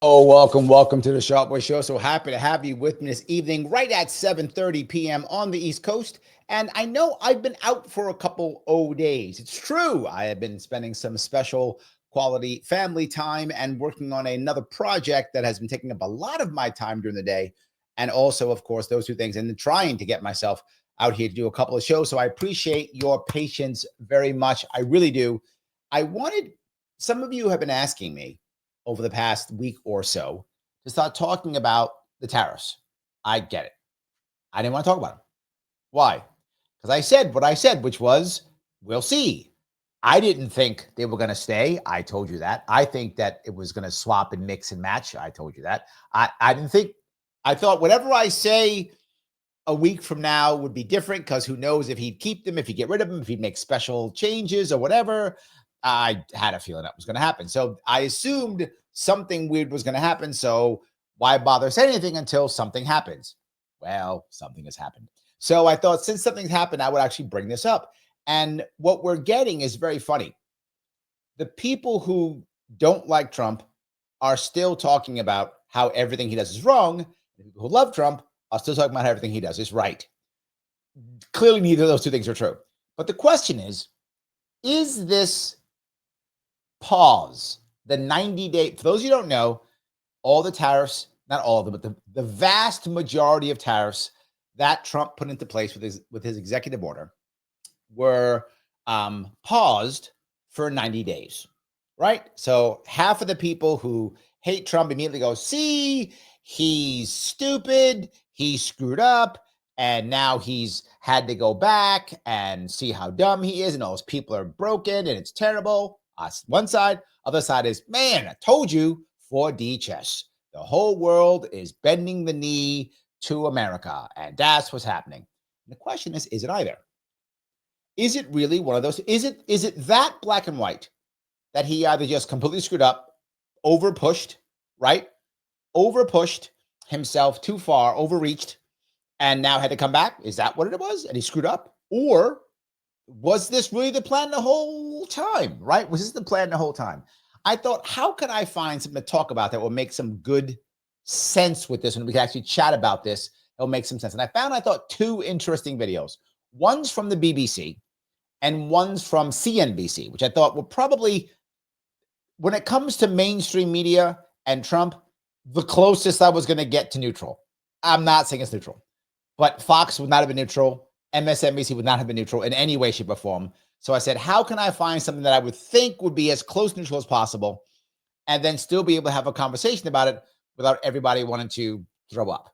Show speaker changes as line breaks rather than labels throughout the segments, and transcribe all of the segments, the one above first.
Oh, welcome to the Sharpe Show. So happy to have you with me this evening, right at 7:30 p.m. on the East Coast. And I know I've been out for a couple days. It's true. I have been spending some special quality family time and working on another project that has been taking up a lot of my time during the day. And also, of course, those two things, and then trying to get myself out here to do a couple of shows. So I appreciate your patience very much. I really do. Some of you have been asking me over the past week or so to start talking about the tariffs. I get it. I didn't want to talk about them. Why? Because I said what I said, which was, we'll see. I didn't think they were going to stay. I told you that. I think that it was going to swap and mix and match. I told you that. I thought whatever I say a week from now would be different, because who knows if he'd keep them, if he'd get rid of them, if he'd make special changes or whatever. I had a feeling that was going to happen. So I assumed something weird was going to happen. So why bother saying anything until something happens? Well, something has happened. So I thought, since something's happened, I would actually bring this up. And what we're getting is very funny. The people who don't like Trump are still talking about how everything he does is wrong. The people who love Trump are still talking about how everything he does is right. Clearly, neither of those two things are true. But the question is this pause, the 90-day, for those of you who don't know, all the tariffs, not all of them, but the vast majority of tariffs that Trump put into place with his executive order were paused for 90 days, right? So half of the people who hate Trump immediately go, see, he's stupid, he screwed up, and now he's had to go back and see how dumb he is, and all those people are broken, and it's terrible. One side. Other side is, man, I told you, 4D chess. The whole world is bending the knee to America, and that's what's happening. And the question is it either? Is it really one of those? Is it that black and white, that he either just completely screwed up, overpushed, right? Overpushed himself too far, overreached, and now had to come back? Is that what it was? And he screwed up? Or was this really the plan the whole time, right? Was this the plan the whole time? I thought, how can I find something to talk about that will make some good sense with this, and we can actually chat about this? It'll make some sense. And I thought, two interesting videos. One's from the BBC and one's from CNBC, which I thought were probably, when it comes to mainstream media and Trump, the closest I was going to get to neutral. I'm not saying it's neutral, but Fox would not have been neutral. MSNBC would not have been neutral in any way, shape, or form. So I said, how can I find something that I would think would be as close to neutral as possible, and then still be able to have a conversation about it without everybody wanting to throw up?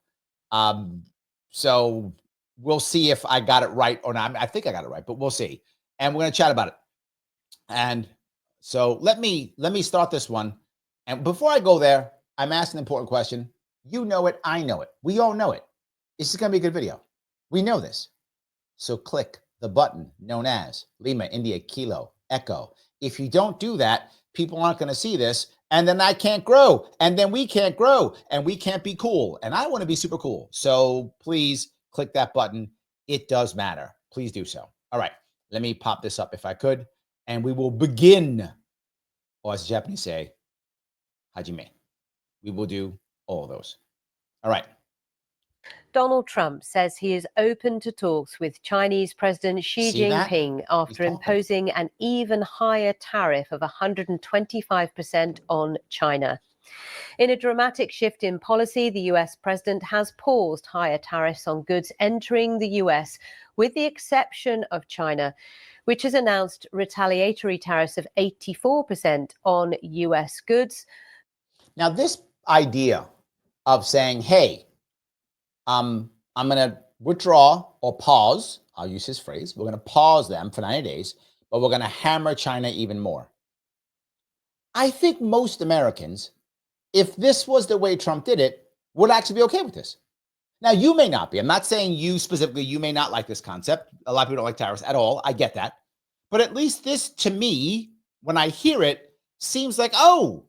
So we'll see if I got it right or not. I think I got it right, but we'll see. And we're going to chat about it. And so let me start this one. And before I go there, I'm asking an important question. You know it. I know it. We all know it. This is going to be a good video. We know this. So click the button known as Lima, India, Kilo, Echo. If you don't do that, people aren't going to see this, and then I can't grow, and then we can't grow, and we can't be cool. And I want to be super cool. So please click that button. It does matter. Please do so. All right. Let me pop this up if I could, and we will begin, or as the Japanese say, hajime. We will do all of those. All right.
Donald Trump says he is open to talks with Chinese President Xi Jinping after imposing an even higher tariff of 125% on China. In a dramatic shift in policy, the US president has paused higher tariffs on goods entering the US, with the exception of China, which has announced retaliatory tariffs of 84% on US goods.
Now, this idea of saying, hey, I'm going to withdraw or pause, I'll use his phrase, we're going to pause them for 90 days, but we're going to hammer China even more. I think most Americans, if this was the way Trump did it, would actually be okay with this. Now, you may not be. I'm not saying you specifically, you may not like this concept. A lot of people don't like tariffs at all. I get that. But at least this, to me, when I hear it, seems like, oh,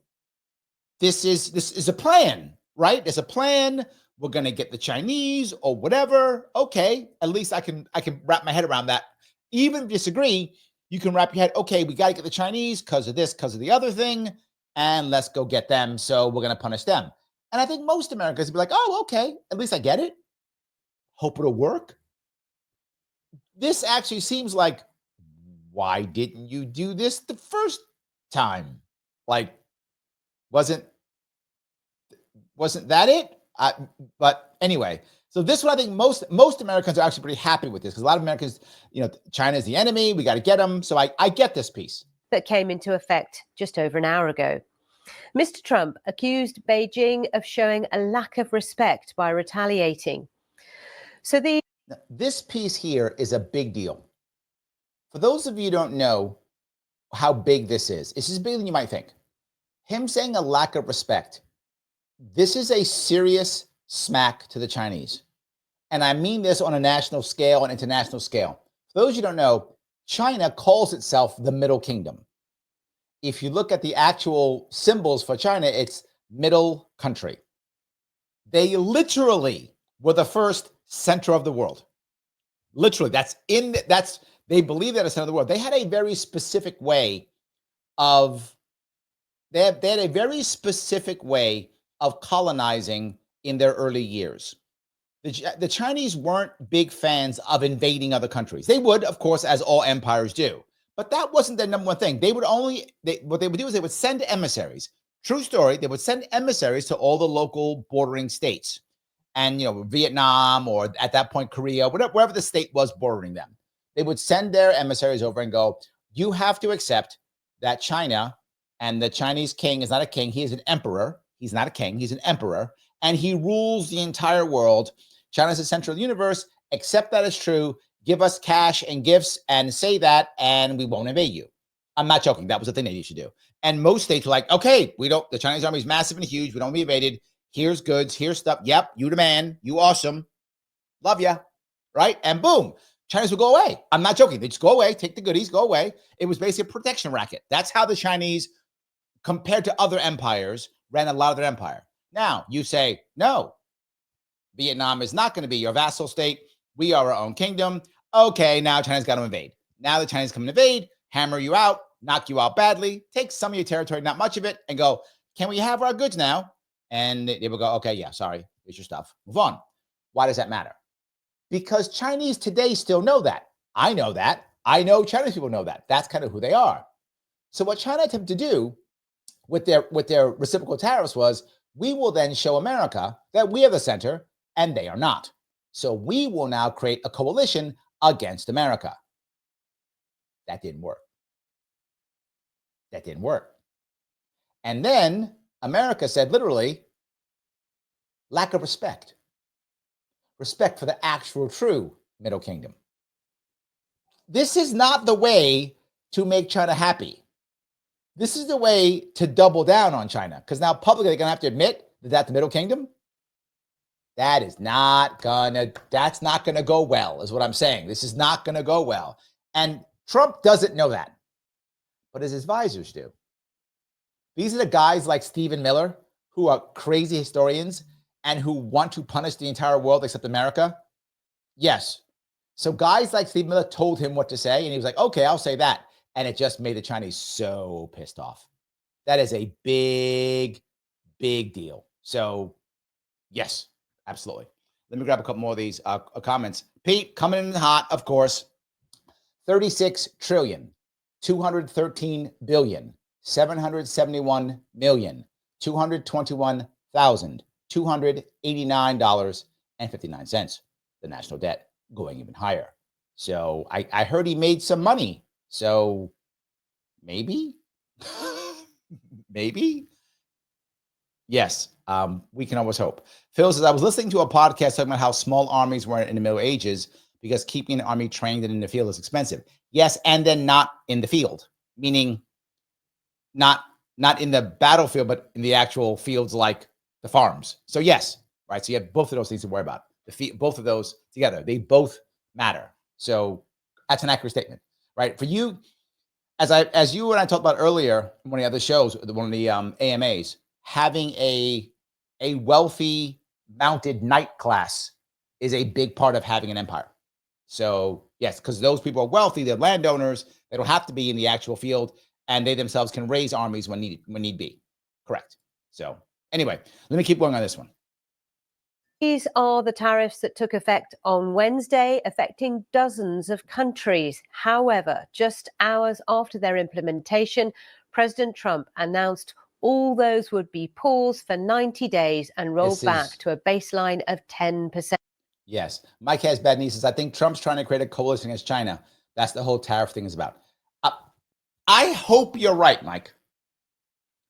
this is a plan, right? There's a plan. We're going to get the Chinese or whatever. Okay, at least I can wrap my head around that. Even if you disagree, you can wrap your head, okay, we got to get the Chinese because of this, because of the other thing, and let's go get them. So we're going to punish them. And I think most Americans would be like, oh, okay, at least I get it. Hope it'll work. This actually seems like, why didn't you do this the first time? Like, wasn't that it? But anyway, so this one, I think most Americans are actually pretty happy with this, because a lot of Americans, China is the enemy. We got to get them. So I get this piece.
That came into effect just over an hour ago. Mr. Trump accused Beijing of showing a lack of respect by retaliating. So
this piece here is a big deal. For those of you who don't know how big this is bigger than you might think. Him saying a lack of respect. This is a serious smack to the Chinese. And I mean this on a national scale and international scale. For those you don't know, China calls itself the Middle Kingdom. If you look at the actual symbols for China, it's middle country. They literally were the first center of the world. Literally, they believe that it's center of the world. They had a very specific way of colonizing in their early years. The Chinese weren't big fans of invading other countries. They would, of course, as all empires do, but that wasn't their number one thing. What they would do is they would send emissaries. True story. They would send emissaries to all the local bordering states, and Vietnam, or at that point Korea, wherever the state was bordering them. They would send their emissaries over and go, you have to accept that China, and the Chinese king is not a king. He is an emperor. He's not a king. He's an emperor. And he rules the entire world. China is the center of the universe. Accept that as true. Give us cash and gifts and say that, and we won't invade you. I'm not joking. That was the thing they used to do. And most states were like, okay, the Chinese army is massive and huge. We don't be invaded. Here's goods. Here's stuff. Yep, you the man. You awesome. Love ya. Right? And boom. Chinese will go away. I'm not joking. They just go away, take the goodies, go away. It was basically a protection racket. That's how the Chinese, compared to other empires, ran a lot of their empire. Now, you say, no, Vietnam is not going to be your vassal state. We are our own kingdom. Okay, now China's got to invade. Now the Chinese come and invade, hammer you out, knock you out badly, take some of your territory, not much of it, and go, can we have our goods now? And they will go, okay, yeah, sorry, here's your stuff. Move on. Why does that matter? Because Chinese today still know that. I know that. I know Chinese people know that. That's kind of who they are. So what China attempted to do with their reciprocal tariffs was, we will then show America that we are the center and they are not. So we will now create a coalition against America. That didn't work. And then America said, literally, lack of respect. Respect for the actual true Middle Kingdom. This is not the way to make China happy. This is the way to double down on China, because now publicly they're going to have to admit that that's the Middle Kingdom. That's not going to go well, is what I'm saying. This is not going to go well. And Trump doesn't know that, but his advisors do. These are the guys like Stephen Miller, who are crazy historians and who want to punish the entire world except America. Yes. So guys like Stephen Miller told him what to say, and he was like, okay, I'll say that. And it just made the Chinese so pissed off. That is a big, big deal. So yes, absolutely. Let me grab a couple more of these comments. Pete, coming in hot, of course. 36 trillion, 213 billion, 771 million, 221,000, $289.59. The national debt going even higher. So I heard he made some money. So maybe, maybe. Yes, we can always hope. Phil says, I was listening to a podcast talking about how small armies were in the Middle Ages because keeping an army trained and in the field is expensive. Yes, and then not in the field, meaning not in the battlefield, but in the actual fields like the farms. So yes, right. So you have both of those things to worry about. Both of those together, they both matter. So that's an accurate statement, right? For you, as you and I talked about earlier in one of the other shows, one of the AMAs, having a wealthy mounted knight class is a big part of having an empire. So yes, because those people are wealthy, they're landowners, they don't have to be in the actual field, and they themselves can raise armies when need be. Correct. So anyway, let me keep going on this one.
These are the tariffs that took effect on Wednesday, affecting dozens of countries. However, just hours after their implementation, President Trump announced all those would be paused for 90 days and rolled back to a baseline of 10%.
Yes. Mike has bad news. I think Trump's trying to create a coalition against China. That's the whole tariff thing is about. I hope you're right, Mike.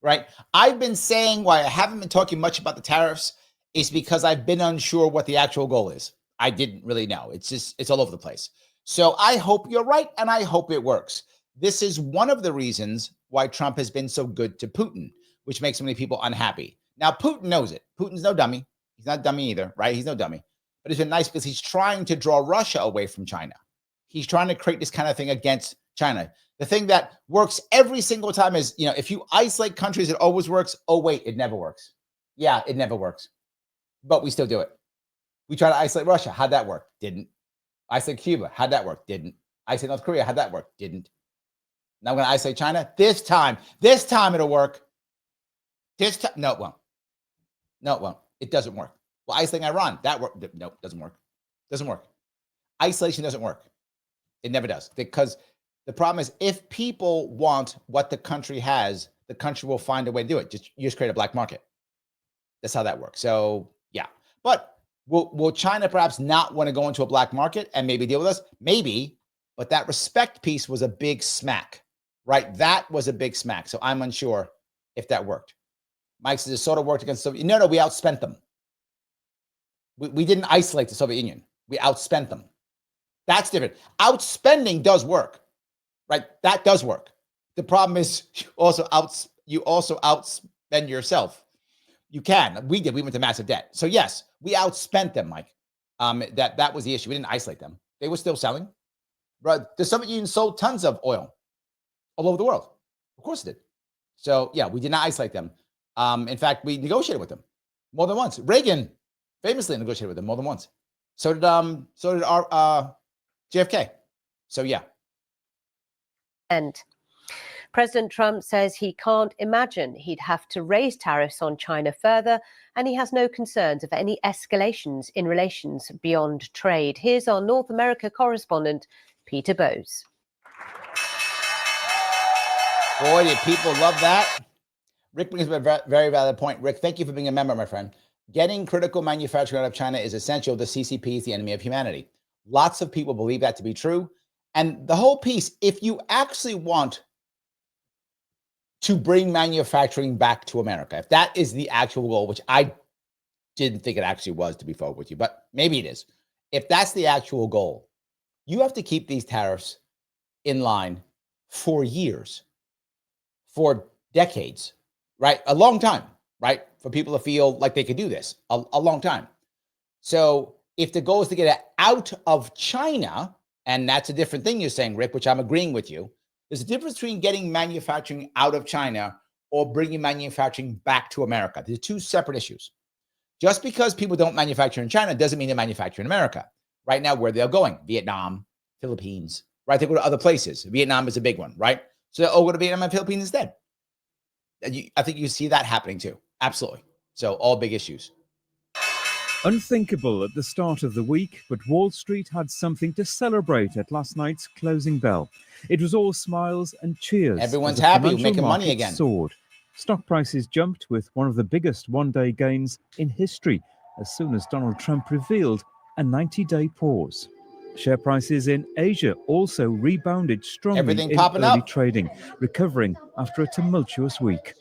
Right? I've been saying why I haven't been talking much about the tariffs is because I've been unsure what the actual goal is. I didn't really know. It's all over the place. So I hope you're right, and I hope it works. This is one of the reasons why Trump has been so good to Putin, which makes so many people unhappy. Now, Putin knows it. Putin's no dummy. He's not dummy either, right? He's no dummy. But it's been nice because he's trying to draw Russia away from China. He's trying to create this kind of thing against China. The thing that works every single time is, if you isolate countries, it always works. Oh, wait, it never works. Yeah, it never works. But we still do it. We try to isolate Russia. How'd that work? Didn't. Isolate Cuba. How'd that work? Didn't. Isolate North Korea. How'd that work? Didn't. Now I'm going to isolate China. This time it'll work. This time, no, it won't. No, it won't. It doesn't work. Well, isolating Iran, that work. No, doesn't work. Doesn't work. Isolation doesn't work. It never does. Because the problem is if people want what the country has, the country will find a way to do it. You just create a black market. That's how that works. So yeah. But will China perhaps not want to go into a black market and maybe deal with us? Maybe. But that respect piece was a big smack, right? That was a big smack. So I'm unsure if that worked. Mike says it sort of worked against the Soviet. No, we outspent them. We didn't isolate the Soviet Union. We outspent them. That's different. Outspending does work, right? That does work. The problem is you also outspend yourself. You can. We did. We went to massive debt. So yes, we outspent them, Mike. That was the issue. We didn't isolate them. They were still selling. But the Soviet Union sold tons of oil all over the world. Of course it did. So yeah, we did not isolate them. In fact, we negotiated with them more than once. Reagan famously negotiated with them more than once. So did our JFK. So yeah.
And President Trump says he can't imagine he'd have to raise tariffs on China further, and he has no concerns of any escalations in relations beyond trade. Here's our North America correspondent, Peter Bowes.
Boy, did people love that. Rick brings up a very valid point. Rick, thank you for being a member, my friend. Getting critical manufacturing out of China is essential. The CCP is the enemy of humanity. Lots of people believe that to be true. And the whole piece, if you actually want to bring manufacturing back to America, if that is the actual goal, which I didn't think it actually was, to be forward with you, but maybe it is. If that's the actual goal, you have to keep these tariffs in line for years, for decades, right? A long time, right? For people to feel like they could do this, a long time. So if the goal is to get it out of China, and that's a different thing you're saying, Rick, which I'm agreeing with you, there's a difference between getting manufacturing out of China or bringing manufacturing back to America. They're two separate issues. Just because people don't manufacture in China doesn't mean they manufacture in America. Right now, where they're going, Vietnam, Philippines, right? They go to other places. Vietnam is a big one, right? So they'll go to Vietnam and Philippines instead. I think you see that happening too. Absolutely. So all big issues.
Unthinkable at the start of the week, but Wall Street had something to celebrate at last night's closing bell. It was all smiles and cheers.
Everyone's happy. We're making money again.
Soared. Stock prices jumped with one of the biggest one-day gains in history as soon as Donald Trump revealed a 90-day pause. Share prices in Asia also rebounded strongly in early trading, recovering after a tumultuous week.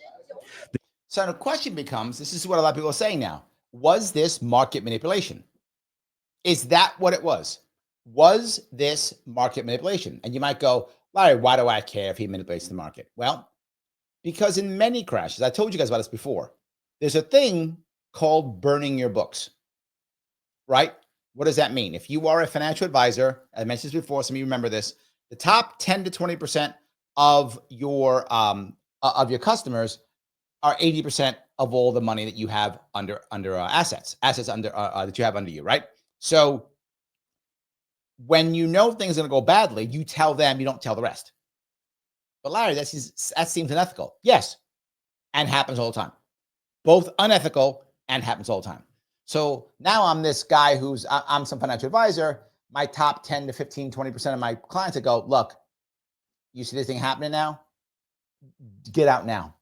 So the question becomes, this is what a lot of people are saying now, was this market manipulation? Is that what it was? Was this market manipulation? And you might go, Larry, why do I care if he manipulates the market? Well, because in many crashes, I told you guys about this before, there's a thing called burning your books, right? What does that mean? If you are a financial advisor, I mentioned this before, some of you remember this, the top 10 to 20% of your customers are 80% of all the money that you have under assets under that you have under you, right? So when you know things are going to go badly, you tell them, you don't tell the rest. But Larry, that seems unethical. Yes, and happens all the time. Both unethical and happens all the time. So now I'm this guy I'm some financial advisor. My top 10 to 15, 20% of my clients that go, look, you see this thing happening now? Get out now.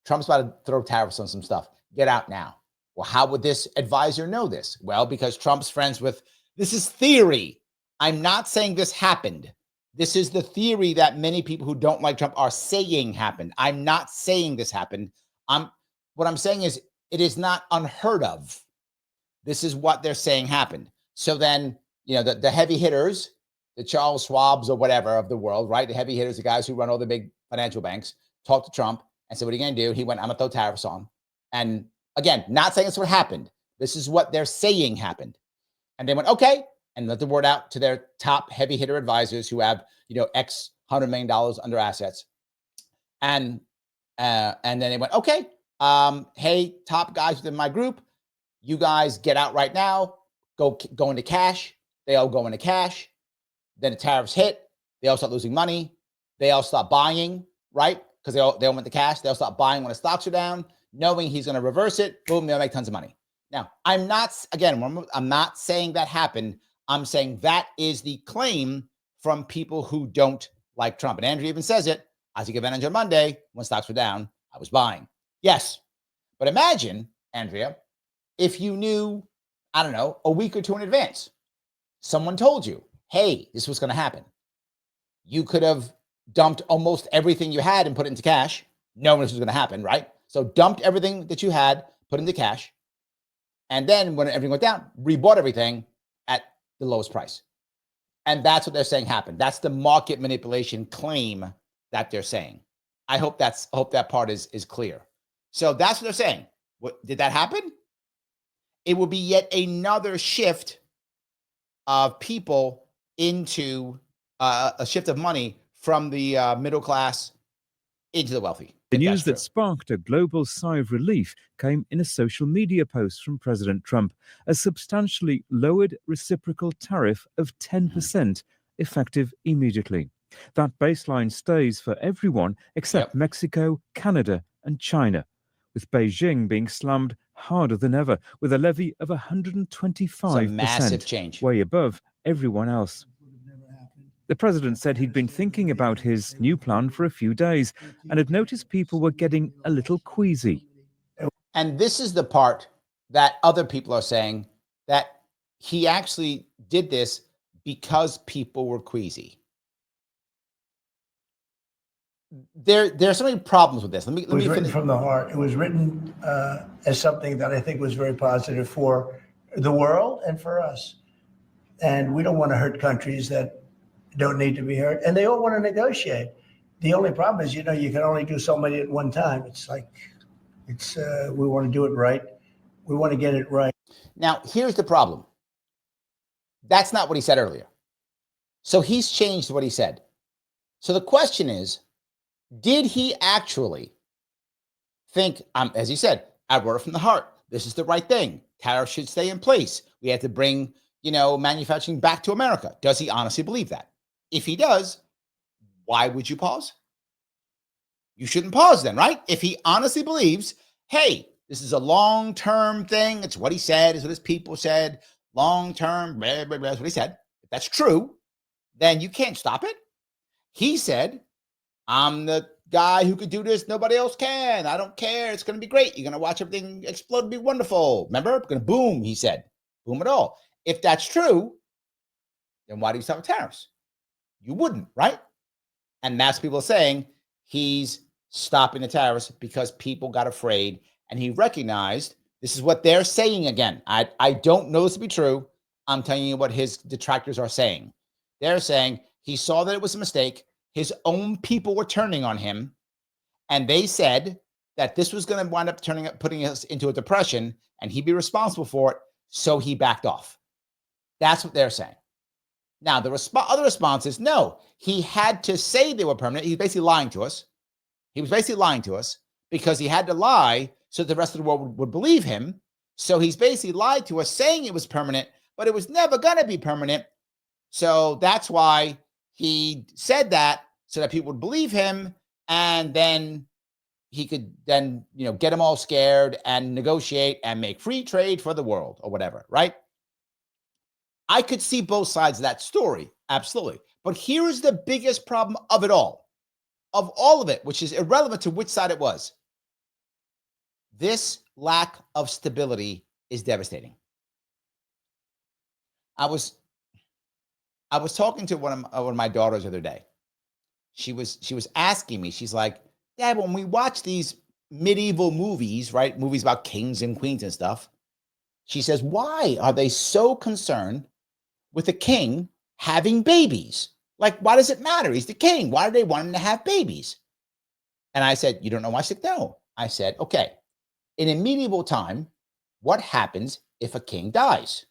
Trump's about to throw tariffs on some stuff. Get out now. Well, how would this advisor know this? Well, because Trump's friends with, this is theory. I'm not saying this happened. This is the theory that many people who don't like Trump are saying happened. I'm not saying this happened. What I'm saying is it is not unheard of. This is what they're saying happened. So then, the heavy hitters, the Charles Schwabs or whatever of the world, right? The heavy hitters, the guys who run all the big financial banks, talked to Trump and said, what are you going to do? He went, I'm going to throw tariffs on. And again, not saying it's what happened. This is what they're saying happened. And they went, okay, and let the word out to their top heavy hitter advisors who have, X $100 million under assets. And then they went, okay, hey, top guys within my group, you guys get out right now, go into cash. They all go into cash. Then the tariffs hit. They all start losing money. They all start buying, right? Because they all went to cash. They'll start buying when the stocks are down, knowing he's going to reverse it. Boom, they'll make tons of money. Now, I'm not saying that happened. I'm saying that is the claim from people who don't like Trump. And Andrew even says it. I took advantage on Monday when stocks were down. I was buying. Yes. But imagine, Andrea, if you knew, I don't know, a week or two in advance, someone told you, hey, this was going to happen. You could have dumped almost everything you had and put it into cash, knowing this was going to happen, right? So dumped everything that you had, put into cash. And then when everything went down, rebought everything at the lowest price. And that's what they're saying happened. That's the market manipulation claim that they're saying. I hope that part is clear. So that's what they're saying. What did that happen? It will be yet another shift of people into a shift of money from the middle class into the wealthy.
The news that sparked a global sigh of relief came in a social media post from President Trump, a substantially lowered reciprocal tariff of 10%, effective immediately. That baseline stays for everyone except Mexico, Canada, and China, with Beijing being slammed harder than ever, with a levy of 125%,
massive change,
way above everyone else. The president said he'd been thinking about his new plan for a few days and had noticed people were getting a little queasy.
And this is the part that other people are saying, that he actually did this because people were queasy. There's so many problems with this. Let me
written from the heart. It was written as something that I think was very positive for the world and for us. And we don't want to hurt countries that don't need to be hurt, and they all want to negotiate. The only problem is, you can only do so many at one time. We want to do it right. We want to get it right.
Now, here's the problem. That's not what he said earlier. So he's changed what he said. So the question is, did he actually think, as he said, I wrote it from the heart. This is the right thing. Tariffs should stay in place. We have to bring, manufacturing back to America. Does he honestly believe that? If he does, why would you pause? You shouldn't pause then, right? If he honestly believes, hey, this is a long-term thing. It's what he said. It's what his people said. Long-term, blah, blah, blah, that's what he said. If that's true, then you can't stop it. He said, I'm the guy who could do this. Nobody else can. I don't care. It's going to be great. You're going to watch everything explode and be wonderful. Remember? It's going to boom, he said. Boom it all. If that's true, then why do you stop with tariffs? You wouldn't, right? And that's people saying he's stopping the tariffs because people got afraid and he recognized this is what they're saying again. I don't know this to be true. I'm telling you what his detractors are saying. They're saying he saw that it was a mistake. His own people were turning on him, and they said that this was going to wind up putting us into a depression, and he'd be responsible for it, so he backed off. That's what they're saying. Now, the other response is no, he had to say they were permanent. He's basically lying to us. He was basically lying to us because he had to lie so the rest of the world would believe him. So he's basically lied to us saying it was permanent, but it was never going to be permanent. So that's why he said that so that people would believe him. And then he could then, get them all scared and negotiate and make free trade for the world or whatever, right? I could see both sides of that story. Absolutely. But here is the biggest problem of it all, of all of it, which is irrelevant to which side it was. This lack of stability is devastating. I was talking to one of my daughters the other day. She was asking me, she's like, Dad, when we watch these medieval movies, right? Movies about kings and queens and stuff. She says, why are they so concerned with the king having babies? Like, why does it matter? He's the king. Why do they want him to have babies? And I said, you don't know why? I said, no. I said, okay, in a medieval time, what happens if a king dies?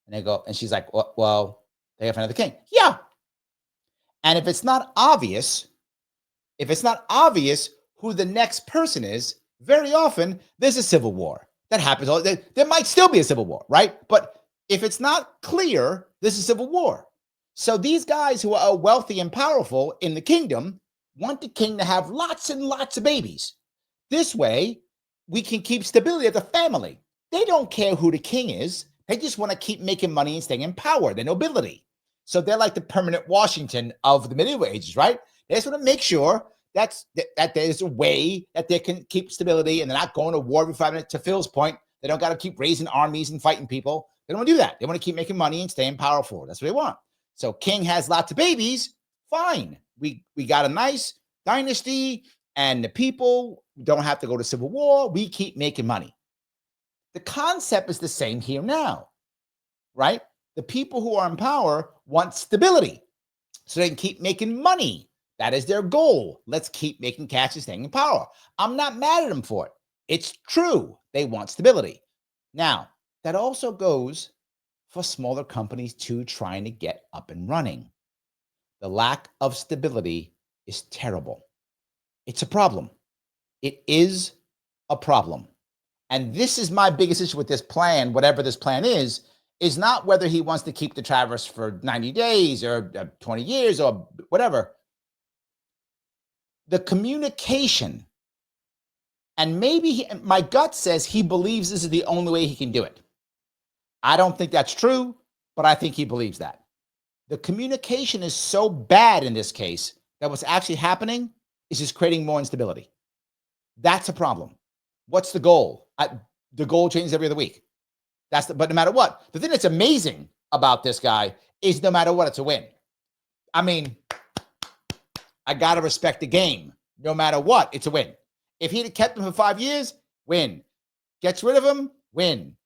And she's like, well, they have another king. Yeah. And if it's not obvious who the next person is, very often there's a civil war. That happens. There might still be a civil war, right? But if it's not clear, there's a civil war. So these guys who are wealthy and powerful in the kingdom want the king to have lots and lots of babies. This way, we can keep stability of the family. They don't care who the king is. They just want to keep making money and staying in power, the nobility. So they're like the permanent Washington of the medieval ages, right? They just want to make sure that there's a way that they can keep stability and they're not going to war every 5 minutes. To Phil's point, they don't got to keep raising armies and fighting people. They don't want to do that. They want to keep making money and staying powerful. That's what they want. So king has lots of babies. Fine. We got a nice dynasty and the people don't have to go to civil war. We keep making money. The concept is the same here now, right? The people who are in power want stability so they can keep making money. That is their goal. Let's keep making cash and staying in power. I'm not mad at them for it. It's true. They want stability. Now, that also goes for smaller companies too, trying to get up and running. The lack of stability is terrible. It's a problem. It is a problem. And this is my biggest issue with this plan, whatever this plan is not whether he wants to keep the tariffs for 90 days or 20 years or whatever. The communication, and maybe my gut says he believes this is the only way he can do it. I don't think that's true, but I think he believes that. The communication is so bad in this case that what's actually happening is just creating more instability. That's a problem. What's the goal? The goal changes every other week. But no matter what, the thing that's amazing about this guy is no matter what, it's a win. I mean, I got to respect the game. No matter what, it's a win. If he'd have kept him for 5 years, win. Gets rid of him, win.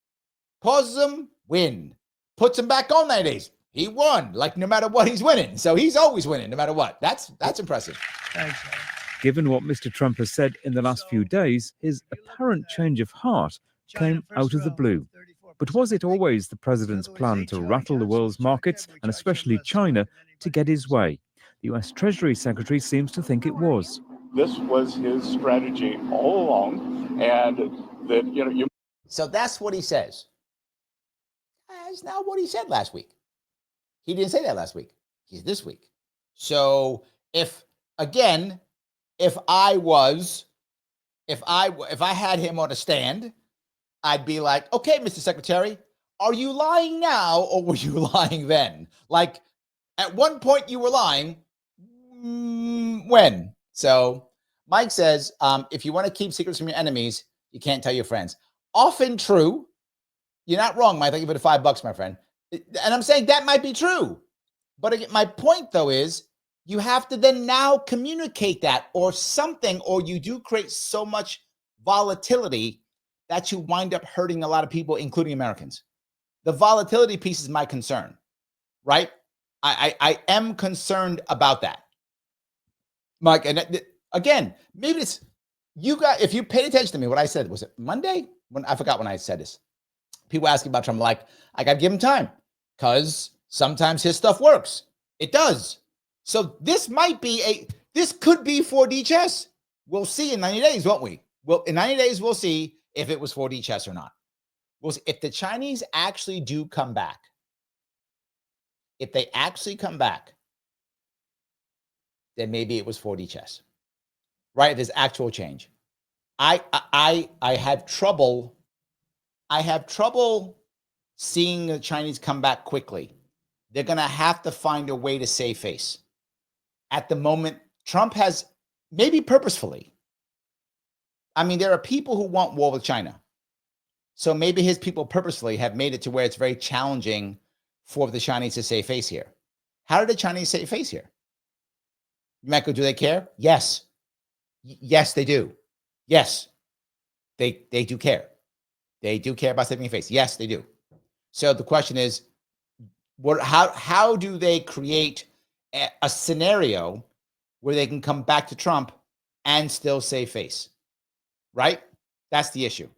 Pauses him, win. Puts him back on 90 days. He won. Like, no matter what, he's winning. So he's always winning, no matter what. That's impressive.
Thanks.
Given what Mr. Trump has said in the last few days, his apparent change of heart came out of the blue. But was it always the president's plan to rattle the world's markets, and especially China, to get his way? The US Treasury Secretary seems to think it was.
This was his strategy all along, and that,
So that's what he says. That's not what he said last week. He didn't say that last week. He's this week. So if I had him on a stand, I'd be like, okay, Mr. Secretary, are you lying now or were you lying then? Like, at one point you were lying. When? So Mike says, if you want to keep secrets from your enemies, you can't tell your friends. Often true. You're not wrong, Mike. I'll give it $5, my friend. And I'm saying that might be true. But again, my point, though, is you have to then now communicate that or something, or you do create so much volatility that you wind up hurting a lot of people, including Americans. The volatility piece is my concern, right? I am concerned about that. Mike, and again, maybe it's you got, if you paid attention to me, what I said, was it Monday? I forgot when I said this. People asking about Trump, like, I got to give him time because Sometimes his stuff works. It does. So this could be 4D chess. We'll see in 90 days, won't we? Well, in 90 days, we'll see if it was 4D chess or not. We'll see. If the Chinese actually do come back, if they actually come back, then maybe it was 4D chess, right? There's actual change. I have trouble seeing the Chinese come back quickly. They're going to have to find a way to save face. At the moment, Trump has, maybe purposefully. I mean, there are people who want war with China. So maybe his people purposefully have made it to where it's very challenging for the Chinese to save face here. How did the Chinese save face here? You might go, do they care? Yes. Yes, they do. Yes, they do care. They do care about saving face. Yes, they do. So the question is, how do they create a scenario where they can come back to Trump and still save face? Right? That's the issue.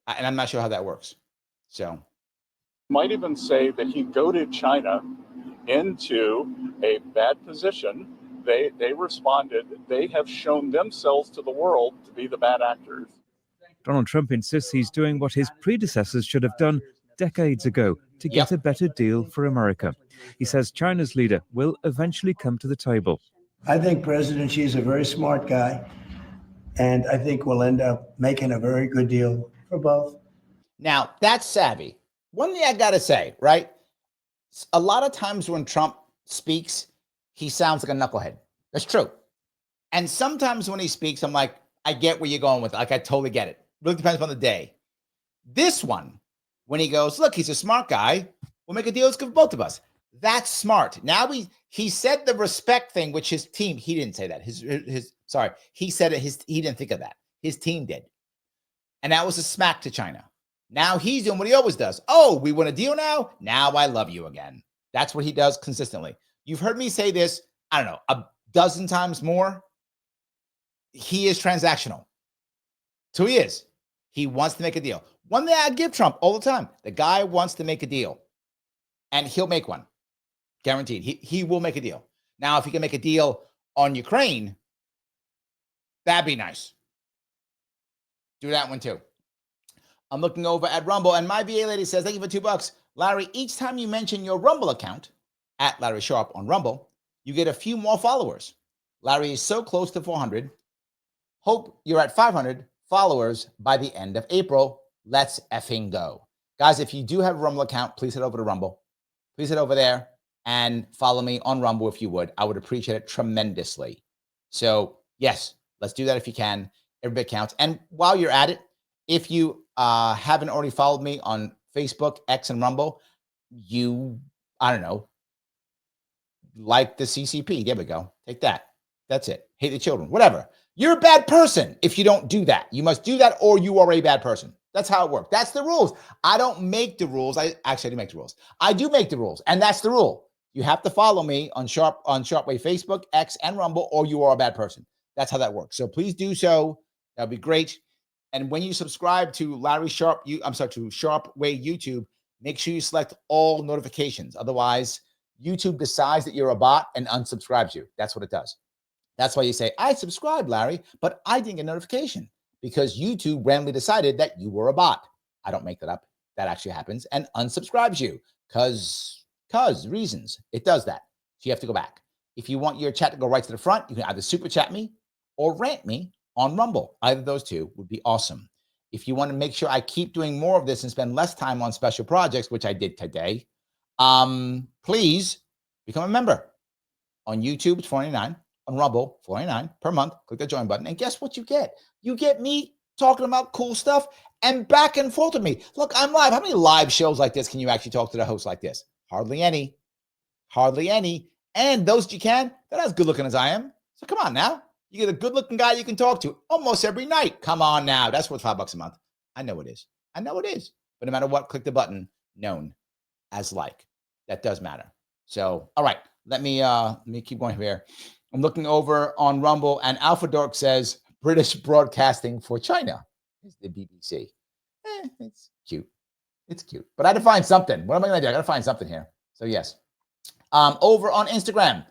And I'm not sure how that works. So
might even say that he goaded China into a bad position. They responded. They have shown themselves to the world to be the bad actors.
Donald Trump insists he's doing what his predecessors should have done decades ago to get a better deal for America. He says China's leader will eventually come to the table.
I think President Xi is a very smart guy, and I think we'll end up making a very good deal for both.
Now, that's savvy. One thing I got to say, right? A lot of times when Trump speaks, he sounds like a knucklehead. That's true. And sometimes when he speaks, I'm like, I get where you're going with it. Like, I totally get it. Really depends on the day. This one, when he goes, look, he's a smart guy. We'll make a deal. Let's give both of us. That's smart. Now he said the respect thing, which his team, he didn't say that. He said it. He didn't think of that. His team did. And that was a smack to China. Now he's doing what he always does. Oh, we want a deal now? Now I love you again. That's what he does consistently. You've heard me say this, I don't know, a dozen times more. He is transactional. So he is. He wants to make a deal. One thing I give Trump all the time, the guy wants to make a deal. And he'll make one. Guaranteed. He will make a deal. Now, if he can make a deal on Ukraine, that'd be nice. Do that one too. I'm looking over at Rumble, and my VA lady says, thank you for $2. Larry, each time you mention your Rumble account, at Larry Sharpe on Rumble, you get a few more followers. Larry is so close to 400. Hope you're at 500 followers by the end of April. Let's effing go. Guys, if you do have a Rumble account, please head over to Rumble. Please head over there and follow me on Rumble if you would. I would appreciate it tremendously. So, yes, let's do that if you can. Every bit counts. And while you're at it, if you haven't already followed me on Facebook, X, and Rumble, I don't know, like the CCP. There we go. Take that. That's it. Hate the children. Whatever. You're a bad person if you don't do that. You must do that or you are a bad person. That's how it works. That's the rules. I don't make the rules. I do make the rules. I do make the rules, and that's the rule. You have to follow me on Sharpe Way, Facebook, X, and Rumble, or you are a bad person. That's how that works. So please do so. That'd be great. And when you subscribe to to Sharpe Way YouTube, make sure you select all notifications. Otherwise, YouTube decides that you're a bot and unsubscribes you. That's what it does. That's why you say, I subscribed, Larry, but I didn't get a notification because YouTube randomly decided that you were a bot. I don't make that up. That actually happens and unsubscribes you because reasons. It does that. So you have to go back. If you want your chat to go right to the front, you can either super chat me or rant me on Rumble. Either of those two would be awesome. If you want to make sure I keep doing more of this and spend less time on special projects, which I did today, please become a member. On YouTube, it's $49. On Rumble, $49 per month. Click the join button. And guess what you get? You get me talking about cool stuff and back and forth with me. Look, I'm live. How many live shows like this can you actually talk to the host like this? Hardly any. Hardly any. And those that you can, they're not as good looking as I am. So come on now. You get a good looking guy you can talk to almost every night. Come on now. That's worth $5 a month. I know it is. I know it is. But no matter what, click the button known as like. That does matter. So, all right. Let me keep going here. I'm looking over on Rumble, and Alpha Dork says British Broadcasting for China is the BBC. It's cute. It's cute. But I had to find something. What am I going to do? I got to find something here. So yes. Over on Instagram,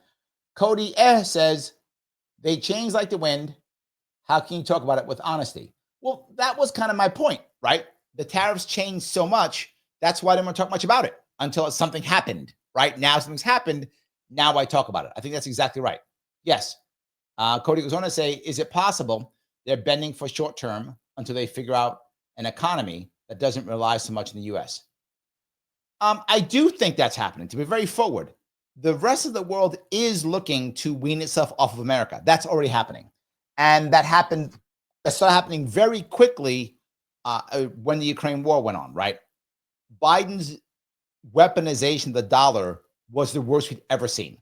Cody says, they change like the wind. How can you talk about it with honesty? Well, that was kind of my point, right? The tariffs changed so much. That's why I didn't want to talk much about it until something happened, right? Now something's happened. Now I talk about it. I think that's exactly right. Yes. Cody goes on to say, is it possible they're bending for short term until they figure out an economy that doesn't rely so much on the U.S.? I do think that's happening, to be very forward. The rest of the world is looking to wean itself off of America. That's already happening. And that started happening very quickly when the Ukraine war went on, right? Biden's weaponization of the dollar was the worst we'd ever seen.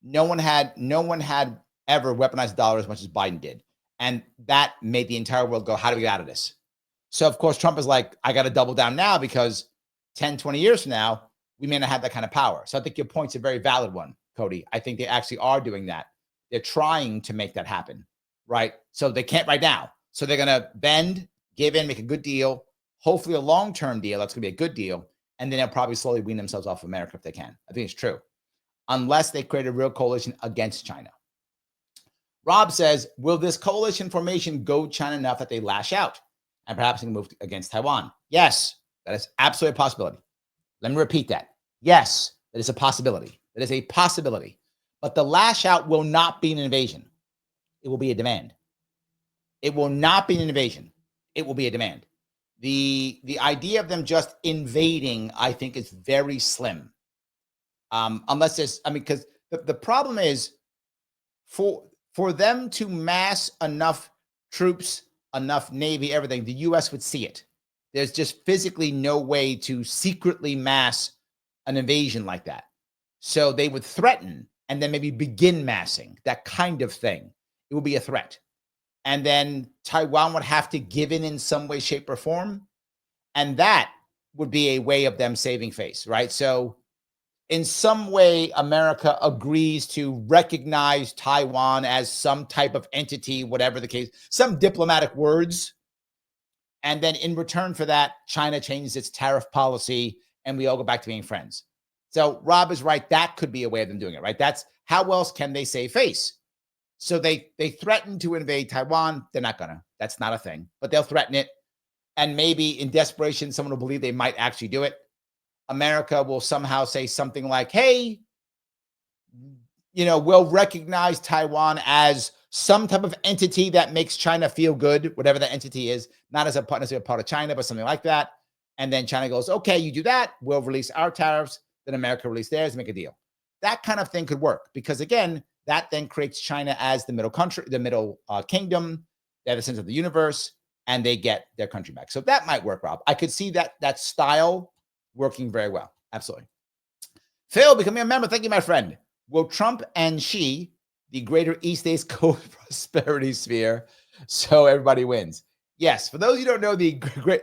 No one had ever weaponized the dollar as much as Biden did. And that made the entire world go, how do we get out of this? So, of course, Trump is like, I got to double down now because 10, 20 years from now, we may not have that kind of power. So I think your point's a very valid one, Cody. I think they actually are doing that. They're trying to make that happen, right? So they can't right now. So they're going to bend, give in, make a good deal, hopefully a long-term deal. That's going to be a good deal. And then they'll probably slowly wean themselves off America if they can. I think it's true. Unless they create a real coalition against China. Rob says, will this coalition formation go China enough that they lash out and perhaps move against Taiwan? Yes, that is absolutely a possibility. Let me repeat that. Yes, that is a possibility. That is a possibility. But the lash out will not be an invasion. It will be a demand. It will not be an invasion. It will be a demand. The idea of them just invading, I think, is very slim. Unless there's, because the problem is for them to mass enough troops, enough Navy, everything, the U.S. would see it. There's just physically no way to secretly mass an invasion like that. So they would threaten and then maybe begin massing, that kind of thing. It would be a threat. And then Taiwan would have to give in some way, shape, or form. And that would be a way of them saving face, right? So in some way, America agrees to recognize Taiwan as some type of entity, whatever the case, some diplomatic words. And then in return for that, China changes its tariff policy and we all go back to being friends. So Rob is right. That could be a way of them doing it, right? That's how else can they save face? So they threaten to invade Taiwan. They're not gonna. That's not a thing, but they'll threaten it. And maybe in desperation, someone will believe they might actually do it. America will somehow say something like, hey, we'll recognize Taiwan as some type of entity that makes China feel good, whatever that entity is, not as a part of China, but something like that. And then China goes, okay, you do that. We'll release our tariffs. Then America release theirs, make a deal. That kind of thing could work because, again, that then creates China as the middle country, the middle kingdom. They're the center of the universe, and they get their country back. So that might work, Rob. I could see that style working very well. Absolutely. Phil, becoming a member. Thank you, my friend. Will Trump and Xi, the greater East Asia co-prosperity sphere, so everybody wins? Yes. For those who don't know, the great,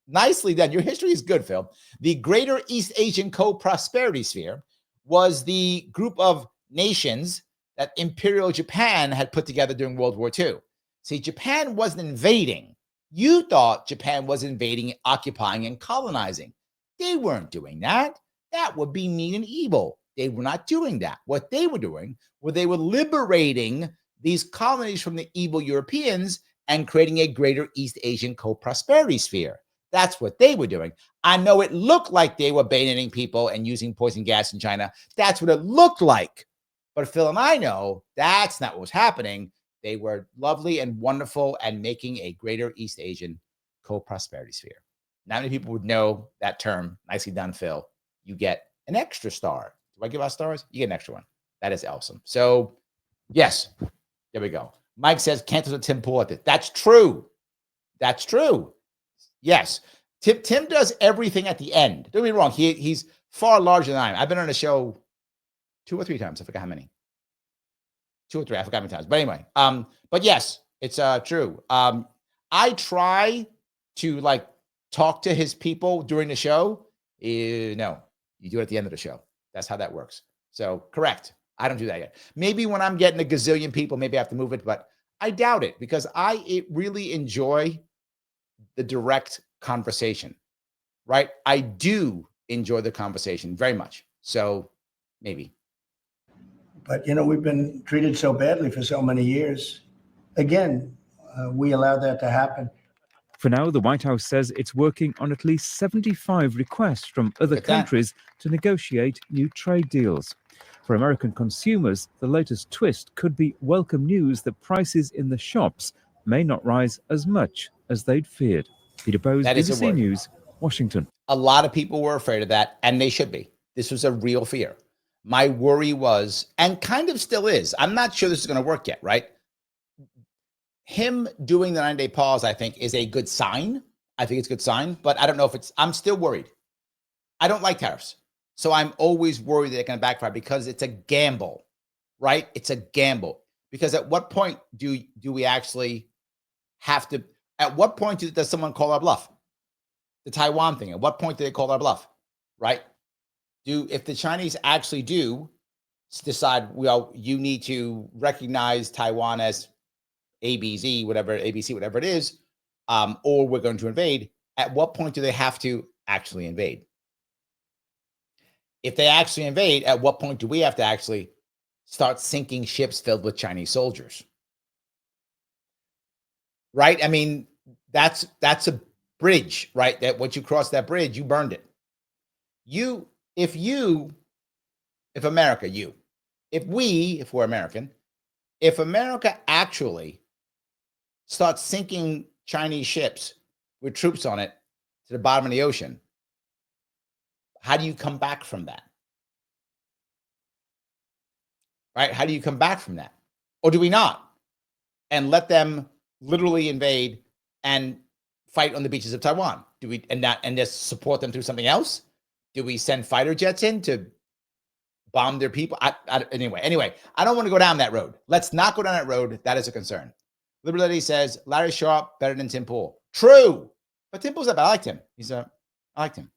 nicely done. Your history is good, Phil. The greater East Asian co-prosperity sphere was the group of nations that Imperial Japan had put together during World War II. See, Japan wasn't invading. You thought Japan was invading, occupying, and colonizing. They weren't doing that. That would be mean and evil. They were not doing that. What they were doing was they were liberating these colonies from the evil Europeans and creating a greater East Asian co-prosperity sphere. That's what they were doing. I know it looked like they were bayoneting people and using poison gas in China. That's what it looked like. But Phil and I know that's not what was happening. They were lovely and wonderful and making a greater East Asian co-prosperity sphere. Not many people would know that term. Nicely done, Phil. You get an extra star. Do I give out stars? You get an extra one. That is awesome. So, yes, there we go. Mike says, cancel the Tim Pool at it. That's true. That's true. Yes. Tim does everything at the end. Don't get me wrong. He's far larger than I am. I've been on the show 2 or 3 times. I forgot how many. 2 or 3. I forgot how many times. But anyway, but yes, it's true. I try to talk to his people during the show. No, you do it at the end of the show. That's how that works. So correct. I don't do that yet. Maybe when I'm getting a gazillion people, maybe I have to move it, but I doubt it because I really enjoy the direct conversation, right? I do enjoy the conversation very much. So maybe.
But, we've been treated so badly for so many years. Again, we allowed that to happen.
For now, the White House says it's working on at least 75 requests from other countries to negotiate new trade deals. For American consumers, the latest twist could be welcome news that prices in the shops may not rise as much as they'd feared. Peter Bowes, BBC News, Washington.
A lot of people were afraid of that, and they should be. This was a real fear. My worry was, and kind of still is, I'm not sure this is going to work yet, right? Him doing the 9-day pause, I think, is a good sign. I think it's a good sign, but I don't know if I'm still worried. I don't like tariffs. So I'm always worried that they're going to backfire because it's a gamble, right? It's a gamble. Because at what point do we actually have to, at what point does someone call our bluff? The Taiwan thing, at what point do they call our bluff, right? If the Chinese actually do decide, well, you need to recognize Taiwan as ABC, whatever it is, or we're going to invade, at what point do they have to actually invade? If they actually invade, at what point do we have to actually start sinking ships filled with Chinese soldiers? Right? I mean, that's a bridge, right? That once you cross that bridge, you burned it. If we're American, if America actually starts sinking Chinese ships with troops on it to the bottom of the ocean, how do you come back from that? Right? How do you come back from that? Or do we not? And let them literally invade and fight on the beaches of Taiwan? Do we and just support them through something else? Do we send fighter jets in to bomb their people? Anyway, I don't want to go down that road. Let's not go down that road. That is a concern. Liberty says Larry Sharpe better than Tim Pool. True, but Tim Pool's up. I liked him. I liked him.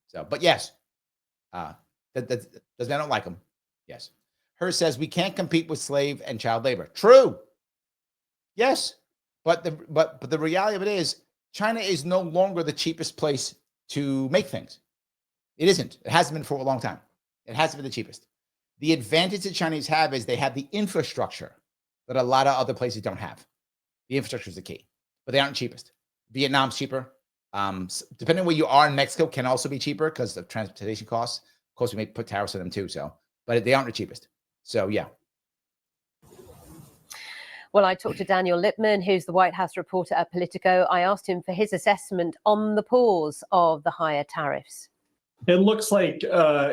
So, but yes, that doesn't mean I don't like him. Yes. Her says we can't compete with slave and child labor. True. Yes, but the reality of it is China is no longer the cheapest place to make things. It isn't. It hasn't been for a long time. It hasn't been the cheapest. The advantage the Chinese have is they have the infrastructure that a lot of other places don't have. The infrastructure is the key, but they aren't cheapest. Vietnam's cheaper. Depending on where you are in Mexico, can also be cheaper because of transportation costs. Of course, we may put tariffs on them too. So, but they aren't the cheapest. So, yeah.
Well, I talked to Daniel Lippman, who's the White House reporter at Politico. I asked him for his assessment on the pause of the higher tariffs.
It looks like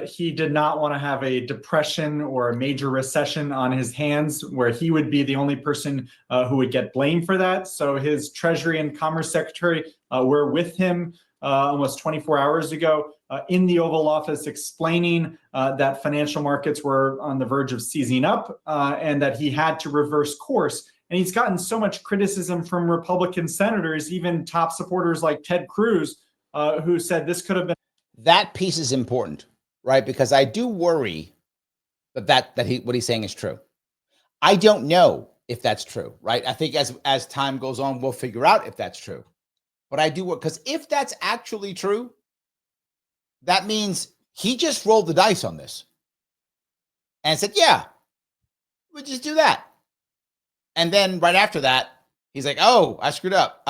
he did not want to have a depression or a major recession on his hands where he would be the only person who would get blamed for that. So his Treasury and Commerce Secretary were with him almost 24 hours ago in the Oval Office explaining that financial markets were on the verge of seizing up and that he had to reverse course. And he's gotten so much criticism from Republican senators, even top supporters like Ted Cruz, who said this could have been.
That piece is important, right? Because I do worry that what he's saying is true. I don't know if that's true, right? I think as time goes on, we'll figure out if that's true. But I do worry because if that's actually true, that means he just rolled the dice on this and said, "Yeah, we'll just do that." And then right after that, he's like, "Oh, I screwed up.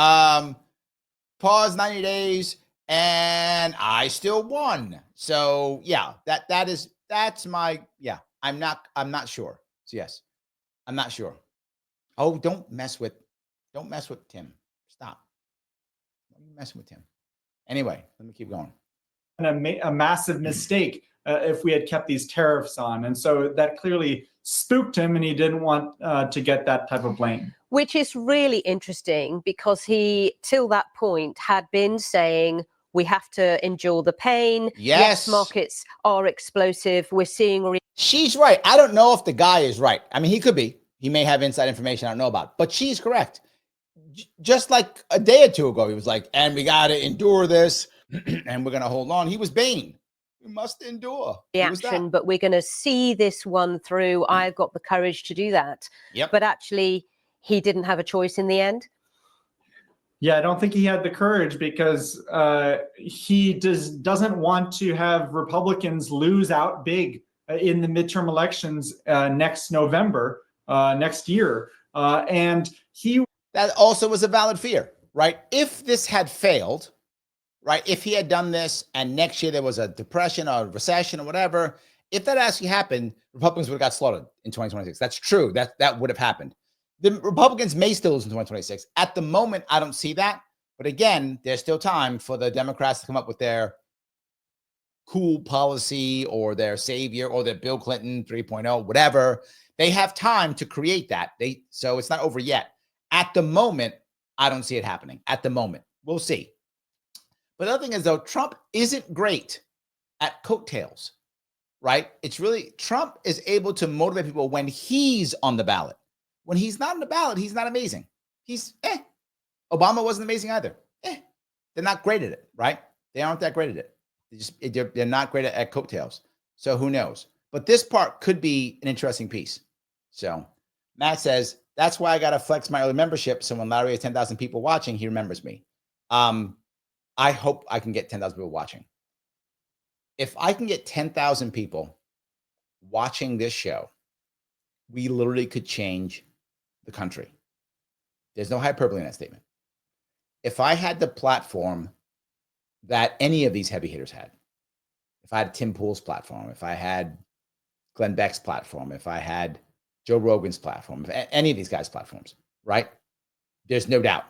Pause 90 days." And I still won. So yeah, that's my, yeah, I'm not sure. So yes, I'm not sure. Oh, don't mess with Tim. Stop. Don't be messing with Tim. Anyway, let me keep going.
A massive mistake if we had kept these tariffs on. And so that clearly spooked him and he didn't want to get that type of blame.
Which is really interesting because he, till that point, had been saying, we have to endure the pain. Yes, markets are explosive. We're seeing.
She's right. I don't know if the guy is right. I mean, he could be. He may have inside information I don't know about. But she's correct. Just like a day or two ago, he was like, and we got to endure this, and we're going to hold on. He was Bane. We must endure.
Reaction, but we're going to see this one through. I've got the courage to do that.
Yep.
But actually, he didn't have a choice in the end.
Yeah, I don't think he had the courage because he doesn't want to have Republicans lose out big in the midterm elections next November, next year. And
that also was a valid fear, right? If this had failed, right? If he had done this and next year there was a depression or a recession or whatever, if that actually happened, Republicans would have got slaughtered in 2026. That's true. That would have happened. The Republicans may still lose in 2026. At the moment, I don't see that. But again, there's still time for the Democrats to come up with their cool policy or their savior or their Bill Clinton 3.0, whatever. They have time to create that. So it's not over yet. At the moment, I don't see it happening. At the moment, we'll see. But the other thing is, though, Trump isn't great at coattails, right? It's really, Trump is able to motivate people when he's on the ballot. When he's not on the ballot, he's not amazing. He's Obama wasn't amazing either. They're not great at it, right? They aren't that great at it. They're not great at coattails. So who knows? But this part could be an interesting piece. So Matt says, that's why I got to flex my early membership. So when Larry has 10,000 people watching, he remembers me. I hope I can get 10,000 people watching. If I can get 10,000 people watching this show, we literally could change the country. There's no hyperbole in that statement. If I had the platform that any of these heavy hitters had, if I had Tim Pool's platform, if I had Glenn Beck's platform, if I had Joe Rogan's platform, if any of these guys' platforms, right? There's no doubt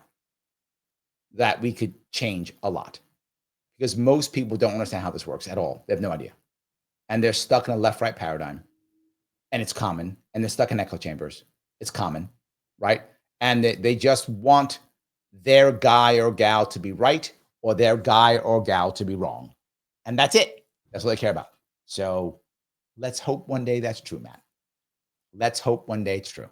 that we could change a lot because most people don't understand how this works at all. They have no idea. And they're stuck in a left-right paradigm, and it's common. And they're stuck in echo chambers. It's common, right? And they just want their guy or gal to be right or their guy or gal to be wrong. And that's it. That's what they care about. So let's hope one day that's true, Matt. Let's hope one day it's true.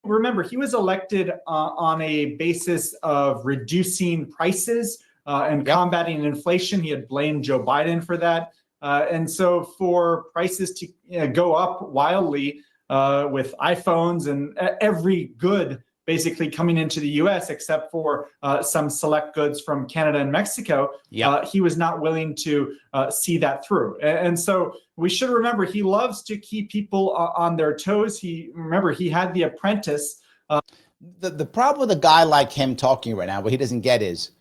Remember, he was elected on a basis of reducing prices and combating inflation. He had blamed Joe Biden for that. And so for prices to go up wildly with iPhones and every good basically coming into the U.S. except for some select goods from Canada and Mexico, he was not willing to see that through. And so we should remember he loves to keep people on their toes. He had The Apprentice.
The problem with a guy like him talking right now, what he doesn't get is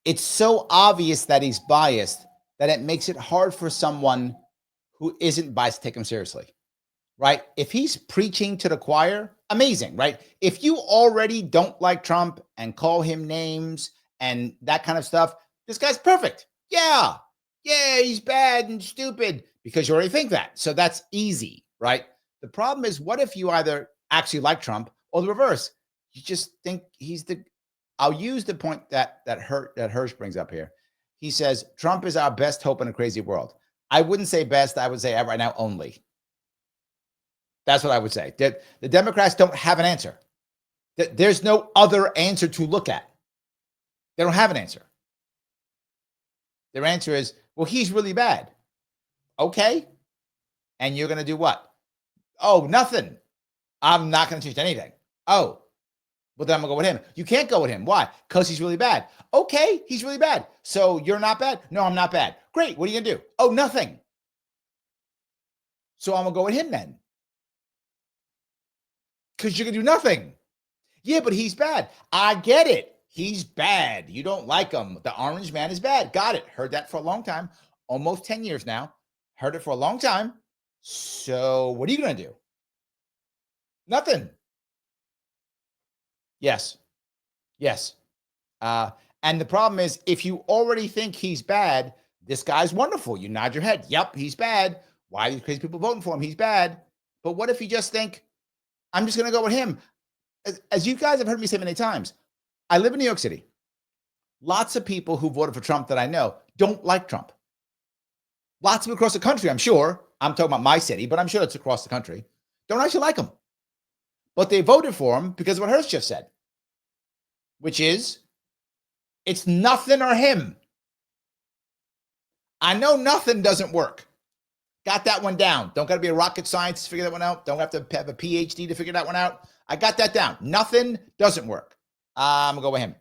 it's so obvious that he's biased that it makes it hard for someone who isn't biased to take him seriously, right? If he's preaching to the choir, amazing, right? If you already don't like Trump and call him names and that kind of stuff, this guy's perfect. Yeah, he's bad and stupid because you already think that. So that's easy, right? The problem is, what if you either actually like Trump or the reverse? You just think he's I'll use the point that Hirsch brings up here. He says, Trump is our best hope in a crazy world. I wouldn't say best. I would say right now only. That's what I would say. The Democrats don't have an answer. There's no other answer to look at. They don't have an answer. Their answer is, well, he's really bad. Okay. And you're going to do what? Oh, nothing. I'm not going to change anything. Oh, well, then I'm going to go with him. You can't go with him. Why? Because he's really bad. Okay, he's really bad. So you're not bad? No, I'm not bad. Great. What are you going to do? Oh, nothing. So I'm going to go with him then. Because you're going to do nothing. Yeah, but he's bad. I get it. He's bad. You don't like him. The orange man is bad. Got it. Heard that for a long time. Almost 10 years now. Heard it for a long time. So what are you going to do? Nothing. Yes. And the problem is, if you already think he's bad, this guy's wonderful. You nod your head. Yep, he's bad. Why are these crazy people voting for him? He's bad. But what if you just think, I'm just going to go with him? As you guys have heard me say many times, I live in New York City. Lots of people who voted for Trump that I know don't like Trump. Lots of people across the country, I'm sure. I'm talking about my city, but I'm sure it's across the country. Don't actually like him. But they voted for him because of what Hirsch just said, which is, it's nothing or him. I know nothing doesn't work. Got that one down. Don't got to be a rocket scientist to figure that one out. Don't have to have a PhD to figure that one out. I got that down. Nothing doesn't work. I'm going to go with him,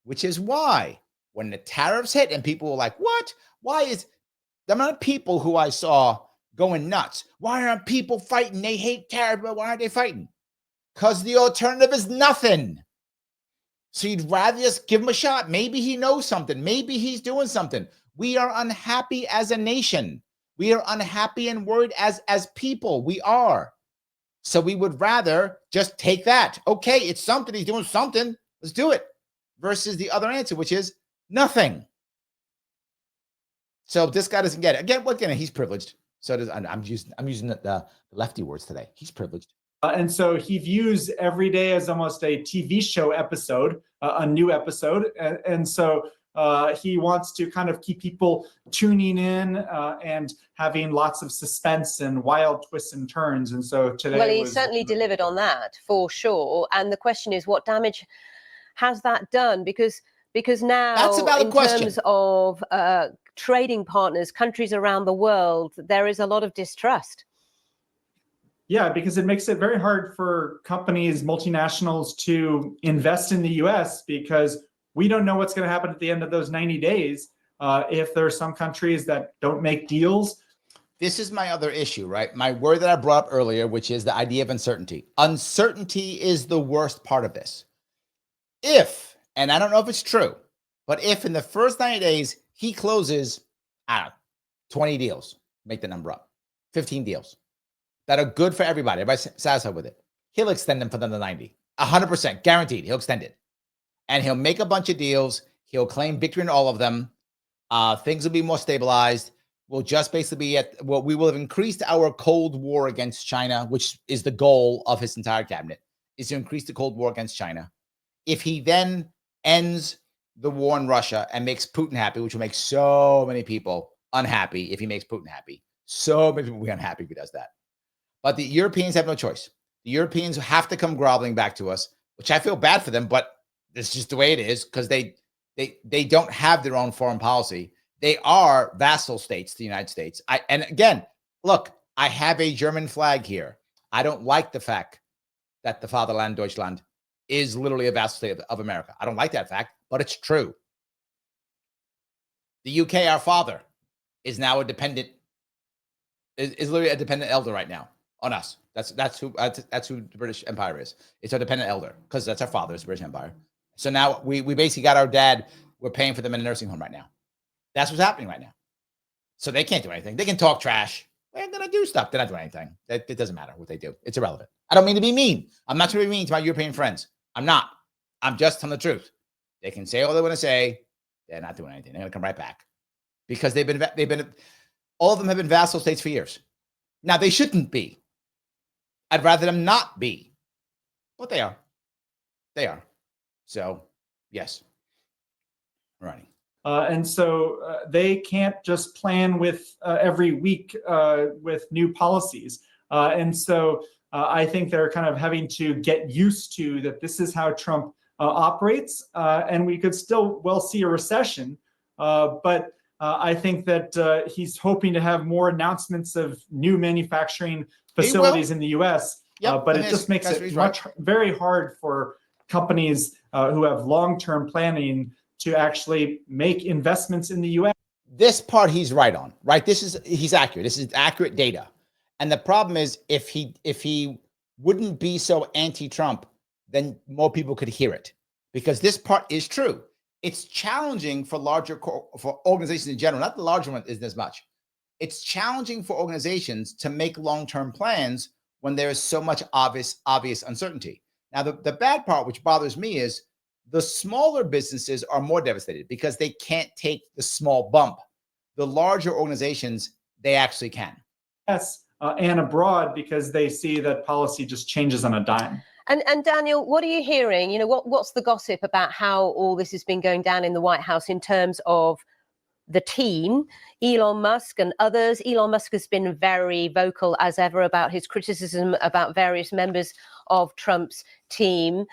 which is why when the tariffs hit and people were like, what? Why is the amount of people who I saw going nuts? Why aren't people fighting? They hate tariffs, but why aren't they fighting? Because the alternative is nothing. So you'd rather just give him a shot. Maybe he knows something. Maybe he's doing something. We are unhappy as a nation. We are unhappy and worried as people. We are. So we would rather just take that. Okay, it's something. He's doing something. Let's do it. Versus the other answer, which is nothing. So this guy doesn't get it. Again, he's privileged. So does I'm using the lefty words today. He's privileged.
And so he views every day as almost a TV show episode, a new episode. And so he wants to kind of keep people tuning in and having lots of suspense and wild twists and turns. And so today,
well, he certainly delivered on that for sure. And the question is, what damage has that done? Because now,
that's a valid question.
Terms of trading partners, countries around the world, there is a lot of distrust.
Yeah, because it makes it very hard for companies, multinationals, to invest in the U.S. because we don't know what's going to happen at the end of those 90 days. If there are some countries that don't make deals.
This is my other issue, right? My word that I brought up earlier, which is the idea of uncertainty. Uncertainty is the worst part of this. If, and I don't know if it's true, but if in the first 90 days he closes, I don't know, 20 deals, make the number up, 15 deals that are good for everybody. Everybody's satisfied with it. He'll extend them for another 90. 100% guaranteed. He'll extend it. And he'll make a bunch of deals. He'll claim victory in all of them. Things will be more stabilized. We'll just basically be we will have increased our Cold War against China, which is the goal of his entire cabinet, is to increase the Cold War against China. If he then ends the war in Russia and makes Putin happy, which will make so many people unhappy if he makes Putin happy. So many people will be unhappy if he does that. But the Europeans have no choice. The Europeans have to come groveling back to us, which I feel bad for them, but it's just the way it is because they don't have their own foreign policy. They are vassal states to the United States. And again, look, I have a German flag here. I don't like the fact that the Fatherland, Deutschland, is literally a vassal state of America. I don't like that fact, but it's true. The UK, our father, is now a dependent, is literally a dependent elder right now on us. That's who the British Empire is. It's our dependent elder because that's our father, it's the British Empire. So now we basically got our dad. We're paying for them in a nursing home right now. That's what's happening right now. So they can't do anything. They can talk trash. They're going to do stuff. They're not doing anything. It doesn't matter what they do. It's irrelevant. I don't mean to be mean. I'm not trying to be mean to my European friends. I'm not. I'm just telling the truth. They can say all they want to say. They're not doing anything. They're going to come right back because they've been all of them have been vassal states for years. Now they shouldn't be. I'd rather them not be, but they are. They are. So yes. Right.
And so they can't just plan with every week with new policies. And so I think they're kind of having to get used to that this is how Trump operates. And we could still well see a recession. But I think that he's hoping to have more announcements of new manufacturing facilities in the U.S.
Yep.
But it just makes it very hard for companies who have long-term planning to actually make investments in the U.S.
This part he's right on, right? He's accurate. This is accurate data. And the problem is if he wouldn't be so anti-Trump, then more people could hear it because this part is true. It's challenging for for organizations in general, not the larger one isn't as much. It's challenging for organizations to make long-term plans when there is so much obvious uncertainty. Now, the bad part, which bothers me, is the smaller businesses are more devastated because they can't take the small bump. The larger organizations, they actually can.
Yes, and abroad because they see that policy just changes on a dime.
And Daniel, what are you hearing? You know, what's the gossip about how all this has been going down in the White House in terms of the team, Elon Musk and others? Elon Musk has been very vocal as ever about his criticism about various members of Trump's team.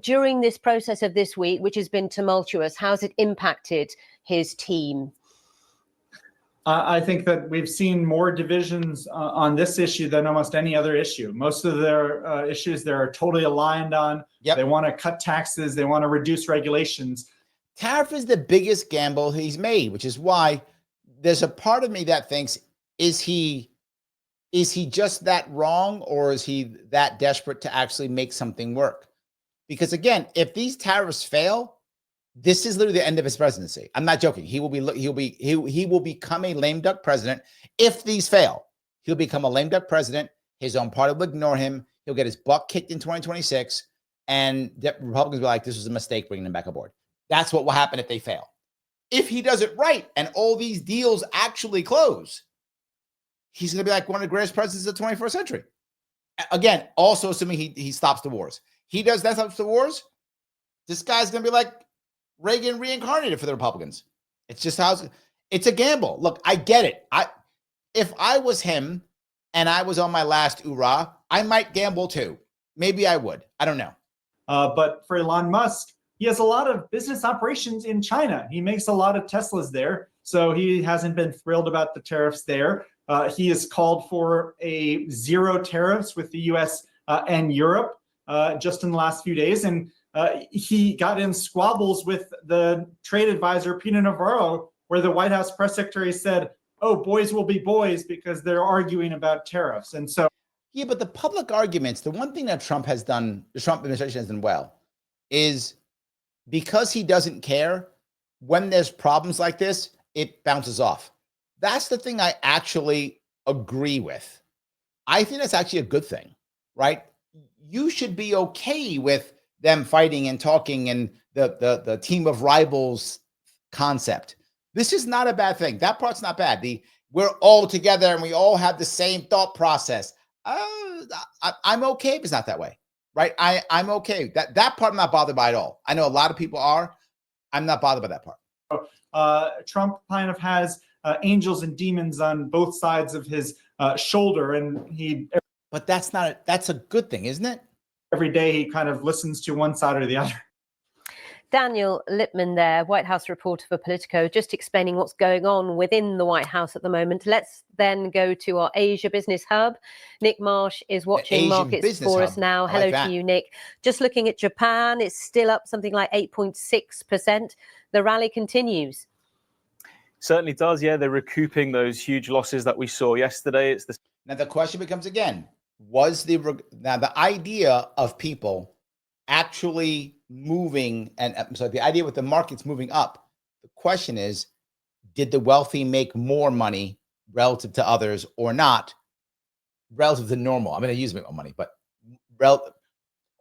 During this process of this week, which has been tumultuous, how's it impacted his team?
I think that we've seen more divisions on this issue than almost any other issue. Most of their issues they're totally aligned on.
Yep.
They want to cut taxes. They want to reduce regulations.
Tariff is the biggest gamble he's made, which is why there's a part of me that thinks, is he just that wrong, or is he that desperate to actually make something work? Because again, if these tariffs fail, this is literally the end of his presidency. I'm not joking. He will become a lame duck president. If these fail, he'll become a lame duck president. His own party will ignore him. He'll get his butt kicked in 2026, and the Republicans will be like, "This was a mistake bringing him back aboard." That's what will happen if they fail. If he does it right and all these deals actually close, he's going to be like one of the greatest presidents of the 21st century. Again, also assuming he stops the wars. He does that, stops the wars. This guy's going to be like Reagan reincarnated for the Republicans. It's just how it's a gamble. Look, I get it. If I was him and I was on my last hoorah, I might gamble too. Maybe I would. I don't know.
But for Elon Musk, he has a lot of business operations in China. He makes a lot of Teslas there. So he hasn't been thrilled about the tariffs there. He has called for a zero tariffs with the US and Europe just in the last few days. And he got in squabbles with the trade advisor, Peter Navarro, where the White House press secretary said, "Oh, boys will be boys," because they're arguing about tariffs. And so,
yeah, but the public arguments, the one thing that Trump has done, the Trump administration has done well, is because he doesn't care, when there's problems like this, it bounces off. That's the thing I actually agree with. I think that's actually a good thing, right? You should be okay with them fighting and talking and the team of rivals concept. This is not a bad thing. That part's not bad. We're all together and we all have the same thought process. I'm okay if it's not that way, right? I'm okay. That part I'm not bothered by at all. I know a lot of people are. I'm not bothered by that part.
Trump kind of has angels and demons on both sides of his shoulder, and
But that's a good thing, isn't it?
Every day he kind of listens to one side or the other.
Daniel Lippman there, White House reporter for Politico, just explaining what's going on within the White House at the moment. Let's then go to our Asia Business Hub. Nick Marsh is watching markets for us now. Hello to you, Nick. Just looking at Japan, it's still up something like 8.6%. The rally continues.
Certainly does, yeah. They're recouping those huge losses that we saw yesterday.
Now the question becomes again, the idea of people actually moving, and so the idea with the markets moving up, the question is, did the wealthy make more money relative to others or not, relative to normal? I'm going to use make more money, but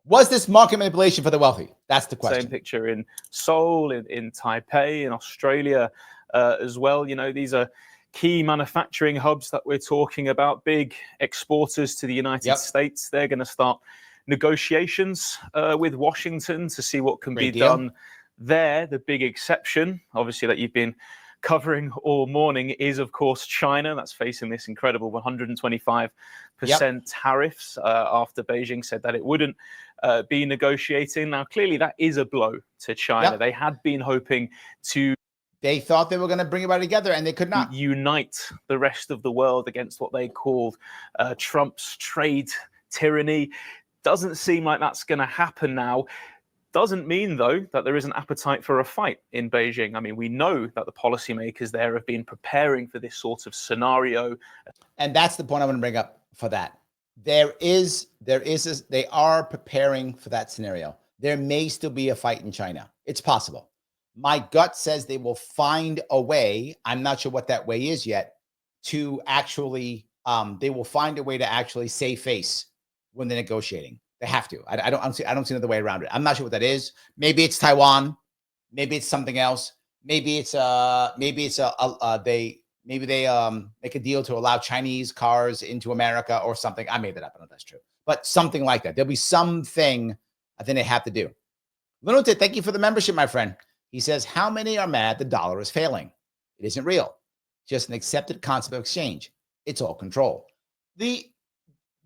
was this market manipulation for the wealthy? That's the question.
Same picture in Seoul, in Taipei, in Australia as well. You know, these are key manufacturing hubs that we're talking about, big exporters to the United States. They're going to start negotiations with Washington to see what can be done there. The big exception, obviously, that you've been covering all morning is, of course, China. That's facing this incredible 125% tariffs after Beijing said that it wouldn't be negotiating. Now, clearly, that is a blow to China. They had been hoping to...
They thought they were going to bring everybody together, and they could not
unite the rest of the world against what they called Trump's trade tyranny. Doesn't seem like that's going to happen now. Doesn't mean, though, that there isn't appetite for a fight in Beijing. I mean, we know that the policymakers there have been preparing for this sort of scenario.
And that's the point I want to bring up for that. They are preparing for that scenario. There may still be a fight in China. It's possible. My gut says they will find a way. I'm not sure what that way is yet, to actually, they will find a way to actually save face when they're negotiating. They have to. I don't see another way around it. I'm not sure what that is. Maybe it's Taiwan. Maybe it's something else. Maybe they make a deal to allow Chinese cars into America or something. I made that up. I don't know if that's true, but something like that. There'll be something I think they have to do. Lunatic, thank you for the membership, my friend. He says, how many are mad the dollar is failing? It isn't real. Just an accepted concept of exchange. It's all control. The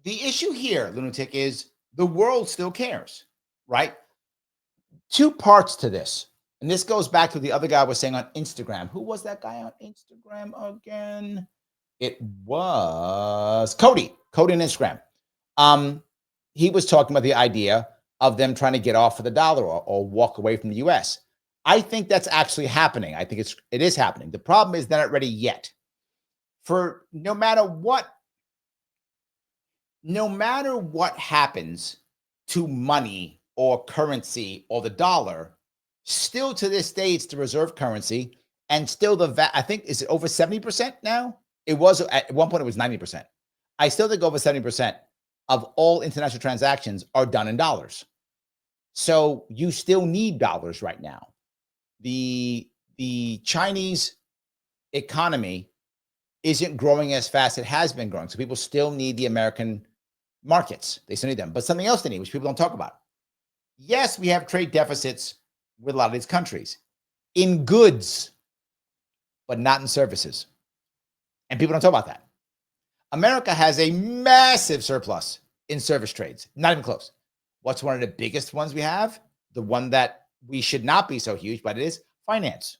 issue here, Lunatic, is the world still cares, right? Two parts to this. And this goes back to the other guy was saying on Instagram. Who was that guy on Instagram again? It was Cody on Instagram. He was talking about the idea of them trying to get off of the dollar or walk away from the US. I think that's actually happening. I think it is happening. The problem is they're not ready yet. For no matter what happens to money or currency or the dollar, still to this day, it's the reserve currency, and still I think, is it over 70% now? It was at one point, it was 90%. I still think over 70% of all international transactions are done in dollars. So you still need dollars right now. The Chinese economy isn't growing as fast as it has been growing. So people still need the American markets. They still need them. But something else they need, which people don't talk about. Yes, we have trade deficits with a lot of these countries in goods, but not in services. And people don't talk about that. America has a massive surplus in service trades, not even close. What's one of the biggest ones we have? The one that we should not be so huge, but it is finance.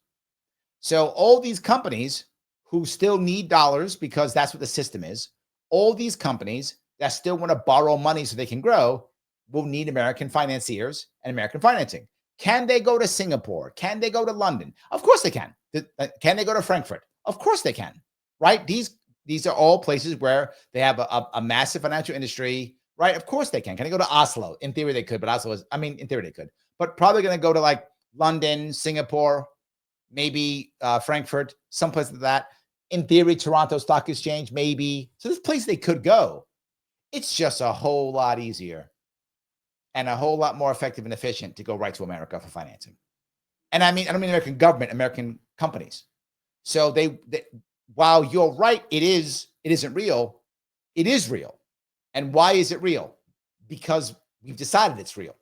So all these companies who still need dollars because that's what the system is, all these companies that still want to borrow money so they can grow will need American financiers and American financing. Can they go to Singapore? Can they go to London? Of course they can. Can they go to Frankfurt? Of course they can, right? These are all places where they have a massive financial industry, right? Of course they can. Can they go to Oslo? In theory they could, but Oslo is, in theory they could. But probably going to go to like London, Singapore, maybe Frankfurt, someplace like that. In theory, Toronto Stock Exchange, maybe. So this place they could go. It's just a whole lot easier and a whole lot more effective and efficient to go right to America for financing. And I don't mean American government, American companies. So they while you're right, it isn't real. It is real. And why is it real? Because we've decided it's real.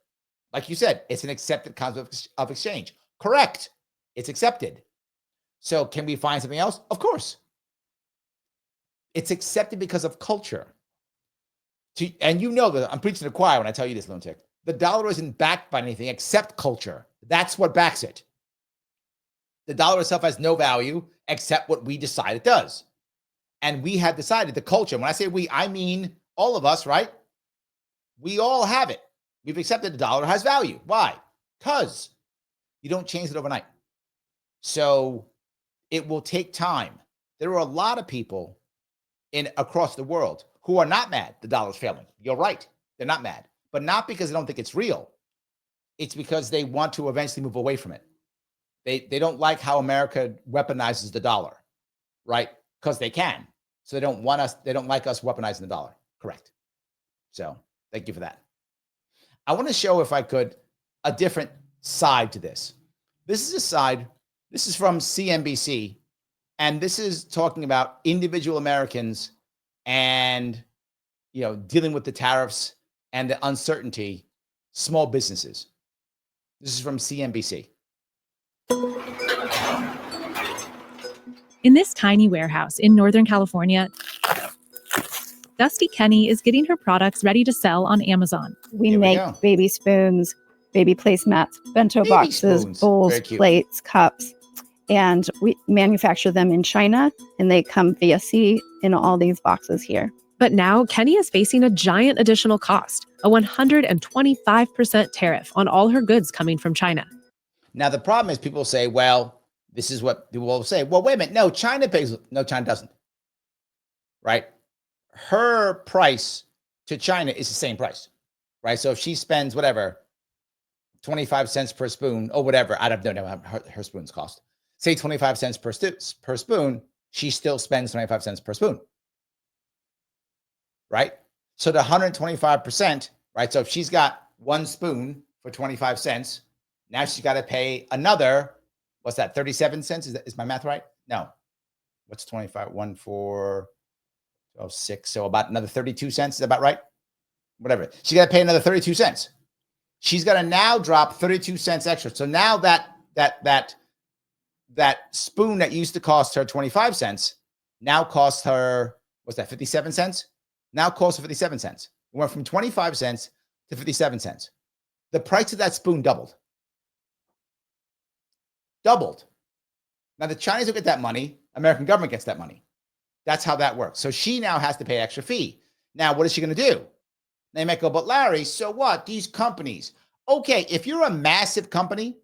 Like you said, it's an accepted concept of exchange. Correct. It's accepted. So can we find something else? Of course. It's accepted because of culture. And you know that I'm preaching to the choir when I tell you this, lunatic. The dollar isn't backed by anything except culture. That's what backs it. The dollar itself has no value except what we decide it does. And we have decided the culture. When I say we, I mean all of us, right? We all have it. We've accepted the dollar has value. Why? Because you don't change it overnight. So it will take time. There are a lot of people across the world who are not mad the dollar's failing. You're right. They're not mad. But not because they don't think it's real. It's because they want to eventually move away from it. They don't like how America weaponizes the dollar, right? Because they can. So they don't like us weaponizing the dollar. Correct. So thank you for that. I want to show, if I could, a different side to this. This is from CNBC, and this is talking about individual Americans and, dealing with the tariffs and the uncertainty, small businesses. This is from CNBC.
In this tiny warehouse in Northern California, Dusty Kenny is getting her products ready to sell on Amazon.
We make baby spoons, baby placemats, bento boxes, bowls, plates, cups, and we manufacture them in China, and they come via sea in all these boxes here.
But now Kenny is facing a giant additional cost, a 125% tariff on all her goods coming from China.
Now, the problem is people say, well, this is what people will say. Well, wait a minute. No, China pays. No, China doesn't. Right? Her price to China is the same price. Right? So if she spends whatever, 25 cents per spoon or whatever, I don't know how her spoons cost. Say 25 cents per spoon, she still spends 25 cents per spoon. Right? So the 125%, right? So if she's got one spoon for 25 cents, now she's got to pay another, what's that, 37 cents? Is my math right? No. What's 25? 1, 4, 12, 6. So about another 32 cents. Is that about right? Whatever. She's got to pay another 32 cents. She's got to now drop 32 cents extra. So now that spoon that used to cost her 25 cents now costs her, what's that, 57 cents? Now costs her 57 cents. It went from 25 cents to 57 cents. The price of that spoon doubled. doubled. Now the Chinese will get that money. American government gets that money. That's how that works. So she now has to pay extra fee. Now, what is she going to do? They might go, but Larry, so what? These companies. Okay, if you're a massive company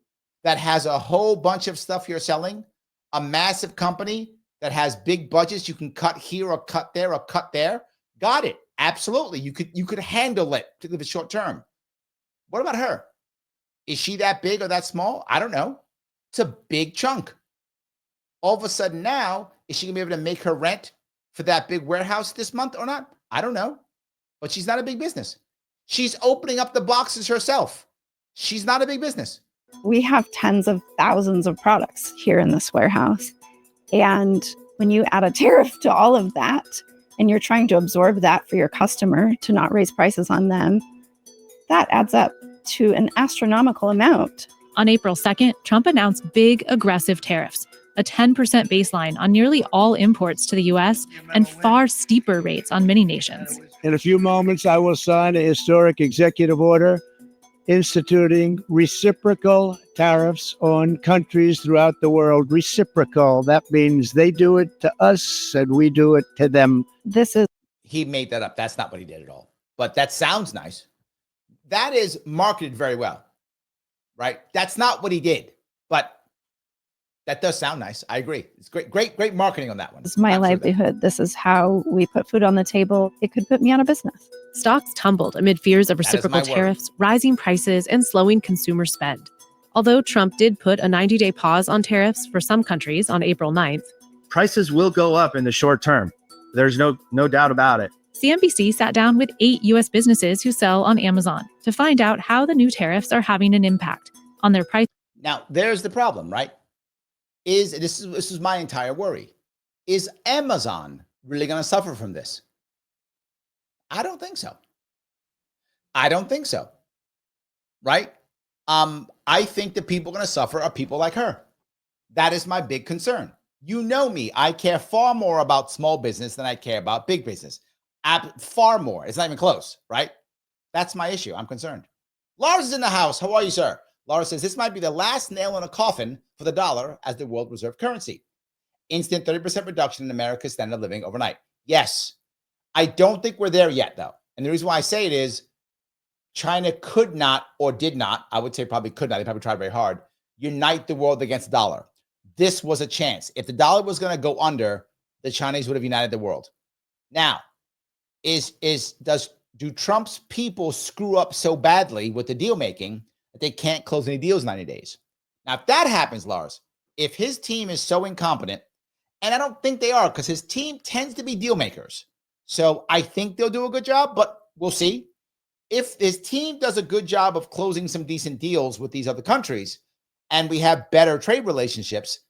that has a whole bunch of stuff you're selling, a massive company that has big budgets, you can cut here or cut there or cut there. Got it. Absolutely. You could handle it, particularly if it's short term. What about her? Is she that big or that small? I don't know. It's a big chunk. All of a sudden now, is she going to be able to make her rent for that big warehouse this month or not? I don't know. But she's not a big business. She's opening up the boxes herself. She's not a big business.
We have tens of thousands of products here in this warehouse. And when you add a tariff to all of that, and you're trying to absorb that for your customer to not raise prices on them, that adds up to an astronomical amount.
On April 2nd, Trump announced big, aggressive tariffs, a 10% baseline on nearly all imports to the U.S., and far steeper rates on many nations.
In a few moments, I will sign a historic executive order instituting reciprocal tariffs on countries throughout the world. Reciprocal, that means they do it to us and we do it to them.
He made that up. That's not what he did at all. But that sounds nice. That is marketed very well, right? That's not what he did, but that does sound nice. I agree. It's great marketing on that one.
This is my livelihood. This is how we put food on the table. It could put me out of business.
Stocks tumbled amid fears of reciprocal tariffs, rising prices, and slowing consumer spend. Although Trump did put a 90-day pause on tariffs for some countries on April 9th.
Prices will go up in the short term. There's no doubt about it.
CNBC sat down with 8 U.S. businesses who sell on Amazon to find out how the new tariffs are having an impact on their price.
Now, there's the problem, right? This is my entire worry. Is Amazon really going to suffer from this? I don't think so. Right? I think the people going to suffer are people like her. That is my big concern. You know me. I care far more about small business than I care about big business. Far more. It's not even close, right? That's my issue. I'm concerned. Lars is in the house. How are you, sir? Laura says, this might be the last nail in a coffin for the dollar as the world reserve currency. Instant 30% reduction in America's standard of living overnight. Yes. I don't think we're there yet, though. And the reason why I say it is China could not or did not, I would say probably could not, they probably tried very hard, unite the world against the dollar. This was a chance. If the dollar was going to go under, the Chinese would have united the world. Now, do Trump's people screw up so badly with the deal making that they can't close any deals in 90 days? Now, if that happens, Lars, if his team is so incompetent, and I don't think they are because his team tends to be deal makers. So I think they'll do a good job, but we'll see. If his team does a good job of closing some decent deals with these other countries and we have better trade relationships,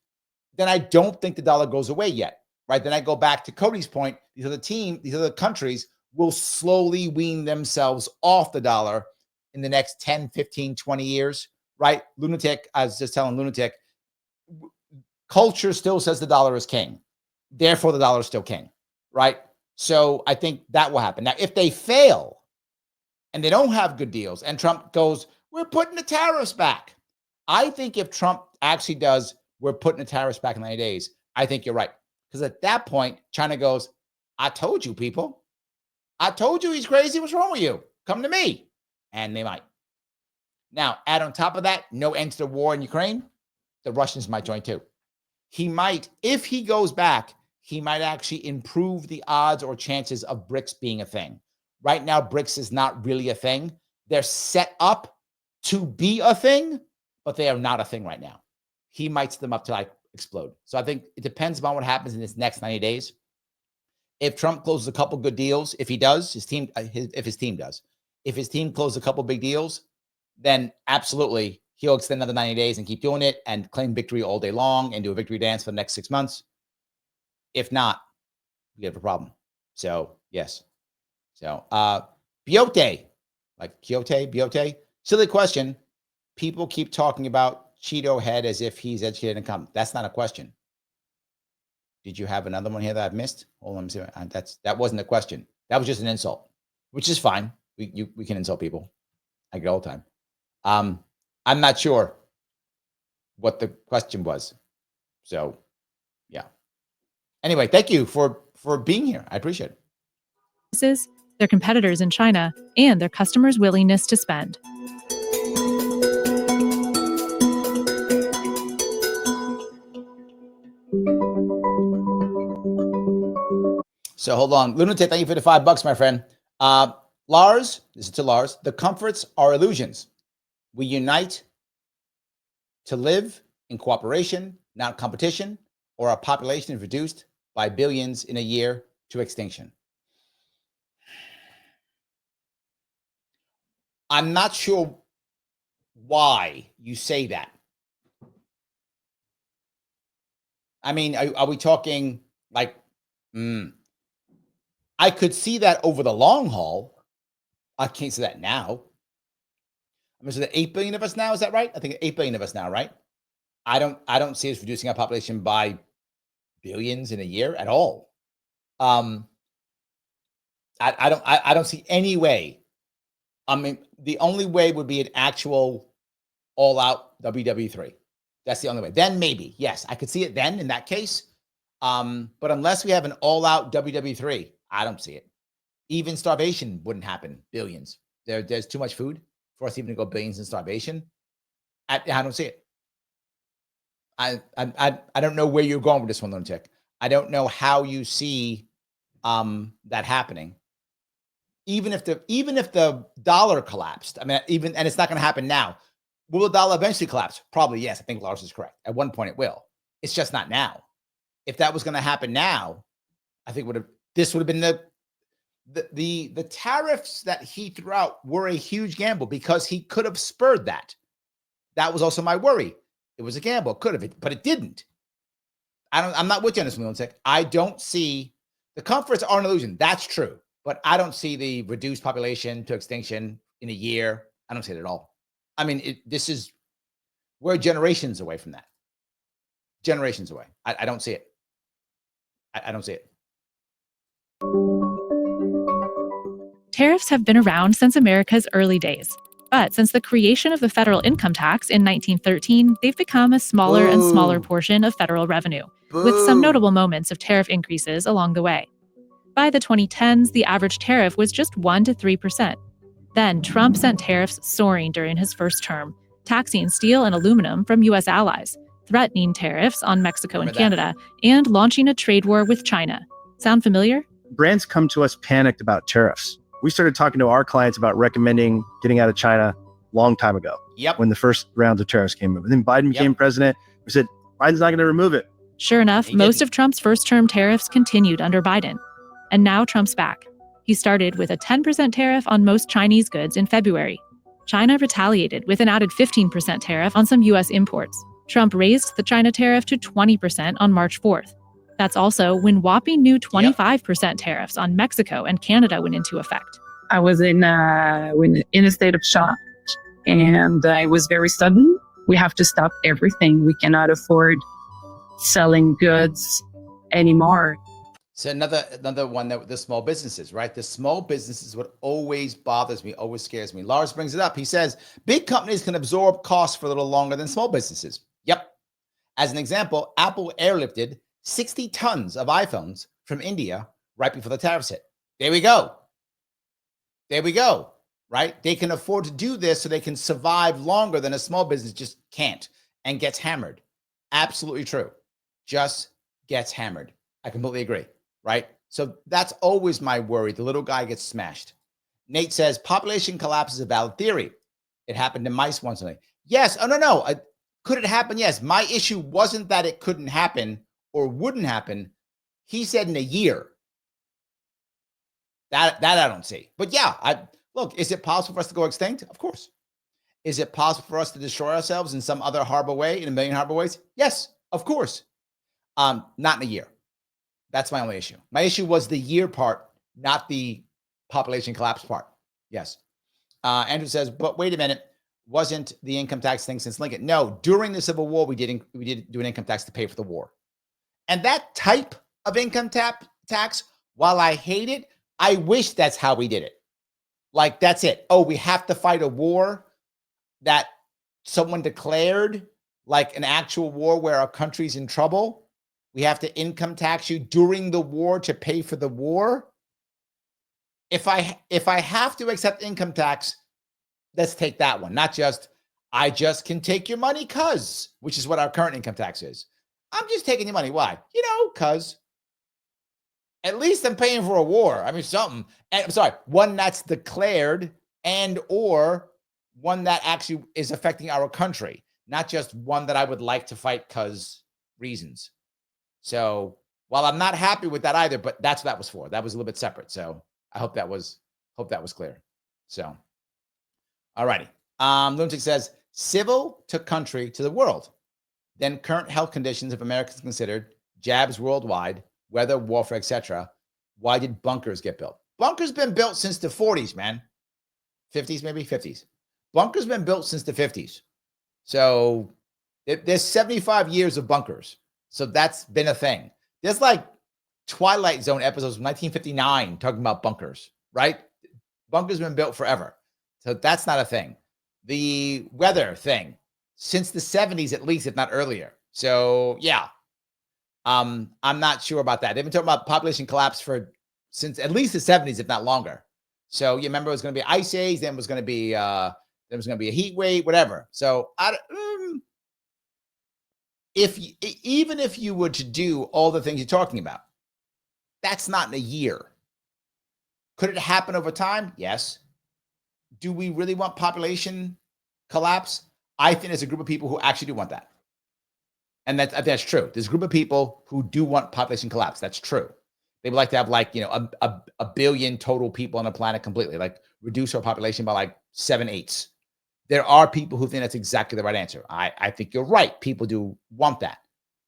then I don't think the dollar goes away yet, right? Then I go back to Cody's point. These other countries will slowly wean themselves off the dollar in the next 10, 15, 20 years, right? Lunatic, I was just telling Lunatic, culture still says the dollar is king. Therefore, the dollar is still king, right? So I think that will happen. Now, if they fail and they don't have good deals and Trump goes, we're putting the tariffs back. I think if Trump actually does, we're putting the tariffs back in 90 days, I think you're right. Because at that point, China goes, I told you, people. I told you he's crazy. What's wrong with you? Come to me. And they might. Now, add on top of that, no end to the war in Ukraine. The Russians might join too. He might, if he goes back, he might actually improve the odds or chances of BRICS being a thing. Right now, BRICS is not really a thing. They're set up to be a thing, but they are not a thing right now. He might set them up to explode. So I think it depends upon what happens in this next 90 days. If Trump closes a couple good deals, if he does, if his team does, if his team closes a couple big deals, then absolutely he'll extend another 90 days and keep doing it and claim victory all day long and do a victory dance for the next 6 months. If not, we have a problem. So, yes. So, Biote, like Biote, silly question. People keep talking about Cheeto Head as if he's educated and come. That's not a question. Did you have another one here that I've missed? Hold on, that wasn't a question. That was just an insult, which is fine. We can insult people. I get it all the time. I'm not sure. what the question was. So, yeah. Anyway, thank you for being here. I appreciate it.
Their competitors in China, and their customers' willingness to spend.
So hold on. Lunatic, thank you for the $5, my friend. Lars, this is to Lars. The comforts are illusions. We unite to live in cooperation, not competition, or our population is reduced by billions in a year to extinction. I'm not sure why you say that. I mean, are we talking like, I could see that over the long haul. I can't see that now. I mean, so the 8 billion of us now, is that right? I think 8 billion of us now, right? I don't see us reducing our population by billions in a year at all. I don't see any way. I mean, the only way would be an actual all-out WW3. That's the only way. Then maybe, yes, I could see it then in that case. But unless we have an all-out WW3, I don't see it. Even starvation wouldn't happen. Billions. There's too much food for us even to go billions in starvation. I don't see it. I don't know where you're going with this one, Lunatic. I don't know how you see that happening. Even if the dollar collapsed, I mean, and it's not going to happen now. Will the dollar eventually collapse? Probably yes. I think Lars is correct. At one point it will. It's just not now. If that was going to happen now, I think this would have been the tariffs that he threw out were a huge gamble because he could have spurred that. That was also my worry. It was a gamble, could have, but it didn't. I'm not with you on this, Lunatic. I don't see the comforts are an illusion. That's true, but I don't see the reduced population to extinction in a year. I don't see it at all. I mean, we're generations away from that. Generations away. I don't see it. I don't see it.
Tariffs have been around since America's early days. But since the creation of the federal income tax in 1913, they've become a smaller and smaller portion of federal revenue, with some notable moments of tariff increases along the way. By the 2010s, the average tariff was just 1% to 3%. Then Trump sent tariffs soaring during his first term, taxing steel and aluminum from U.S. allies, threatening tariffs on Mexico and Canada, and launching a trade war with China. Sound familiar?
Brands come to us panicked about tariffs. We started talking to our clients about recommending getting out of China a long time ago.
Yep.
When the first rounds of tariffs came up. And then Biden became president. We said, Biden's not going to remove it.
Sure enough, most of Trump's first-term tariffs continued under Biden. And now Trump's back. He started with a 10% tariff on most Chinese goods in February. China retaliated with an added 15% tariff on some U.S. imports. Trump raised the China tariff to 20% on March 4th. That's also when whopping new 25% tariffs on Mexico and Canada went into effect.
I was in a state of shock, and it was very sudden. We have to stop everything. We cannot afford selling goods anymore.
So another one that the small businesses, right? The small businesses, what always bothers me, always scares me. Lars brings it up. He says, big companies can absorb costs for a little longer than small businesses. Yep. As an example, Apple airlifted 60 tons of iPhones from India right before the tariffs hit. There we go. There we go, right? They can afford to do this so they can survive longer than a small business just can't and gets hammered. Absolutely true. Just gets hammered. I completely agree, right? So that's always my worry. The little guy gets smashed. Nate says, population collapse is a valid theory. It happened to mice once. Yes. Oh, no. Could it happen? Yes. My issue wasn't that it couldn't happen or wouldn't happen. He said in a year. That I don't see. But yeah, look, is it possible for us to go extinct? Of course. Is it possible for us to destroy ourselves in some other horrible way, in a million horrible ways? Yes, of course. Not in a year. That's my only issue. My issue was the year part, not the population collapse part. Yes. Andrew says, but wait a minute. Wasn't the income tax thing since Lincoln? No, during the Civil War, we did do an income tax to pay for the war. And that type of income tax, while I hate it, I wish that's how we did it. Like, that's it. Oh, we have to fight a war that someone declared like an actual war where our country's in trouble, we have to income tax you during the war to pay for the war. If I have to accept income tax, let's take that one. Not just, I just can take your money which is what our current income tax is. I'm just taking your money. Why? Cause at least I'm paying for a war. I mean, something. And I'm sorry, one that's declared and or one that actually is affecting our country, not just one that I would like to fight because reasons. So while I'm not happy with that either, but that's what that was for. That was a little bit separate. So I hope that was clear. So, all righty. Lunatic says, civil to country to the world. Then current health conditions of Americans considered, jabs worldwide, weather, warfare, etc. Why did bunkers get built? Bunkers been built since the 40s, man. 50s, maybe 50s. Bunkers been built since the 50s. So there's 75 years of bunkers. So that's been a thing. There's like Twilight Zone episodes from 1959 talking about bunkers, right? Bunkers been built forever. So that's not a thing. The weather thing, since the 70s at least, if not earlier. So yeah, I'm not sure about that. They've been talking about population collapse since at least the 70s, if not longer. So you remember it was going to be ice age, then it was going to be a heat wave, whatever. So even if you were to do all the things you're talking about, that's not in a year. Could it happen over time? Yes. Do we really want population collapse? I think there's a group of people who actually do want that. And that's true. There's a group of people who do want population collapse. That's true. They would like to have a billion total people on the planet completely, like reduce our population by like 7/8. There are people who think that's exactly the right answer. I think you're right. People do want that.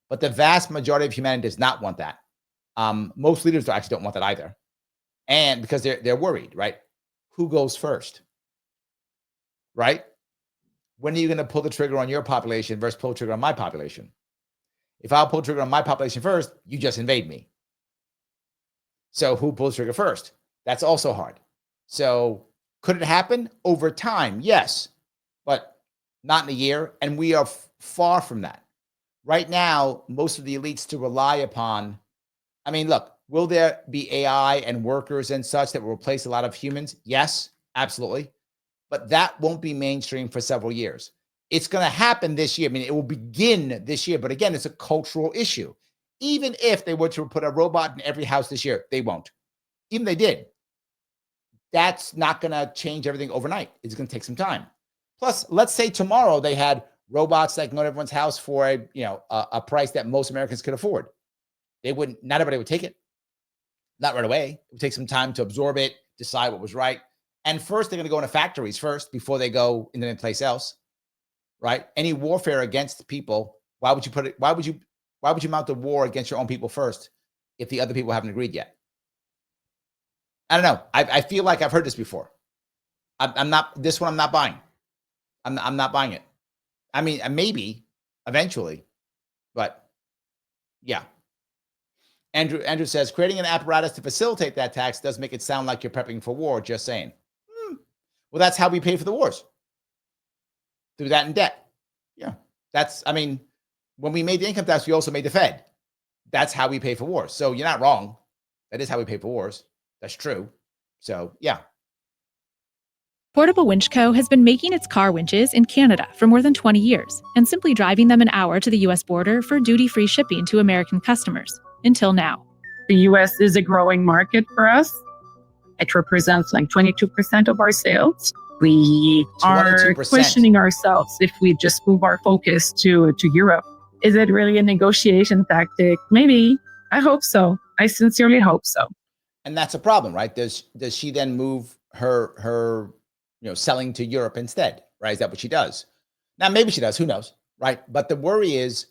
But the vast majority of humanity does not want that. Most leaders actually don't want that either. And because they're worried, right? Who goes first? Right? When are you going to pull the trigger on your population versus pull the trigger on my population? If I'll pull the trigger on my population first, you just invade me. So who pulls the trigger first? That's also hard. So could it happen over time? Yes, but not in a year. And we are far from that. Right now, most of the elites still rely upon, I mean, look, will there be AI and workers and such that will replace a lot of humans? Yes, absolutely. But that won't be mainstream for several years. It's going to happen this year. I mean, it will begin this year. But again, it's a cultural issue. Even if they were to put a robot in every house this year, they won't. Even if they did, that's not going to change everything overnight. It's going to take some time. Plus, let's say tomorrow they had robots that can go to everyone's house for a price that most Americans could afford. Not everybody would take it. Not right away. It would take some time to absorb it, decide what was right. And first, they're going to go into factories first before they go into any place else, right? Any warfare against people, why would you mount a war against your own people first if the other people haven't agreed yet? I don't know. I feel like I've heard this before. I'm not buying. I'm not buying it. I mean, maybe eventually, but yeah. Andrew says, creating an apparatus to facilitate that tax does make it sound like you're prepping for war. Just saying. Well, that's how we pay for the wars. Through that in debt. Yeah. When we made the income tax, we also made the Fed. That's how we pay for wars. So you're not wrong. That is how we pay for wars. That's true. So, yeah.
Portable Winch Co. has been making its car winches in Canada for more than 20 years and simply driving them an hour to the U.S. border for duty-free shipping to American customers, until now.
The U.S. is a growing market for us. It represents like 22% of our sales. We 22%. Are questioning ourselves if we just move our focus to Europe. Is it really a negotiation tactic? Maybe. I hope so. I sincerely hope so.
And that's a problem, right? Does she then move her selling to Europe instead, right? Is that what she does? Now, maybe she does. Who knows, right? But the worry is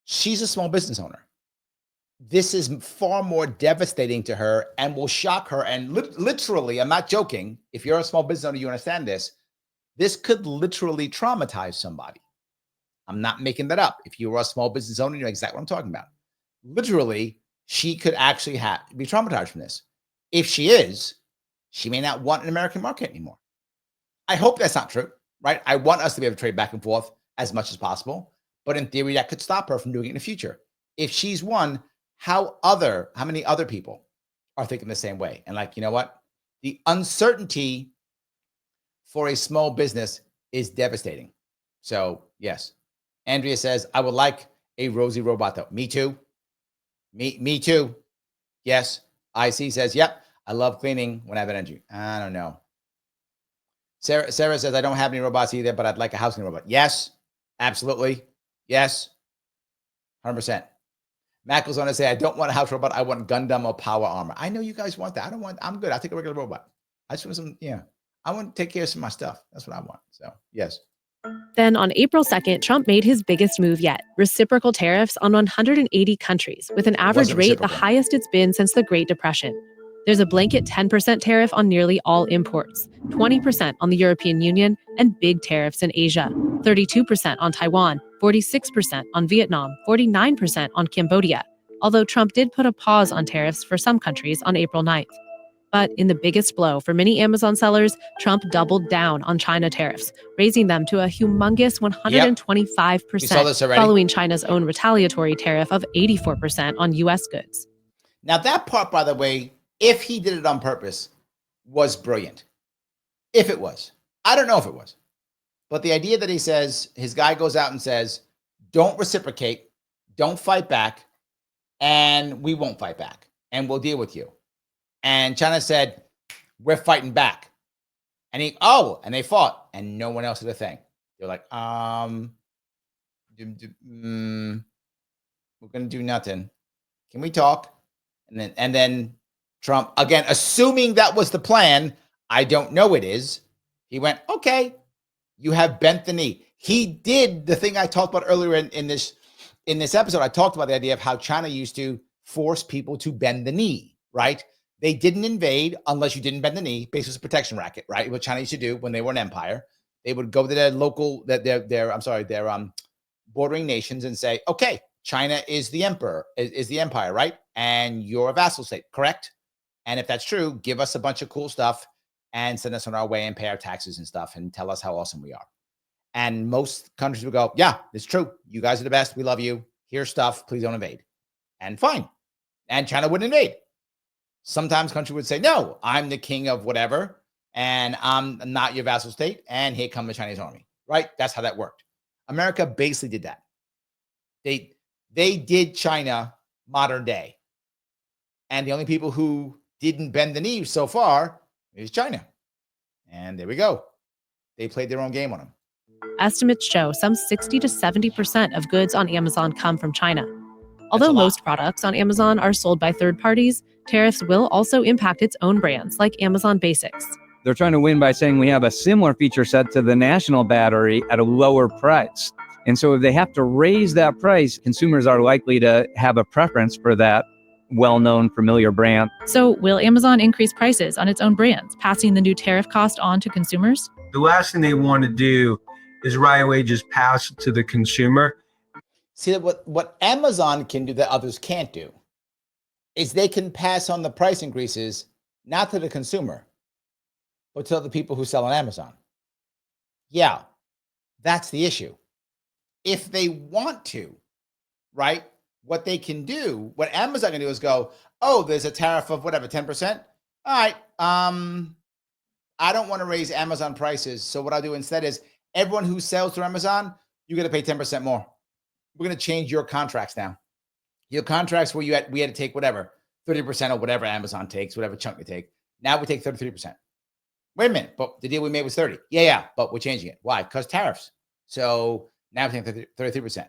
she's a small business owner. This is far more devastating to her and will shock her. And literally, I'm not joking. If you're a small business owner, you understand this. This could literally traumatize somebody. I'm not making that up. If you were a small business owner, you know exactly what I'm talking about. Literally, she could actually be traumatized from this. If she is, she may not want an American market anymore. I hope that's not true, right? I want us to be able to trade back and forth as much as possible. But in theory, that could stop her from doing it in the future. If she's one, how many other people are thinking the same way? And like, you know what? The uncertainty for a small business is devastating. So yes, Andrea says, I would like a Rosie robot though. Me too. Me too. Yes. IC says, yep. I love cleaning when I have energy. I don't know. Sarah says, I don't have any robots either, but I'd like a house cleaning robot. Yes. Absolutely. Yes. 100%. Matt goes on to say, I don't want a house robot. I want Gundam or power armor. I know you guys want that. I'm good. I'll take a regular robot. I just want some, I want to take care of some of my stuff. That's what I want. So, yes.
Then on April 2nd, Trump made his biggest move yet, reciprocal tariffs on 180 countries, with an average rate the highest it's been since the Great Depression. There's a blanket 10% tariff on nearly all imports, 20% on the European Union, and big tariffs in Asia, 32% on Taiwan, 46% on Vietnam, 49% on Cambodia, although Trump did put a pause on tariffs for some countries on April 9th. But in the biggest blow for many Amazon sellers, Trump doubled down on China tariffs, raising them to a humongous 125%, following China's own retaliatory tariff of 84% on U.S. goods.
Now, that part, by the way, if he did it on purpose, was brilliant. If it was. I don't know if it was. But the idea that he says, his guy goes out and says, don't reciprocate, don't fight back, and we won't fight back, and we'll deal with you. And China said, we're fighting back. And they fought, and no one else did a thing. They're like, we're going to do nothing. Can we talk? And then Trump, again, assuming that was the plan, I don't know it is. He went, okay, you have bent the knee. He did the thing I talked about earlier in this episode. I talked about the idea of how China used to force people to bend the knee, right? They didn't invade unless you didn't bend the knee. Basically, it's a protection racket, right? What China used to do when they were an empire, they would go to their bordering nations and say, okay, China is the emperor, is the empire, right? And you're a vassal state, correct? And if that's true, give us a bunch of cool stuff and send us on our way and pay our taxes and stuff and tell us how awesome we are. And most countries would go, yeah, it's true. You guys are the best. We love you. Here's stuff. Please don't invade. And fine. And China wouldn't invade. Sometimes country would say, no, I'm the king of whatever, and I'm not your vassal state, and here come the Chinese army, right? That's how that worked. America basically did that. They did China modern day. And the only people who didn't bend the knee so far is China. And there we go. They played their own game on them.
Estimates show some 60 to 70% of goods on Amazon come from China. Although most products on Amazon are sold by third parties, tariffs will also impact its own brands, like Amazon Basics.
They're trying to win by saying we have a similar feature set to the national battery at a lower price. And so if they have to raise that price, consumers are likely to have a preference for that well-known, familiar brand.
So will Amazon increase prices on its own brands, passing the new tariff cost on to consumers?
The last thing they want to do is right away just pass it to the consumer.
See, what Amazon can do that others can't do is they can pass on the price increases, not to the consumer, but to the people who sell on Amazon. Yeah, that's the issue. If they want to, right, what they can do, what Amazon can do is go, oh, there's a tariff of whatever, 10%. All right, I don't want to raise Amazon prices. So what I'll do instead is everyone who sells through Amazon, you're going to pay 10% more. We're going to change your contracts now. Your contracts where we had to take whatever, 30% of whatever Amazon takes, whatever chunk we take. Now we take 33%. Wait a minute, but the deal we made was 30. Yeah, but we're changing it. Why? Because tariffs. So now we take 33%.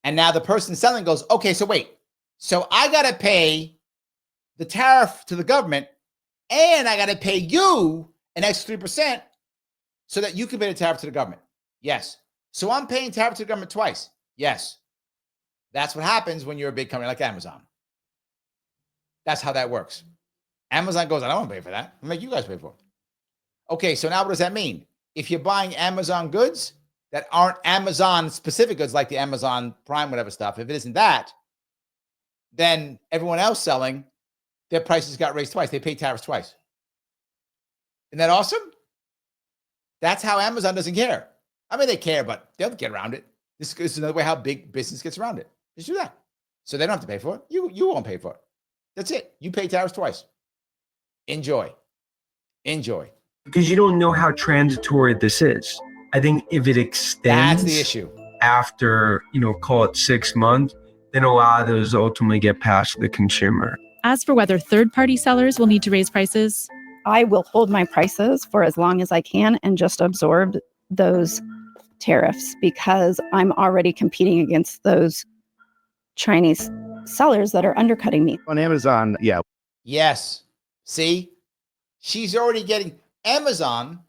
And now the person selling goes, okay, so wait. So I got to pay the tariff to the government and I got to pay you an extra 3% so that you can pay the tariff to the government. Yes. So I'm paying tariff to the government twice. Yes. That's what happens when you're a big company like Amazon. That's how that works. Amazon goes, I don't want to pay for that. I'll make you guys pay for it. Okay, so now what does that mean? If you're buying Amazon goods that aren't Amazon specific goods like the Amazon Prime, whatever stuff, if it isn't that, then everyone else selling, their prices got raised twice. They pay tariffs twice. Isn't that awesome? That's how Amazon doesn't care. I mean, they care, but they'll get around it. This is another way how big business gets around it. Just do that. So they don't have to pay for it. You won't pay for it. That's it. You pay tariffs twice. Enjoy.
Because you don't know how transitory this is. I think if it extends,
that's the issue.
After, call it 6 months, then a lot of those ultimately get passed to the consumer.
As for whether third-party sellers will need to raise prices,
I will hold my prices for as long as I can and just absorb those tariffs because I'm already competing against those Chinese sellers that are undercutting me.
On Amazon, yeah.
Yes. See? She's already getting Amazon,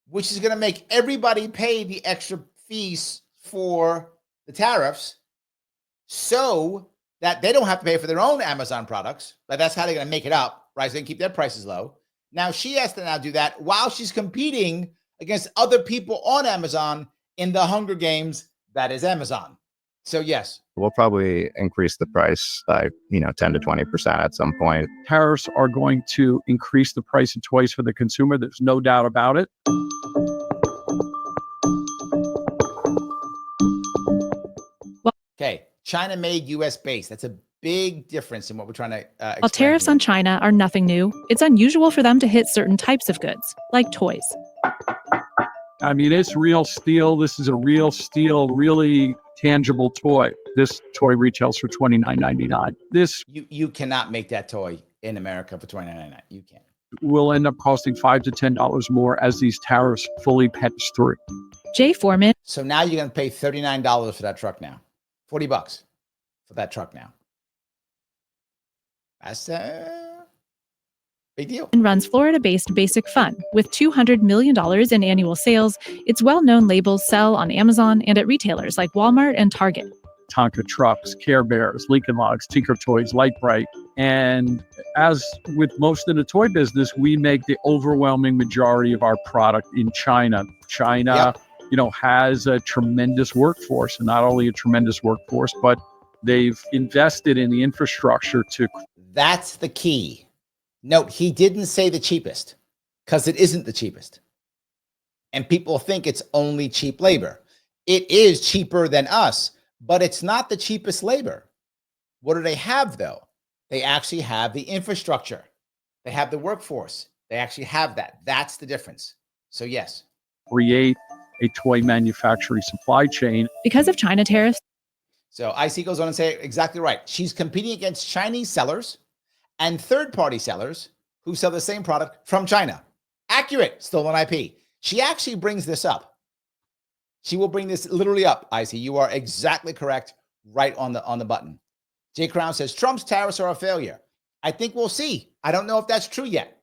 which is going to make everybody pay the extra fees for the tariffs so that they don't have to pay for their own Amazon products. Like that's how they're going to make it up, right? So they can keep their prices low. Now she has to now do that while she's competing against other people on Amazon in the Hunger Games that is Amazon. So yes.
We'll probably increase the price by, 10 to 20% at some point.
Tariffs are going to increase the price of toys for the consumer. There's no doubt about it.
Okay, China made US based. That's a big difference in what we're trying to
while tariffs on China are nothing new, it's unusual for them to hit certain types of goods, like toys.
I mean, it's real steel. This is a real steel, really tangible toy. This toy retails for $29.99. This
you cannot make that toy in America for $29.99. You can't.
Will end up costing $5 to $10 more as these tariffs fully patch through.
Jay Foreman.
So now you're going to pay $39 for that truck now. $40 for that truck now. That's a big deal.
And runs Florida-based Basic Fun. With $200 million in annual sales, its well-known labels sell on Amazon and at retailers like Walmart and Target.
Tonka trucks, Care Bears, Lincoln Logs, Tinker Toys, Light Bright. And as with most in the toy business, we make the overwhelming majority of our product in China. China, has a tremendous workforce, and not only a tremendous workforce, but they've invested in the infrastructure to.
That's the key. Note, he didn't say the cheapest because it isn't the cheapest. And people think it's only cheap labor. It is cheaper than us, but it's not the cheapest labor. What do they have, though? They actually have the infrastructure. They have the workforce. They actually have that. That's the difference. So, yes.
Create a toy manufacturing supply chain.
Because of China tariffs.
So IC goes on and say exactly right. She's competing against Chinese sellers and third-party sellers who sell the same product from China. Accurate, stolen IP. She actually brings this up. She will bring this literally up, IC. You are exactly correct, right on the button. Jay Crown says, Trump's tariffs are a failure. I think we'll see. I don't know if that's true yet.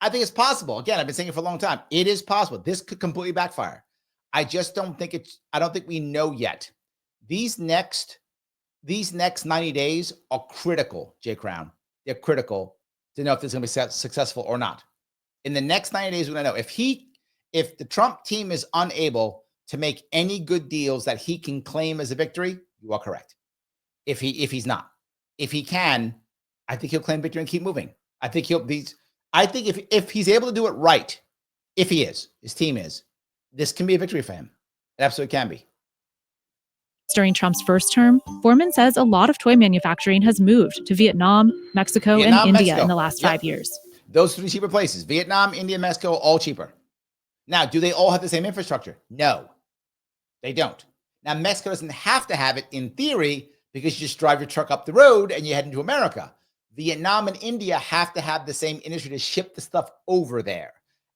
I think it's possible. Again, I've been saying it for a long time. It is possible. This could completely backfire. I just don't think I don't think we know yet. These next 90 days are critical, Jay Crown. They're critical to know if this is going to be successful or not. In the next 90 days, we're going to know. If the Trump team is unable to make any good deals that he can claim as a victory, you are correct. If he's not. If he can, I think he'll claim victory and keep moving. I think if he's able to do it right, if he is, his team is, this can be a victory for him. It absolutely can be.
During Trump's first term, Foreman says a lot of toy manufacturing has moved to Vietnam, Mexico, and India in the last 5 years.
Those 3 cheaper places, Vietnam, India, Mexico, all cheaper. Now, do they all have the same infrastructure? No, they don't. Now, Mexico doesn't have to have it in theory because you just drive your truck up the road and you head into America. Vietnam and India have to have the same industry to ship the stuff over there.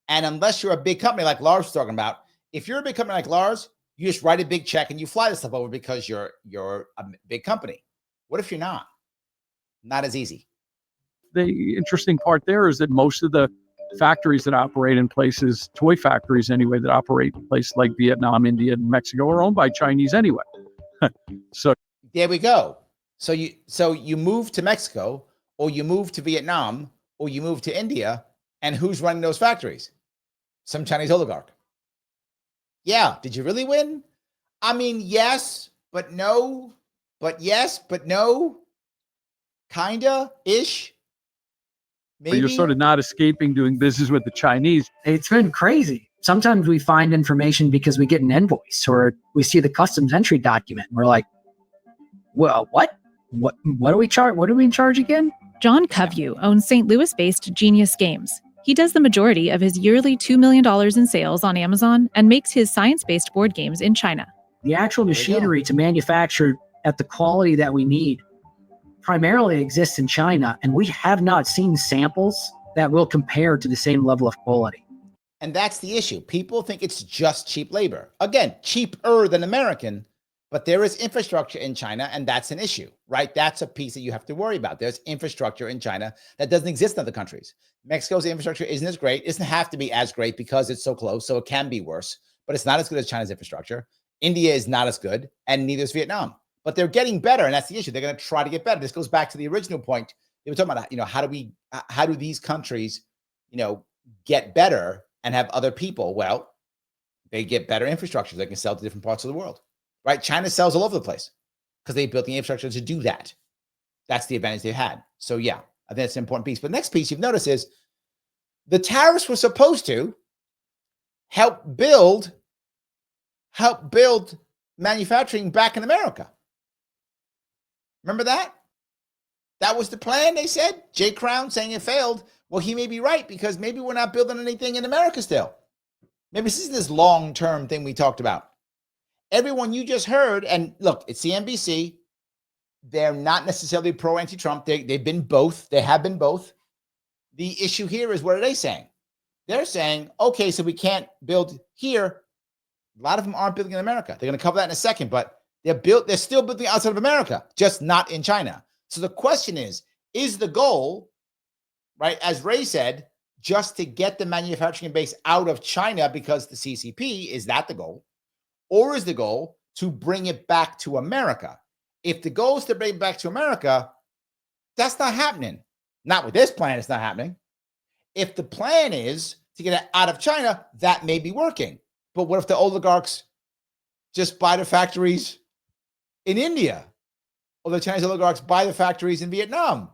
And unless you're a big company like Lars was talking about, if you're a big company like Lars, you just write a big check and you fly the stuff over because you're a big company. What if you're not? Not as easy.
The interesting part there is that most of the factories that operate in places, toy factories anyway, that operate in places like Vietnam, India, and Mexico are owned by Chinese anyway. So
there we go. So you move to Mexico, or you move to Vietnam, or you move to India, and who's running those factories? Some Chinese oligarch. Yeah, did you really win? I mean, yes, but no, but yes, but no, kinda, ish. Maybe.
You're sort of not escaping doing business with the Chinese.
It's been crazy. Sometimes we find information because we get an invoice or we see the customs entry document. We're like, well, what do we charge? What do we charge again?
John Covey owns St. Louis-based Genius Games. He does the majority of his yearly $2 million in sales on Amazon and makes his science-based board games in China.
The actual machinery to manufacture at the quality that we need primarily exists in China, and we have not seen samples that will compare to the same level of quality.
And that's the issue. People think it's just cheap labor. Again, cheaper than American, but there is infrastructure in China, and that's an issue, right? That's a piece that you have to worry about. There's infrastructure in China that doesn't exist in other countries. Mexico's infrastructure isn't as great. It doesn't have to be as great because it's so close, so it can be worse, but it's not as good as China's infrastructure. India is not as good, and neither is Vietnam. But they're getting better, and that's the issue. They're going to try to get better. This goes back to the original point. They were talking about, how do these countries, get better and have other people? Well, they get better infrastructure. They can sell to different parts of the world, right? China sells all over the place because they built the infrastructure to do that. That's the advantage they've had. So yeah, I think that's an important piece. But the next piece you've noticed is the tariffs were supposed to help build manufacturing back in America. Remember that? That was the plan, they said. Jay Crown saying it failed. Well, he may be right because maybe we're not building anything in America still. Maybe this is this long-term thing we talked about. Everyone you just heard, and look, it's CNBC. They're not necessarily pro-anti-Trump. They've been both. They have been both. The issue here is, what are they saying? They're saying, okay, so we can't build here. A lot of them aren't building in America. They're going to cover that in a second, but they're still building outside of America, just not in China. So the question is the goal, right, as Ray said, just to get the manufacturing base out of China because the CCP, is that the goal? Or is the goal to bring it back to America? If the goal is to bring it back to America, that's not happening. Not with this plan, it's not happening. If the plan is to get it out of China, that may be working. But what if the oligarchs just buy the factories in India? Or the Chinese oligarchs buy the factories in Vietnam?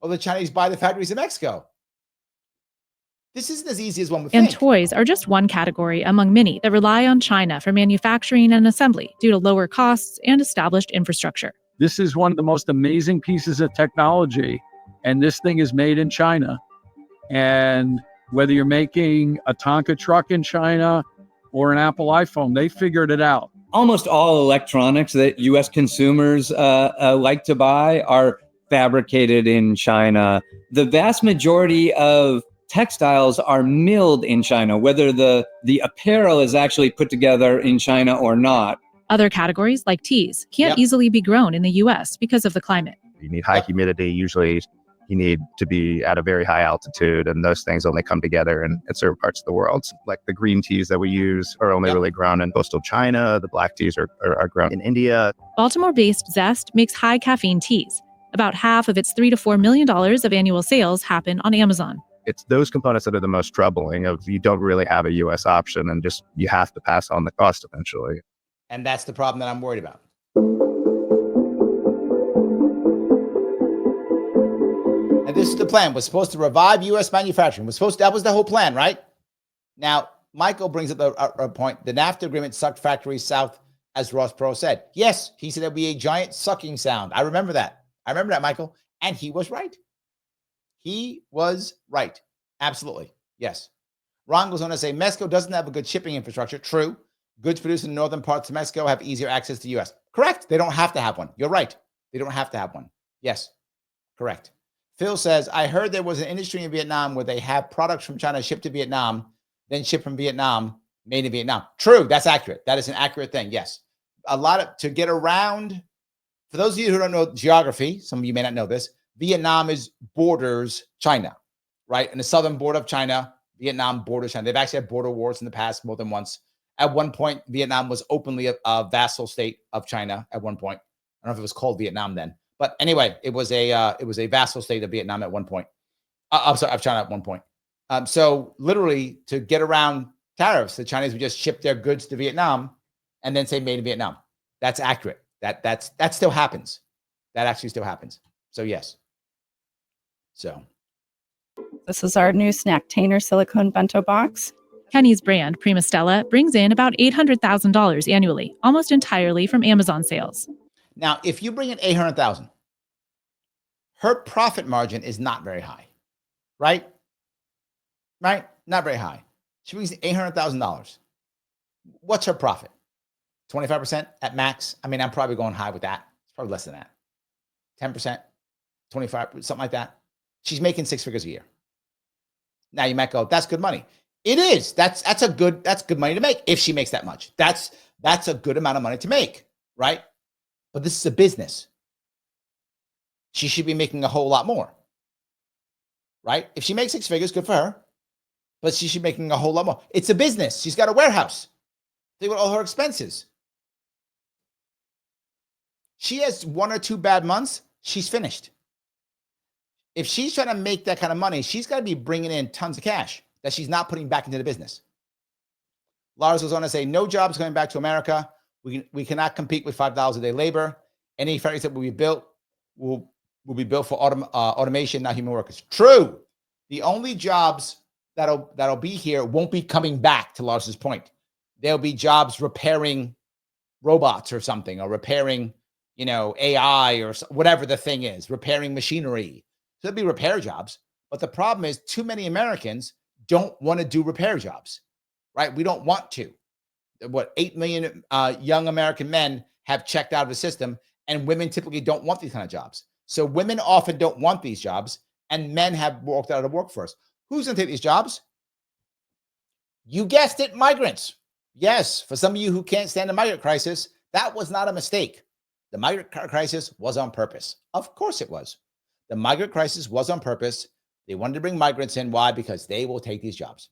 Or the Chinese buy the factories in Mexico? This isn't as easy as one would think.
And toys are just one category among many that rely on China for manufacturing and assembly due to lower costs and established infrastructure.
This is one of the most amazing pieces of technology, and this thing is made in China. And whether you're making a Tonka truck in China or an Apple iPhone, they figured it out.
Almost all electronics that U.S. consumers like to buy are fabricated in China. The vast majority of textiles are milled in China, whether the apparel is actually put together in China or not.
Other categories, like teas, can't easily be grown in the U.S. because of the climate.
You need high humidity. Usually you need to be at a very high altitude, and those things only come together in certain parts of the world. Like the green teas that we use are only really grown in coastal China. The black teas are grown in India.
Baltimore-based Zest makes high caffeine teas. About half of its $3 to $4 million of annual sales happen on Amazon.
It's those components that are the most troubling. Of you don't really have a U.S. option, and just you have to pass on the cost eventually.
And that's the problem that I'm worried about. And this is the plan. We're supposed to revive U.S. manufacturing. That was the whole plan, right? Now, Michael brings up a point. The NAFTA agreement sucked factories south, as Ross Perot said. Yes, he said it would be a giant sucking sound. I remember that, Michael. And he was right. He was right. Absolutely. Yes. Ron goes on to say, Mexico doesn't have a good shipping infrastructure. True. Goods produced in northern parts of Mexico have easier access to the U.S. Correct. They don't have to have one. You're right. They don't have to have one. Yes. Correct. Phil says, I heard there was an industry in Vietnam where they have products from China shipped to Vietnam, then shipped from Vietnam, made in Vietnam. True. That's accurate. That is an accurate thing. Yes. To get around, for those of you who don't know geography, some of you may not know this, Vietnam borders China, right? And the southern border of China, Vietnam borders China. They've actually had border wars in the past more than once. At one point, Vietnam was openly a vassal state of China at one point. I don't know if it was called Vietnam then. But anyway, it was a vassal state of Vietnam at one point. Of China at one point. So literally, to get around tariffs, the Chinese would just ship their goods to Vietnam and then say made in Vietnam. That's accurate. That still happens. That actually still happens. So yes. So
this is our new Snacktainer silicone bento box.
Kenny's brand, Prima Stella, brings in about $800,000 annually, almost entirely from Amazon sales.
Now, if you bring in $800,000, her profit margin is not very high, right? Right? Not very high. She brings in $800,000. What's her profit? 25% at max? I mean, I'm probably going high with that. It's probably less than that. 10%, 25%, something like that. She's making six figures a year. Now you might go, that's good money. It is. That's good money to make if she makes that much. That's a good amount of money to make, right? But this is a business. She should be making a whole lot more, right? If she makes six figures, good for her. But she should be making a whole lot more. It's a business. She's got a warehouse. Think about all her expenses. She has 1 or 2 bad months, she's finished. If she's trying to make that kind of money, she's got to be bringing in tons of cash that she's not putting back into the business. Lars goes on to say, no jobs going back to America. We cannot compete with $5 a day labor. Any factories that will be built will be built for automation, not human workers. True. The only jobs that'll be here won't be coming back, to Lars's point. There'll be jobs repairing robots or something, or repairing, AI or whatever the thing is, repairing machinery. So there'll be repair jobs. But the problem is too many Americans don't want to do repair jobs, right? We don't want to. 8 million young American men have checked out of the system, and women typically don't want these kind of jobs. So women often don't want these jobs, and men have walked out of the workforce. Who's going to take these jobs? You guessed it, migrants. Yes, for some of you who can't stand the migrant crisis, that was not a mistake. The migrant crisis was on purpose. Of course it was. The migrant crisis was on purpose. They wanted to bring migrants in. Why? Because they will take these jobs.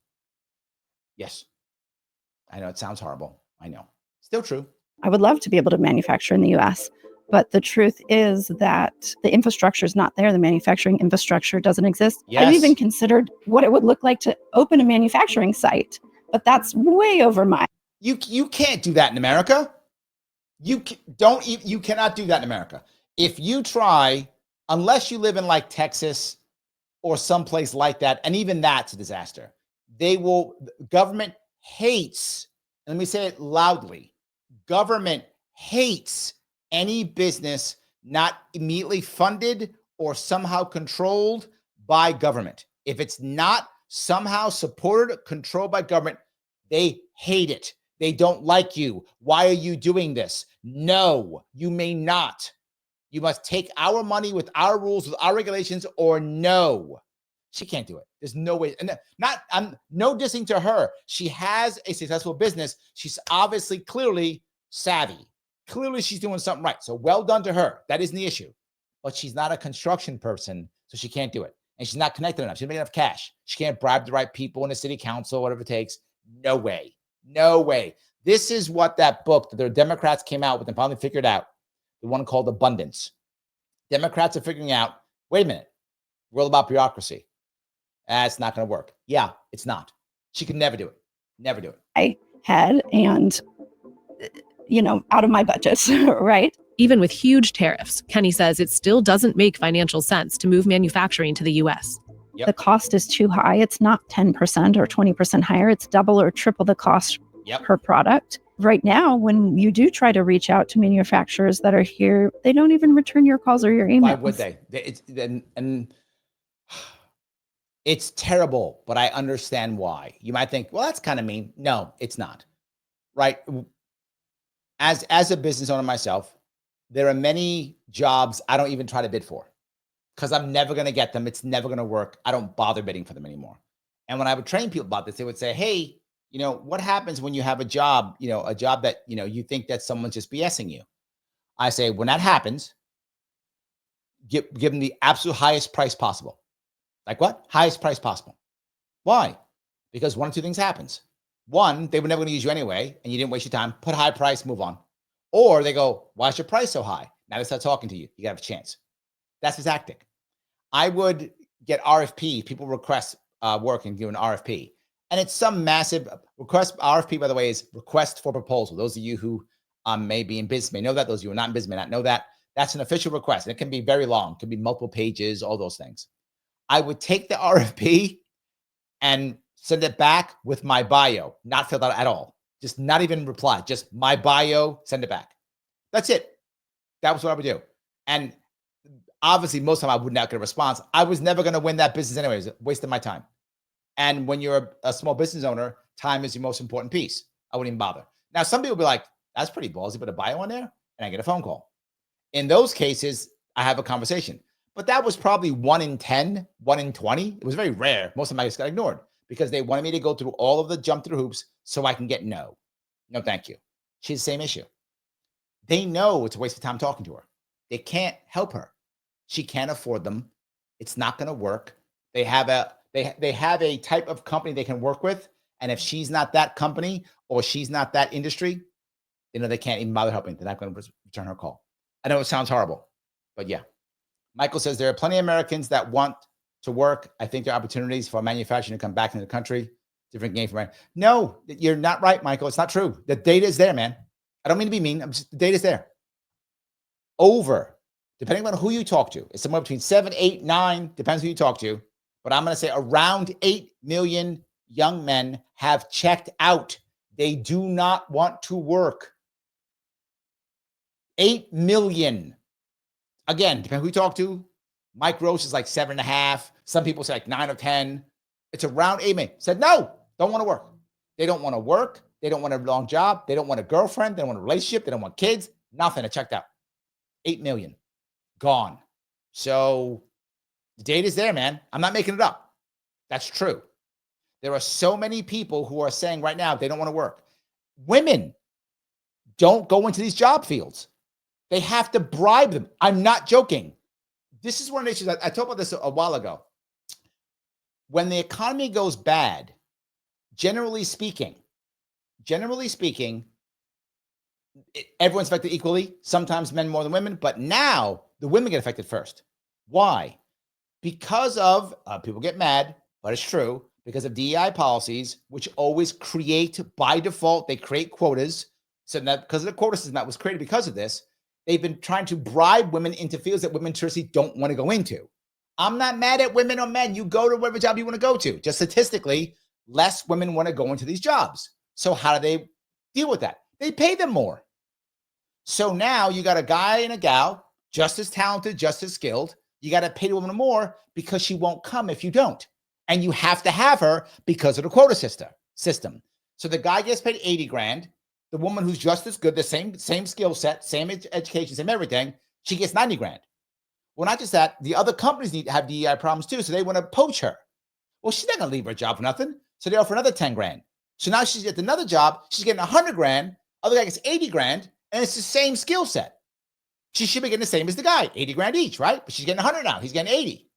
Yes. I know it sounds horrible. I know. Still true.
I would love to be able to manufacture in the US, but the truth is that the infrastructure is not there. The manufacturing infrastructure doesn't exist.
Yes.
I've even considered what it would look like to open a manufacturing site, but that's way over my.
You can't do that in America. You cannot do that in America. If you try, unless you live in like Texas or someplace like that, and even that's a disaster. Government hates, and let me say it loudly, government hates any business not immediately funded or somehow controlled by government. If it's not somehow supported, controlled by government, they hate it. They don't like you. Why are you doing this? No, you may not. You must take our money with our rules, with our regulations, or no. She can't do it. There's no way. And I'm no dissing to her. She has a successful business. She's obviously clearly savvy. Clearly she's doing something right. So well done to her. That isn't the issue. But she's not a construction person, so she can't do it. And she's not connected enough. She doesn't make enough cash. She can't bribe the right people in the city council, whatever it takes. No way. No way. This is what that book that the Democrats came out with and finally figured out, the one called Abundance. Democrats are figuring out, wait a minute, we're all about bureaucracy. That's not going to work. Yeah, it's not. She could never do it. Never do it.
I had, and, out of my budget, right?
Even with huge tariffs, Kenny says it still doesn't make financial sense to move manufacturing to the U.S.
Yep. The cost is too high. It's not 10% or 20% higher. It's double or triple the cost per product. Right now, when you do try to reach out to manufacturers that are here, they don't even return your calls or your emails.
Why would they? It's terrible, but I understand why. You might think, well, that's kind of mean. No, it's not. Right? As a business owner myself, there are many jobs I don't even try to bid for because I'm never going to get them. It's never going to work. I don't bother bidding for them anymore. And when I would train people about this, they would say, hey, what happens when you have a job, a job that, you think that someone's just BSing you? I say, when that happens, give them the absolute highest price possible. Like what? Highest price possible. Why? Because one of two things happens. One, they were never going to use you anyway, and you didn't waste your time. Put high price, move on. Or they go, why is your price so high? Now they start talking to you. You have a chance. That's the tactic. I would get RFP. People request work and give an RFP. And it's some massive request. RFP, by the way, is request for proposal. Those of you who may be in business may know that. Those of you who are not in business may not know that. That's an official request. And it can be very long. It can be multiple pages, all those things. I would take the RFP and Send it back with my bio, not filled out at all. Just not even reply, just my bio, send it back. That's it. That was what I would do. And obviously, most of the time I would not get a response. I was never going to win that business anyways, wasting my time. And when you're a small business owner, time is your most important piece. I wouldn't even bother. Now, some people will be like, that's pretty ballsy, put a bio on there, and I get a phone call. In those cases, I have a conversation. But that was probably 1 in 10, 1 in 20. It was very rare. Most of them I just got ignored because they wanted me to go through all of the jump through hoops so I can get no. No, thank you. She has the same issue. They know it's a waste of time talking to her. They can't help her. She can't afford them. It's not going to work. They have a type of company they can work with. And if she's not that company or she's not that industry, they can't even bother helping. They're not going to return her call. I know it sounds horrible, but yeah. Michael says there are plenty of Americans that want to work. I think there are opportunities for manufacturing to come back into the country. Different game for me. No, you're not right, Michael. It's not true. The data is there, man. I don't mean to be mean. The data is there. Depending on who you talk to, it's somewhere between 7, 8, 9, depends who you talk to. But I'm going to say around 8 million young men have checked out. They do not want to work. 8 million. Again, depending who you talk to. Mike Roach is like 7.5. Some people say like 9 or 10. It's around 8 million. Said no, don't want to work. They don't want to work. They don't want a long job. They don't want a girlfriend. They don't want a relationship. They don't want kids. Nothing. I checked out. 8 million. Gone. So the data is there, man. I'm not making it up. That's true. There are so many people who are saying right now they don't want to work. Women don't go into these job fields. They have to bribe them. I'm not joking. This is one of the issues. I talked about this a while ago. When the economy goes bad, generally speaking, everyone's affected equally. Sometimes men more than women, but now the women get affected first. Why? Because of, people get mad, but it's true, because of DEI policies, which always create, by default, they create quotas. So that because of the quota system that was created because of this, they've been trying to bribe women into fields that women traditionally don't want to go into. I'm not mad at women or men. You go to whatever job you want to go to. Just statistically, less women want to go into these jobs. So how do they deal with that? They pay them more. So now you got a guy and a gal, just as talented, just as skilled. You got to pay the woman more because she won't come if you don't. And you have to have her because of the quota system. So the guy gets paid 80 grand. The woman who's just as good, the same skill set, same education, same everything, she gets 90 grand. Well, not just that, the other companies need to have DEI problems too, so they want to poach her. Well, she's not going to leave her job for nothing. So they offer another 10 grand. So now she's at another job, she's getting 100 grand, other guy gets 80 grand, and it's the same skill set. She should be getting the same as the guy, 80 grand each, right? But she's getting 100 now, he's getting 80,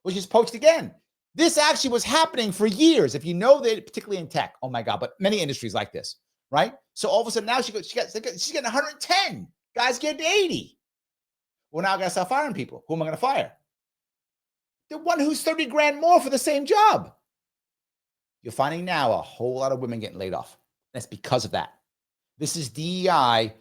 which is poached again. This actually was happening for years. If you know that, particularly in tech, oh my God, but many industries like this, right? So all of a sudden now she's getting 110. Guys getting 80. Well, now I got to start firing people. Who am I going to fire? The one who's 30 grand more for the same job. You're finding now a whole lot of women getting laid off. That's because of that. This is DEI.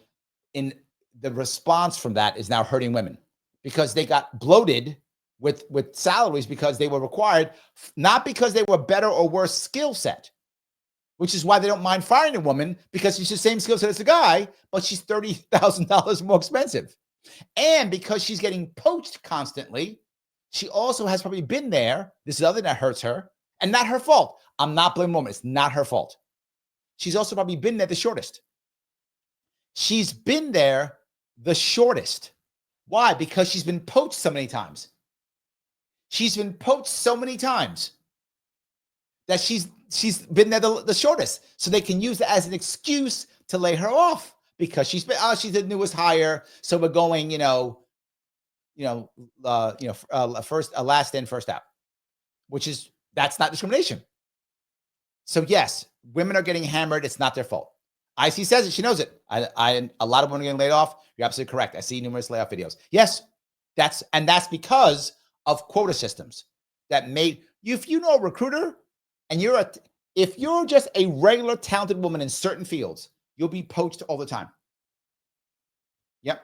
In the response from that is now hurting women because they got bloated with salaries because they were required, not because they were better or worse skill set, which is why they don't mind firing a woman because she's the same skill set as the guy, but she's $30,000 more expensive. And because she's getting poached constantly, she also has probably been there. This is the other thing that hurts her, and not her fault. I'm not blaming women. It's not her fault. She's also probably been there the shortest. She's been there the shortest. Why? Because she's been poached so many times. She's been poached so many times that she's been there the shortest. So they can use it as an excuse to lay her off because she's the newest hire. So we're going, last in, first out, that's not discrimination. So yes, women are getting hammered. It's not their fault. IC says it. She knows it. A lot of women are getting laid off. You're absolutely correct. I see numerous layoff videos. Yes, that's because of quota systems that made you. If you know a recruiter and if you're just a regular talented woman in certain fields, you'll be poached all the time. Yep.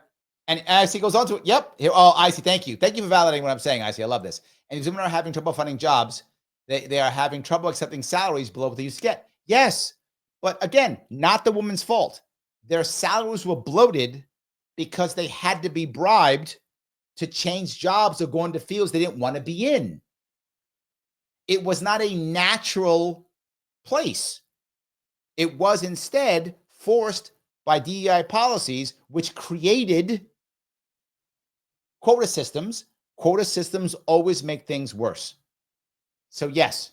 And IC goes on to it. Yep. IC, thank you. Thank you for validating what I'm saying, IC. I love this. And these women are having trouble finding jobs. They are having trouble accepting salaries below what they used to get. Yes, but again, not the woman's fault. Their salaries were bloated because they had to be bribed to change jobs or go into fields they didn't want to be in. It was not a natural place. It was instead forced by DEI policies, which created quota systems. Quota systems always make things worse. So yes,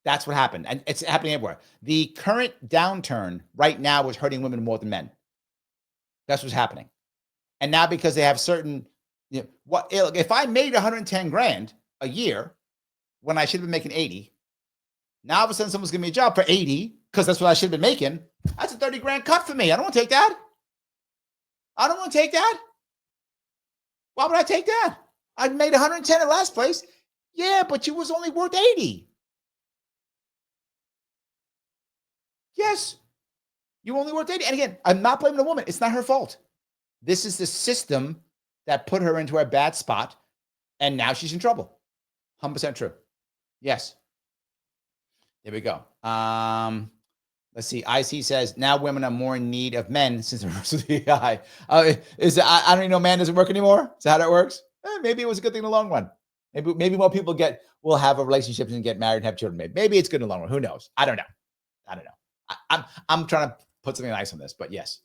that's what happened. And it's happening everywhere. The current downturn right now is hurting women more than men. That's what's happening. And now because they have certain, if I made 110 grand a year when I should have been making 80, now all of a sudden someone's giving me a job for 80 because that's what I should have been making. That's a 30 grand cut for me. I don't want to take that. I don't want to take that. Why would I take that? I made 110 at last place. Yeah, but you was only worth 80. Yes, you only worth 80. And again, I'm not blaming the woman. It's not her fault. This is the system that put her into a bad spot, and now she's in trouble. 100% true. Yes. There we go. Let's see. IC says, now women are more in need of men since the rules of the AI. I don't even know man doesn't work anymore. Is that how that works? Maybe it was a good thing in the long run. Maybe more people will have a relationship and get married and have children. Maybe it's good in the long run. Who knows? I don't know. I'm trying to put something nice on this, but yes.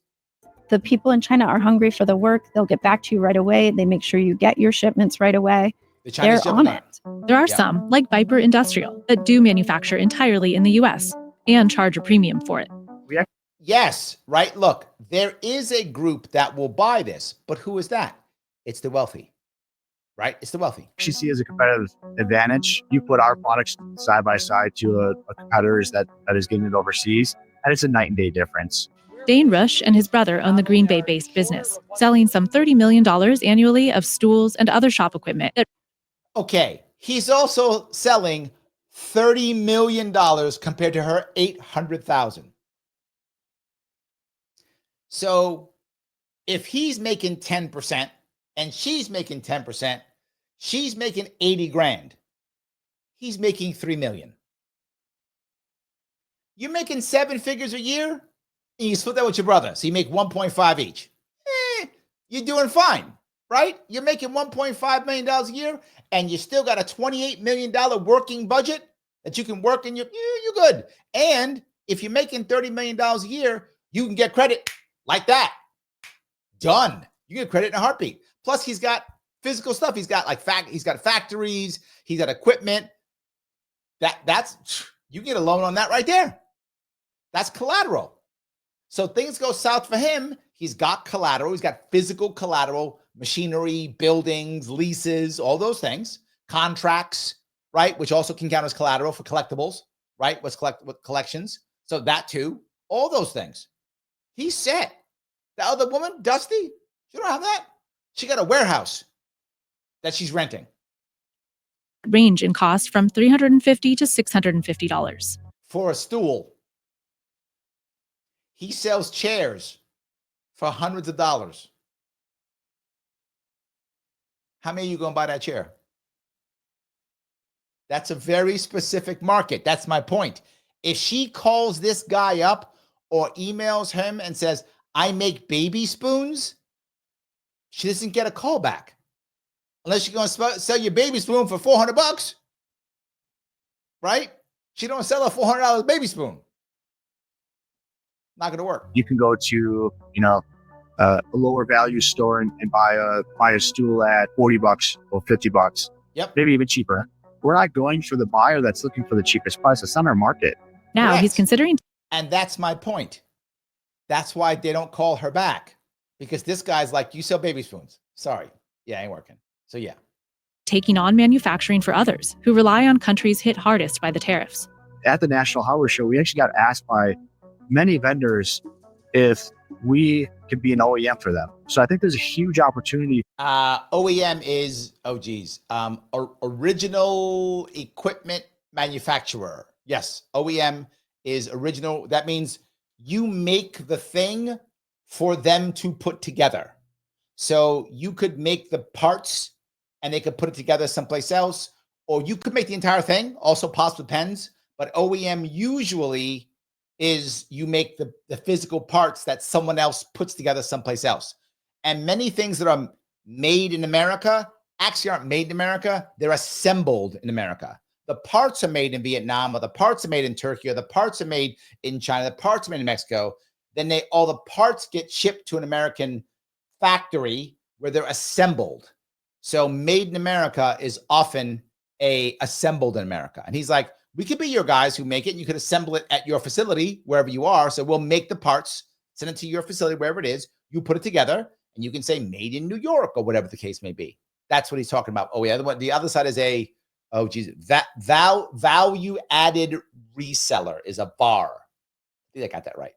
The people in China are hungry for the work. They'll get back to you right away. They make sure you get your shipments right away. They're on it.
There are some, like Viper Industrial, that do manufacture entirely in the U.S. and charge a premium for it.
Yes, right? Look, there is a group that will buy this, but who is that? It's the wealthy, right? It's the wealthy.
Actually see as a competitive advantage. You put our products side by side to a competitor's that is getting it overseas, and it's a night and day difference.
Dane Rush and his brother own the Green Bay-based business, selling some $30 million annually of stools and other shop equipment.
Okay, he's also selling $30 million compared to her $800,000. So if he's making 10% and she's making 10%, she's making 80 grand. He's making 3 million. You're making 7 figures a year and you split that with your brother. So you make 1.5 each. You're doing fine, right? You're making $1.5 million a year and you still got a $28 million working budget that you can work in. You're good. And if you're making $30 million a year, you can get credit like that. Done. You get credit in a heartbeat. Plus, he's got physical stuff. He's got he's got factories. He's got equipment. That's you get a loan on that right there. That's collateral. So things go south for him. He's got collateral. He's got physical collateral, machinery, buildings, leases, all those things, contracts, right? Which also can count as collateral for collectibles, right? With collections. So that too, all those things. He's set. The other woman, Dusty, she don't have that. She got a warehouse that she's renting.
Range in cost from $350 to $650.
For a stool. He sells chairs for hundreds of dollars. How many of you going to buy that chair? That's a very specific market. That's my point. If she calls this guy up or emails him and says, I make baby spoons, she doesn't get a call back. Unless you're going to sell your baby spoon for $400, right? She don't sell a $400 baby spoon. Not going to work.
You can go to, a lower value store and buy a stool at $40 or $50.
Yep.
Maybe even cheaper. We're not going for the buyer that's looking for the cheapest price. It's not our market.
Now
Correct.
He's considering.
And that's my point. That's why they don't call her back. Because this guy's like, you sell baby spoons. Sorry. Yeah, ain't working. So yeah.
Taking on manufacturing for others who rely on countries hit hardest by the tariffs.
At the National Hardware Show, we actually got asked by many vendors if we could be an OEM for them. So I think there's a huge opportunity.
OEM is, original equipment manufacturer. Yes, OEM is original. That means you make the thing for them to put together. So you could make the parts and they could put it together someplace else, or you could make the entire thing, also possible depends, but OEM usually is you make the physical parts that someone else puts together someplace else. And many things that are made in America actually aren't made in America. They're assembled in America. The parts are made in Vietnam, or the parts are made in Turkey, or the parts are made in China, the parts are made in Mexico. Then all the parts get shipped to an American factory where they're assembled. So made in America is often assembled in America. And he's like, we could be your guys who make it, and you could assemble it at your facility, wherever you are. So we'll make the parts, send it to your facility, wherever it is. You put it together, and you can say made in New York, or whatever the case may be. That's what he's talking about. Oh, yeah. The other side is that value added reseller is a VAR. I think I got that right.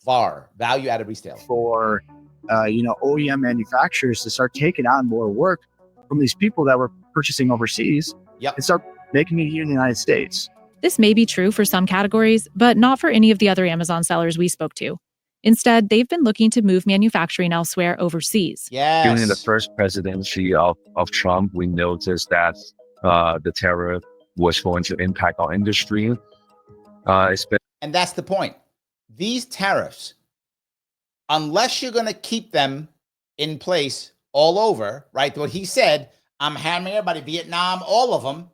VAR, value added reseller.
For OEM manufacturers to start taking on more work from these people that were purchasing overseas, and start making it here in the United States.
This may be true for some categories, but not for any of the other Amazon sellers we spoke to. Instead, they've been looking to move manufacturing elsewhere overseas.
Yes.
During the first presidency of Trump, we noticed that the tariff was going to impact our industry.
And that's the point. These tariffs, unless you're going to keep them in place all over, right? What he said, I'm hammering everybody, Vietnam, all of them.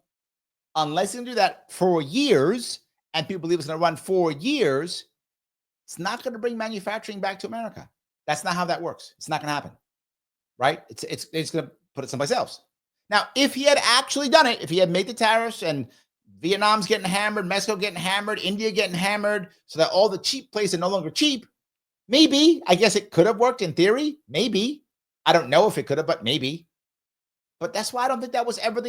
Unless you can do that for years, and people believe it's going to run for years, it's not going to bring manufacturing back to America. That's not how that works. It's not going to happen, right? It's going to put it someplace else. Now, if he had actually done it, if he had made the tariffs and Vietnam's getting hammered, Mexico getting hammered, India getting hammered, so that all the cheap places are no longer cheap, maybe, I guess it could have worked in theory. Maybe. I don't know if it could have, but maybe. But that's why I don't think that was ever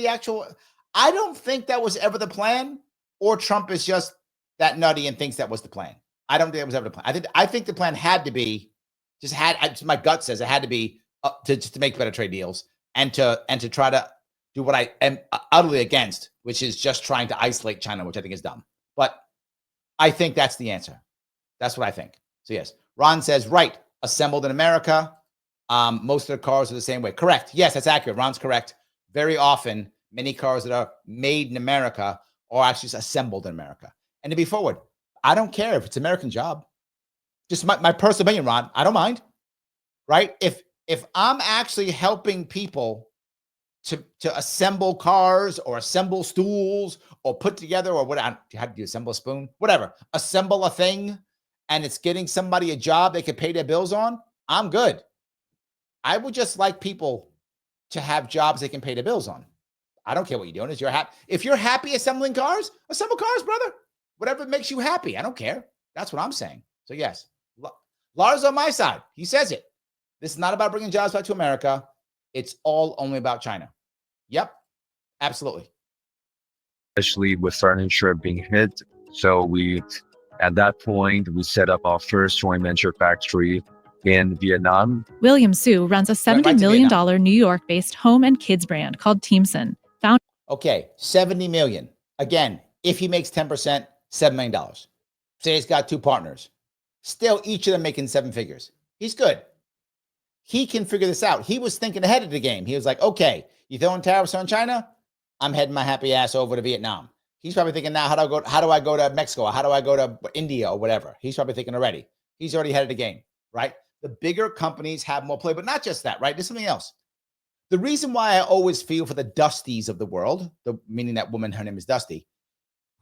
I don't think that was ever the plan, or Trump is just that nutty and thinks that was the plan. I don't think that was ever the plan. I think the plan had to be, my gut says it had to be to make better trade deals and to try to do what I am utterly against, which is just trying to isolate China, which I think is dumb. But I think that's the answer. That's what I think. So yes, Ron says, right, assembled in America. Most of the cars are the same way. Correct. Yes, that's accurate. Ron's correct. Very often, many cars that are made in America are actually assembled in America. And to be forward, I don't care if it's an American job. Just my personal opinion, Ron, I don't mind. Right? If I'm actually helping people to assemble cars or assemble stools or put together or what, how do you assemble a spoon? Whatever. Assemble a thing, and it's getting somebody a job they can pay their bills on, I'm good. I would just like people to have jobs they can pay their bills on. I don't care what you're doing. If you're happy assembling cars, assemble cars, brother. Whatever makes you happy. I don't care. That's what I'm saying. So yes, Lars on my side. He says it. This is not about bringing jobs back to America. It's all only about China. Yep, absolutely.
Especially with furniture being hit. So at that point, we set up our first joint venture factory in Vietnam.
William Su runs a $70 million New York-based home and kids brand called Teamson.
Okay, $70 million. Again, if he makes 10%, $7 million. Say he's got two partners. Still, each of them making seven figures. He's good. He can figure this out. He was thinking ahead of the game. He was like, okay, you throwing tariffs on China? I'm heading my happy ass over to Vietnam. He's probably thinking now, how do I go to Mexico? How do I go to India or whatever? He's probably thinking already. He's already ahead of the game, right? The bigger companies have more play, but not just that, right? There's something else. The reason why I always feel for the Dusties of the world, meaning that woman, her name is Dusty,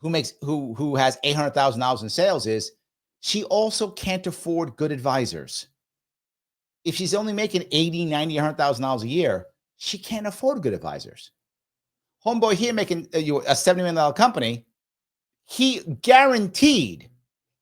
who has $800,000 in sales, is she also can't afford good advisors. If she's only making $80,000, $90,000, $100,000 a year, she can't afford good advisors. Homeboy here making a $70 million company, he guaranteed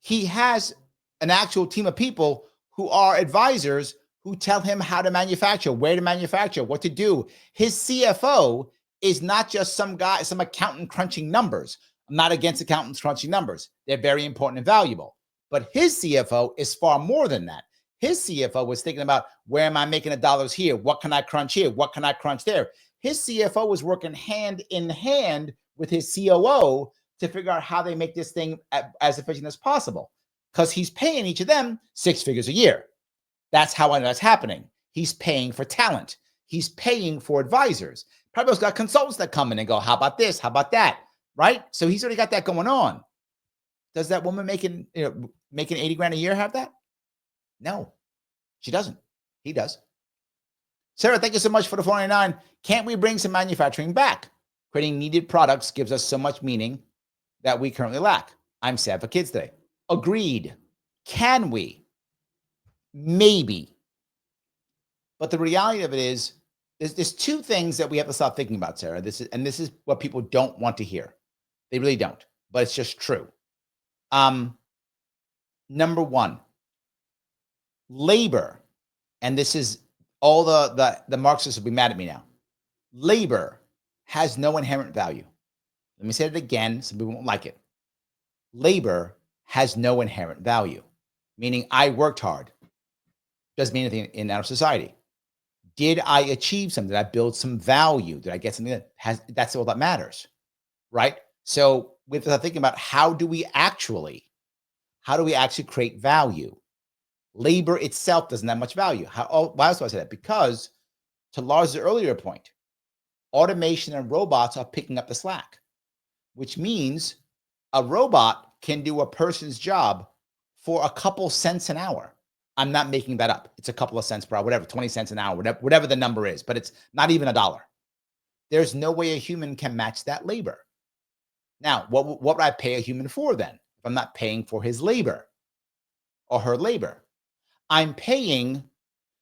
he has an actual team of people who are advisors who tell him how to manufacture, where to manufacture, what to do. His CFO is not just some guy, some accountant crunching numbers. I'm not against accountants crunching numbers. They're very important and valuable. But his CFO is far more than that. His CFO was thinking about, where am I making the dollars here? What can I crunch here? What can I crunch there? His CFO was working hand in hand with his COO to figure out how they make this thing as efficient as possible, because he's paying each of them 6 figures a year. That's how I know that's happening. He's paying for talent. He's paying for advisors, Probably got consultants that come in and go, how about this? How about that? Right? So he's already got that going on. Does that woman making 80 grand a year have that? No, she doesn't. He does. Sarah, thank you so much for the 499. Can't we bring some manufacturing back? Creating needed products gives us so much meaning that we currently lack. I'm sad for Kids Day. Agreed. Can we? Maybe. But the reality of it is, there's two things that we have to stop thinking about, Sarah. This is what people don't want to hear. They really don't, but it's just true. Number one, labor, and this is all the Marxists will be mad at me now. Labor has no inherent value. Let me say it again, some people won't like it. Labor has no inherent value, meaning I worked hard. Doesn't mean anything in our society. Did I achieve something? Did I build some value? Did I get something that has, that's all that matters, right? So with thinking about how do we actually create value? Labor itself doesn't have much value. Why else do I say that? Because to Lars' earlier point, automation and robots are picking up the slack, which means a robot can do a person's job for a couple cents an hour. I'm not making that up. It's a couple of cents per hour, whatever, 20 cents an hour, whatever the number is, but it's not even $1. There's no way a human can match that labor. Now, what would I pay a human for then if I'm not paying for his labor or her labor? I'm paying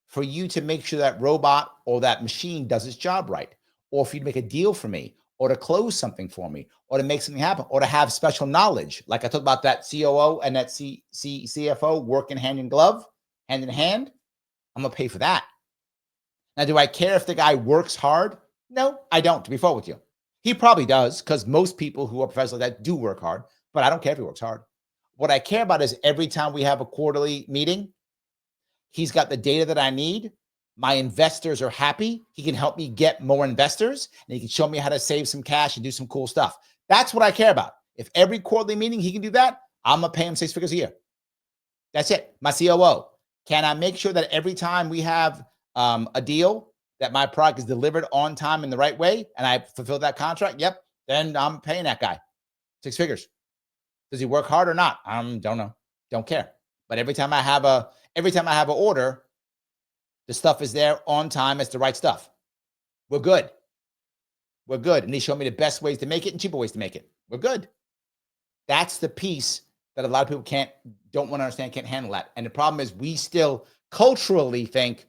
for you to make sure that robot or that machine does its job right, or for you to make a deal for me, or to close something for me, or to make something happen, or to have special knowledge. Like I talked about that COO and that CFO working hand in glove, hand in hand. I'm gonna pay for that. Now, do I care if the guy works hard? No, I don't, to be fair with you. He probably does, because most people who are professionals like that do work hard, but I don't care if he works hard. What I care about is every time we have a quarterly meeting, he's got the data that I need. My investors are happy. He can help me get more investors, and he can show me how to save some cash and do some cool stuff. That's what I care about. If every quarterly meeting he can do that, I'm going to pay him 6 figures a year. That's it. My COO. Can I make sure that every time we have a deal that my product is delivered on time in the right way and I fulfill that contract? Yep. Then I'm paying that guy 6 figures. Does he work hard or not? Don't know. Don't care. But every time I have an order, the stuff is there on time. It's the right stuff. We're good. We're good. And they show me the best ways to make it and cheaper ways to make it. We're good. That's the piece that a lot of people don't want to understand, can't handle that. And the problem is we still culturally think,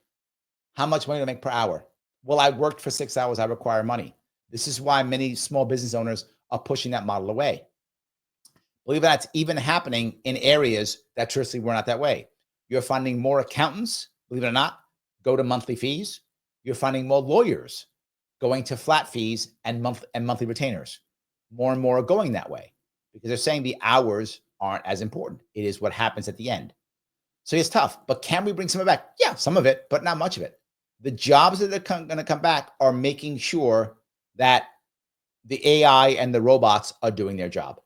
how much money to make per hour? Well, I worked for 6 hours. I require money. This is why many small business owners are pushing that model away. Believe that's even happening in areas that traditionally were not that way. You're finding more accountants, believe it or not, go to monthly fees. You're finding more lawyers going to flat fees and monthly retainers. More and more are going that way because they're saying the hours aren't as important. It is what happens at the end. So it's tough, but can we bring some of it back? Yeah, some of it, but not much of it. The jobs that are going to come back are making sure that the AI and the robots are doing their job.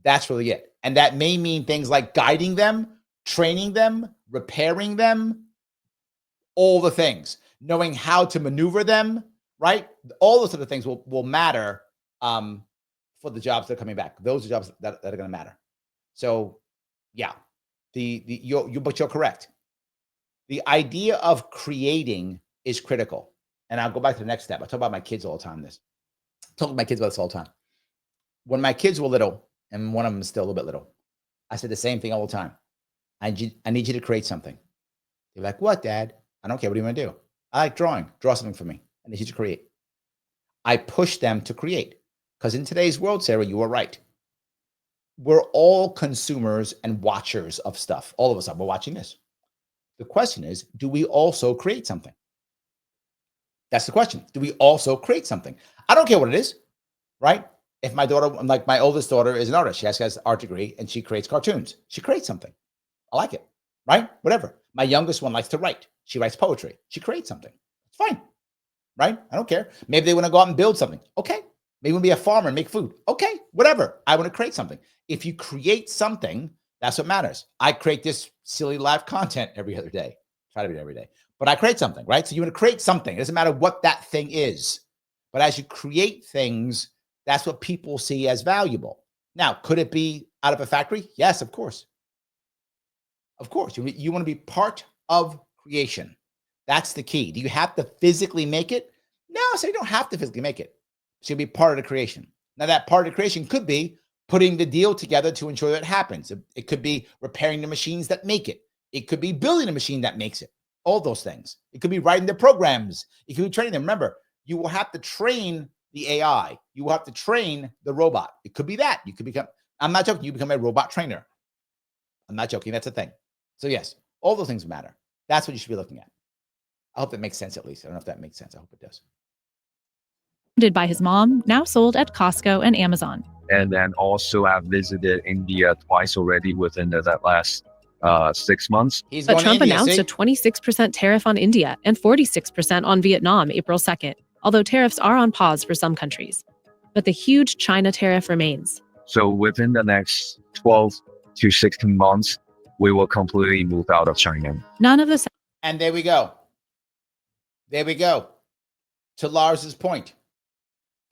That's really it. And that may mean things like guiding them, training them, repairing them, all the things, knowing how to maneuver them, right? All those sort of things will matter for the jobs that are coming back. Those are jobs that are going to matter. So yeah, but you're correct. The idea of creating is critical. And I'll go back to the next step. I talk about my kids all the time. I talk to my kids about this all the time. When my kids were little, and one of them is still a little bit little, I said the same thing all the time. I need you to create something. They're like, what, Dad? I don't care. What do you want to do? I like drawing. Draw something for me. I need you to create. I push them to create. Because in today's world, Sarah, you are right. We're all consumers and watchers of stuff. All of us are. We're watching this. The question is, do we also create something? That's the question. Do we also create something? I don't care what it is, right? If my daughter, like my oldest daughter is an artist, she has an art degree and she creates cartoons. She creates something. I like it, right? Whatever. My youngest one likes to write. She writes poetry. She creates something. It's fine, right? I don't care. Maybe they want to go out and build something. Okay. Maybe want to be a farmer and make food. Okay, whatever. I want to create something. If you create something, that's what matters. I create this silly live content every other day. Try to be every day. But I create something, right? So you want to create something. It doesn't matter what that thing is. But as you create things, that's what people see as valuable. Now, could it be out of a factory? Yes, of course. Of course. You want to be part of creation. That's the key. Do you have to physically make it? No, so you don't have to physically make it. So you'll be part of the creation. Now, that part of the creation could be putting the deal together to ensure that it happens. It could be repairing the machines that make it. It could be building a machine that makes it. All those things. It could be writing the programs. It could be training them. Remember, you will have to train the AI. You will have to train the robot. It could be that. You could become, I'm not joking, you become a robot trainer. I'm not joking. That's a thing. So yes, all those things matter. That's what you should be looking at. I hope that makes sense at least. I don't know if that makes sense. I hope it does.
By his mom, now sold at Costco and Amazon.
And then also I've visited India twice already within that last 6 months.
But Trump announced a 26% tariff on India and 46% on Vietnam April 2nd, although tariffs are on pause for some countries. But the huge China tariff remains.
So within the next 12 to 16 months, we will completely move out of China.
None of the...
And there we go. There we go. To Lars's point.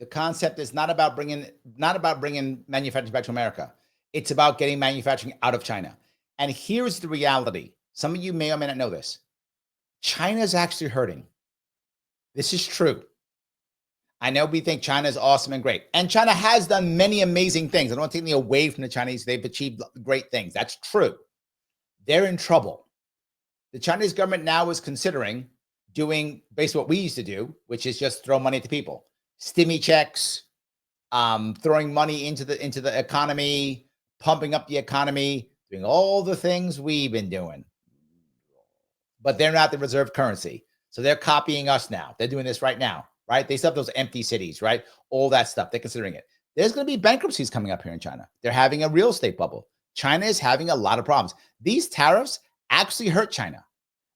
The concept is not about bringing manufacturing back to America. It's about getting manufacturing out of China. And here's the reality. Some of you may or may not know this. China's actually hurting. This is true. I know we think China is awesome and great. And China has done many amazing things. I don't want to take anything away from the Chinese. They've achieved great things. That's true. They're in trouble. The Chinese government now is considering doing basically what we used to do, which is just throw money to people. Stimmy checks, throwing money into the economy, pumping up the economy, doing all the things we've been doing. But they're not the reserve currency. So they're copying us now. They're doing this right now, right? They still have those empty cities, right? All that stuff. They're considering it. There's going to be bankruptcies coming up here in China. They're having a real estate bubble. China is having a lot of problems. These tariffs actually hurt China.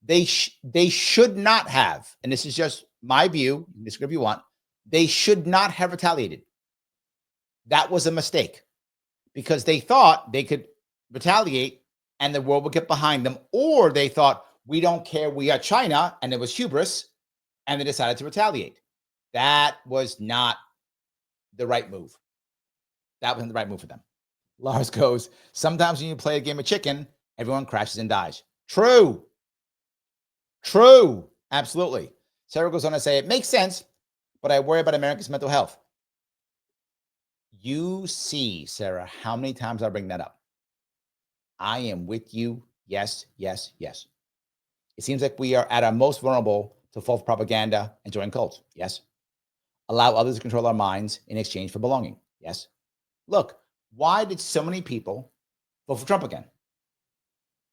They should not have, and this is just my view, you can disagree if you want, they should not have retaliated. That was a mistake because they thought they could retaliate and the world would get behind them, or they thought, we don't care, we are China, and it was hubris, and they decided to retaliate. That was not the right move. That wasn't the right move for them. Lars goes, sometimes when you play a game of chicken, everyone crashes and dies. True. True. Absolutely. Sarah goes on to say, it makes sense, but I worry about America's mental health. You see, Sarah, how many times I bring that up. I am with you. Yes, yes, yes. It seems like we are at our most vulnerable to false propaganda and join cults. Yes. Allow others to control our minds in exchange for belonging. Yes. Look, why did so many people vote for Trump again?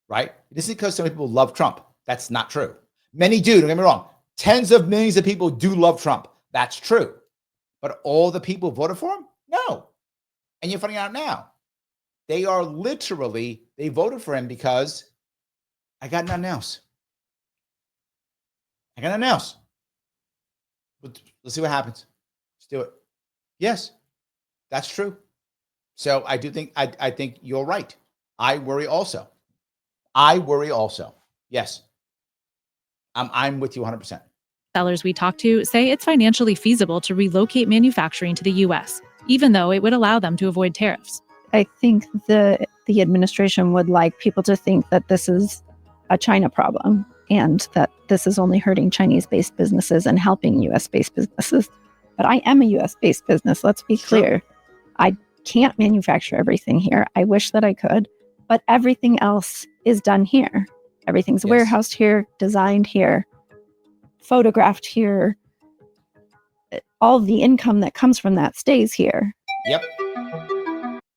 Right? This is because so many people love Trump. That's not true. Many do, don't get me wrong. Tens of millions of people do love Trump. That's true. But all the people voted for him? No. And you're finding out now. They are literally, they voted for him because I got nothing else. I got nothing else. But let's see what happens. Let's do it. Yes, that's true. So I do think, I think you're right. I worry also. Yes. I'm with you 100%.
Sellers we talk to say it's financially feasible to relocate manufacturing to the U.S., even though it would allow them to avoid tariffs.
I think the administration would like people to think that this is a China problem and that this is only hurting Chinese-based businesses and helping U.S.-based businesses. But I am a U.S.-based business, let's be clear. I can't manufacture everything here. I wish that I could, but everything else is done here. Everything's warehoused here, designed here, photographed here. All the income that comes from that stays here.
Yep.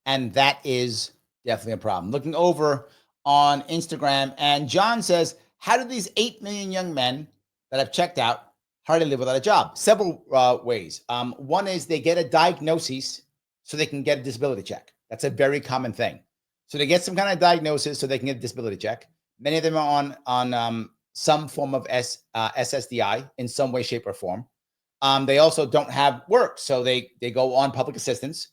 And that is definitely a problem. Looking over on Instagram, and John says, how do these 8 million young men that have checked out hardly live without a job? Several ways. One is they get a diagnosis so they can get a disability check. That's a very common thing. So they get some kind of diagnosis so they can get a disability check. Many of them are on some form of SSDI in some way, shape, or form. They also don't have work, so they go on public assistance,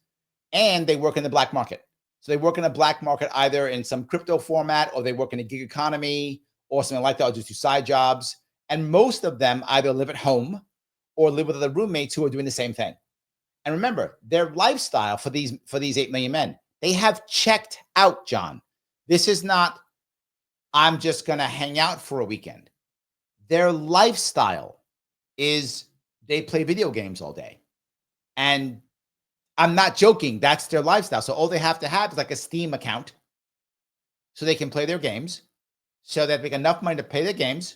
and they work in the black market. So they work in a black market either in some crypto format, or they work in a gig economy or something like that, or just do side jobs. And most of them either live at home or live with other roommates who are doing the same thing. And remember, their lifestyle for these 8 million men, they have checked out, John. This is not, I'm just going to hang out for a weekend. Their lifestyle is they play video games all day. And I'm not joking. That's their lifestyle. So all they have to have is like a Steam account so they can play their games, so that they get enough money to pay their games,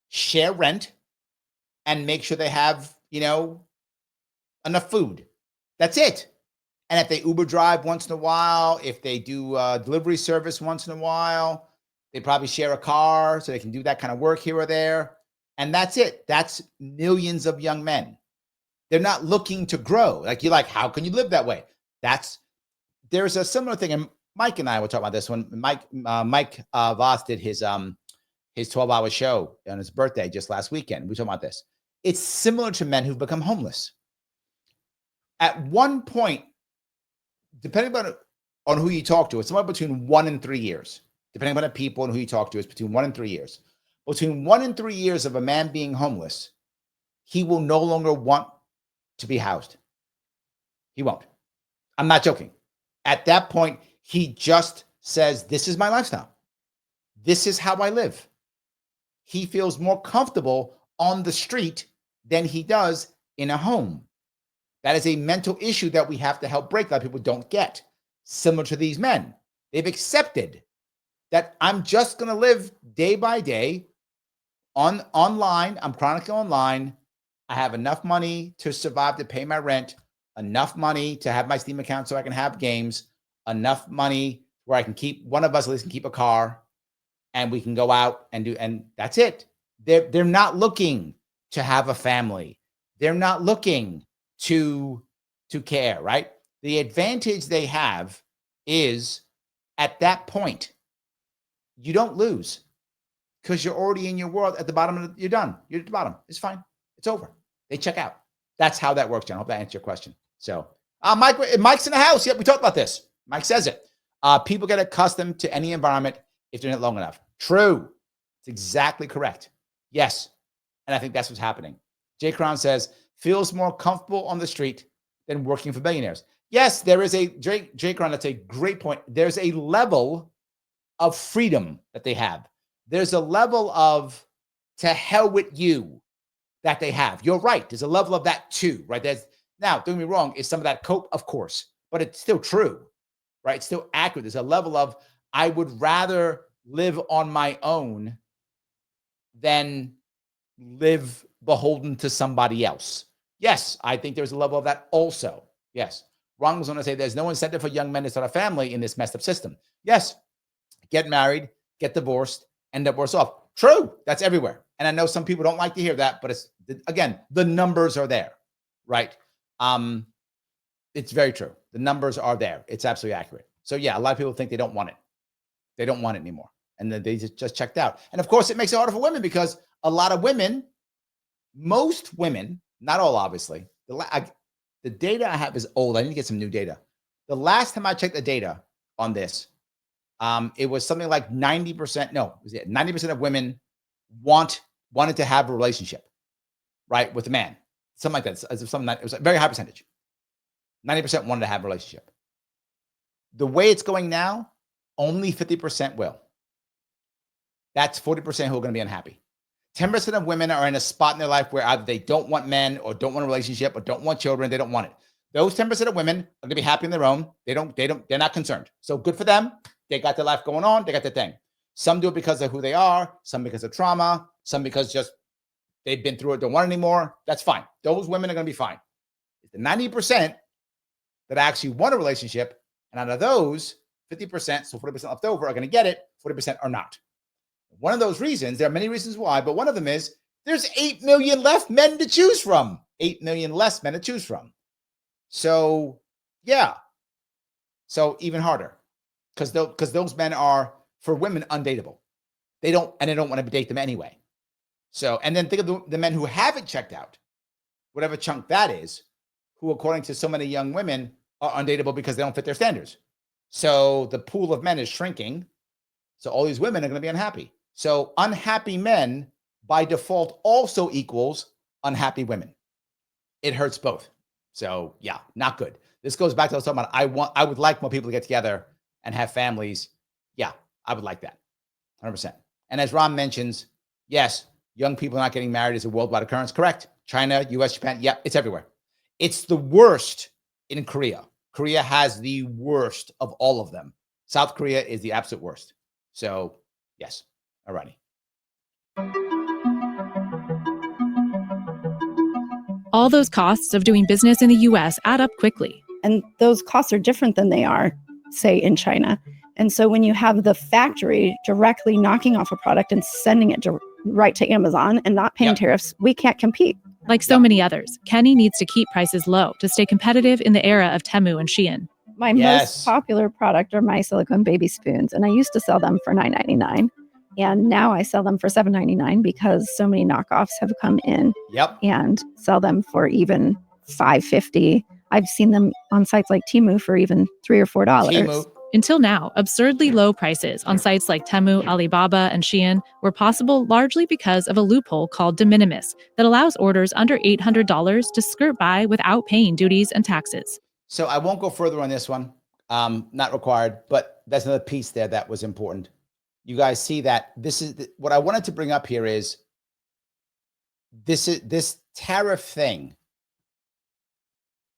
share rent, and make sure they have, enough food. That's it. And if they Uber drive once in a while, if they do delivery service once in a while, they probably share a car so they can do that kind of work here or there. And that's it. That's millions of young men. They're not looking to grow. Like, you're like, how can you live that way? There's a similar thing. And Mike and I will talk about this one. Mike Voss did his 12-hour show on his birthday just last weekend. We talked about this. It's similar to men who've become homeless. At one point, depending on who you talk to, it's somewhere between 1 and 3 years. Depending on the people and who you talk to, it's between 1 and 3 years. Between 1 and 3 years of a man being homeless, he will no longer want to be housed. He won't. I'm not joking. At that point, he just says, this is my lifestyle. This is how I live. He feels more comfortable on the street than he does in a home. That is a mental issue that we have to help break that people don't get. Similar to these men. They've accepted that I'm just going to live day by day online. I'm chronically online. I have enough money to survive to pay my rent, enough money to have my Steam account so I can have games, enough money where I can keep, one of us at least can keep a car, and we can go out and that's it. They're not looking to have a family. They're not looking to care, right? The advantage they have is at that point, you don't lose because you're already in your world at the bottom. You're done. You're at the bottom. It's fine. It's over. They check out. That's how that works, John. I hope that answers your question. So, Mike's in the house. Yep, we talked about this. Mike says it. People get accustomed to any environment if they're in it long enough. True. It's exactly correct. Yes. And I think that's what's happening. Jay Crown says, feels more comfortable on the street than working for billionaires. Yes, there is a, Jay Crown, that's a great point. There's a level of freedom that they have. There's a level of to hell with you that they have. You're right. There's a level of that too, right? Now, don't get me wrong, is some of that cope? Of course, but it's still true, right? It's still accurate. There's a level of, I would rather live on my own than live beholden to somebody else. Yes, I think there's a level of that also. Yes. Ron was going to say there's no incentive for young men to start a family in this messed up system. Yes. Get married, get divorced, end up worse off. True. That's everywhere. And I know some people don't like to hear that, but it's, again, the numbers are there, right? It's very true. The numbers are there. It's absolutely accurate. So yeah, a lot of people think they don't want it. They don't want it anymore. And then they just checked out. And of course, it makes it harder for women because a lot of women, most women, not all obviously, the data I have is old. I need to get some new data. The last time I checked the data on this, it was something like 90%. No, was it 90% of women wanted to have a relationship, right, with a man, something like that. It was a very high percentage. 90% wanted to have a relationship. The way it's going now, only 50% will. That's 40% who are going to be unhappy. 10% of women are in a spot in their life where either they don't want men or don't want a relationship or don't want children. They don't want it. Those 10% of women are going to be happy on their own. They're not concerned. So good for them. They got their life going on. They got their thing. Some do it because of who they are. Some because of trauma. Some because just they've been through it, don't want it anymore. That's fine. Those women are going to be fine. It's the 90% that actually want a relationship. And out of those, 50%, so 40% left over, are going to get it. 40% are not. One of those reasons, there are many reasons why, but one of them is there's 8 million left men to choose from. 8 million less men to choose from. So, yeah. So even harder. Because those men are, for women, undateable. They don't want to date them anyway. So, and then think of the men who haven't checked out, whatever chunk that is, who, according to so many young women, are undateable because they don't fit their standards. So the pool of men is shrinking. So all these women are going to be unhappy. So unhappy men by default also equals unhappy women. it hurts both. So yeah, not good. This goes back to what I was talking about. I would like more people to get together and have families. Yeah, I would like that. 100%. And as Ron mentions, yes, young people not getting married is a worldwide occurrence. Correct. China, US, Japan. Yeah, it's everywhere. It's the worst in Korea. Korea has the worst of all of them. South Korea is the absolute worst. So yes. All righty.
All those costs of doing business in the US add up quickly.
And those costs are different than they are, say, in China. And so when you have the factory directly knocking off a product and sending it right to Amazon and not paying tariffs, we can't compete.
Like so many others, Kenny needs to keep prices low to stay competitive in the era of Temu and Shein.
My most popular product are my silicone baby spoons, and I used to sell them for $9.99. And now I sell them for $7.99 because so many knockoffs have come in and sell them for even $5.50. I've seen them on sites like Temu for even $3 or $4.
Temu.
Until now, absurdly low prices on sites like Temu, Alibaba, and Shein were possible largely because of a loophole called de minimis that allows orders under $800 to skirt by without paying duties and taxes.
So I won't go further on this one. Not required, but that's another piece there that was important. You guys see that this is what I wanted to bring up here is this tariff thing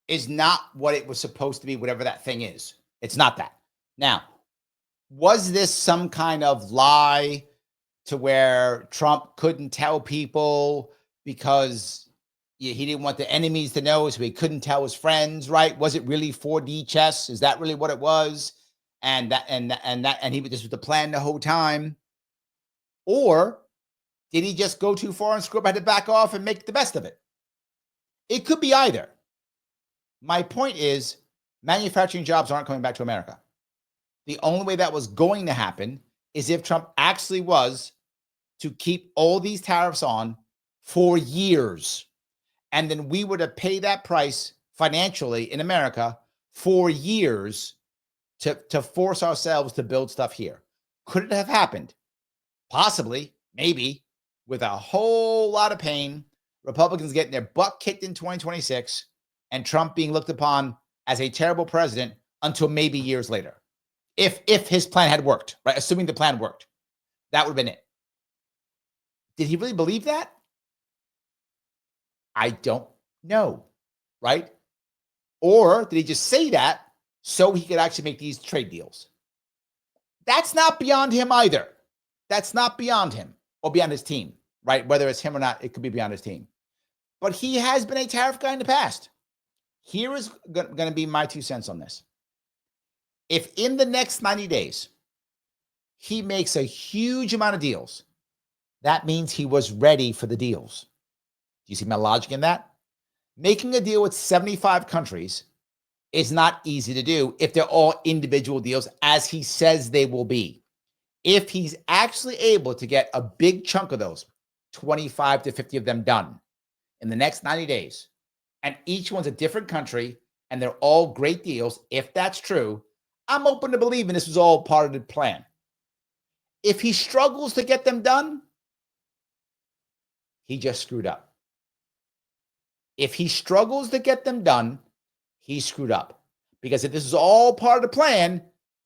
is not what it was supposed to be, whatever that thing is. It's not that. Now, was this some kind of lie to where Trump couldn't tell people because he didn't want the enemies to know, so he couldn't tell his friends, right? Was it really 4D chess? Is that really what it was? And this was the plan the whole time? Or did he just go too far and screw up, had to back off and make the best of it? It could be either. My point is, manufacturing jobs aren't coming back to America. The only way that was going to happen is if Trump actually was to keep all these tariffs on for years. And then we were to pay that price financially in America for years to force ourselves to build stuff here. Could it have happened? Possibly, maybe, with a whole lot of pain, Republicans getting their butt kicked in 2026, and Trump being looked upon as a terrible president until maybe years later. If his plan had worked, right? Assuming the plan worked, that would have been it. Did he really believe that? I don't know, right? Or did he just say that so he could actually make these trade deals? That's not beyond him either. That's not beyond him or beyond his team, right? Whether it's him or not, it could be beyond his team. But he has been a tariff guy in the past. Here is going to be my 2 cents on this. If in the next 90 days, he makes a huge amount of deals, that means he was ready for the deals. Do you see my logic in that? Making a deal with 75 countries is not easy to do if they're all individual deals, as he says they will be. If he's actually able to get a big chunk of those, 25 to 50 of them done in the next 90 days, and each one's a different country, and they're all great deals, if that's true, I'm open to believing this was all part of the plan. If he struggles to get them done, he just screwed up. If he struggles to get them done, he screwed up. Because if this is all part of the plan,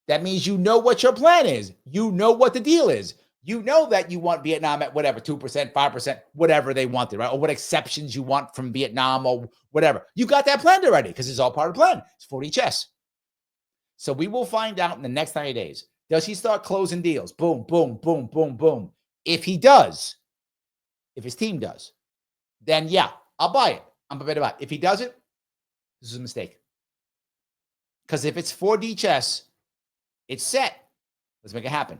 that means you know what your plan is. You know what the deal is. You know that you want Vietnam at whatever, 2%, 5%, whatever they wanted, right? Or what exceptions you want from Vietnam or whatever. You got that planned already because it's all part of the plan. It's 4D chess. So we will find out in the next 90 days. Does he start closing deals? Boom, boom, boom, boom, boom. If he does, if his team does, then yeah, I'll buy it. I'm prepared to buy it. If he doesn't, this is a mistake. Because if it's 4D chess, it's set. Let's make it happen.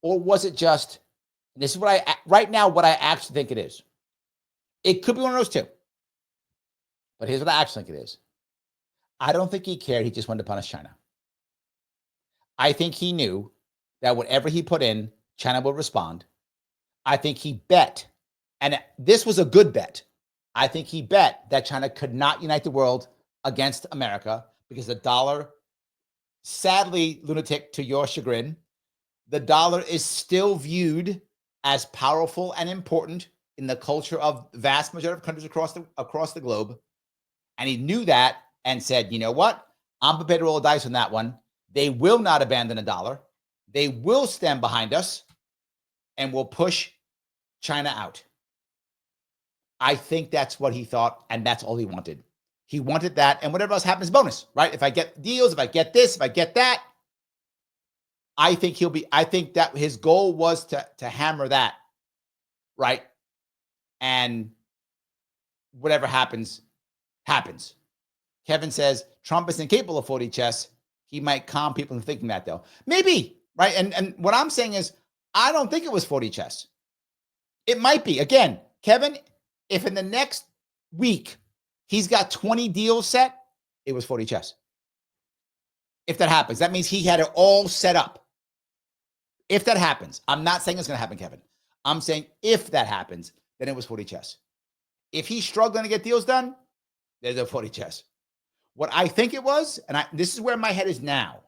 Or was it just, and this is what right now, what I actually think it is. It could be one of those two. But here's what I actually think it is. I don't think he cared. He just wanted to punish China. I think he knew that whatever he put in, China would respond. I think he bet, and this was a good bet. I think he bet that China could not unite the world against America because the dollar, sadly, lunatic to your chagrin, the dollar is still viewed as powerful and important in the culture of vast majority of countries across the globe. And he knew that and said, you know what? I'm prepared to roll the dice on that one. They will not abandon the dollar. They will stand behind us and will push China out. I think that's what he thought, and that's all he wanted. He wanted that, and whatever else happens, bonus, right? If I get deals, if I get this, if I get that, I think that his goal was to hammer that, right? And whatever happens, happens. Kevin says Trump isn't capable of 40 chess. He might calm people into thinking that, though. Maybe, right? And what I'm saying is, I don't think it was 40 chess. It might be. Again, Kevin, if in the next week he's got 20 deals set, it was 40 chess. If that happens, that means he had it all set up. If that happens, I'm not saying it's going to happen, Kevin. I'm saying if that happens, then it was 40 chess. If he's struggling to get deals done, there's a 40 chess. What I think it was, and this is where my head is now,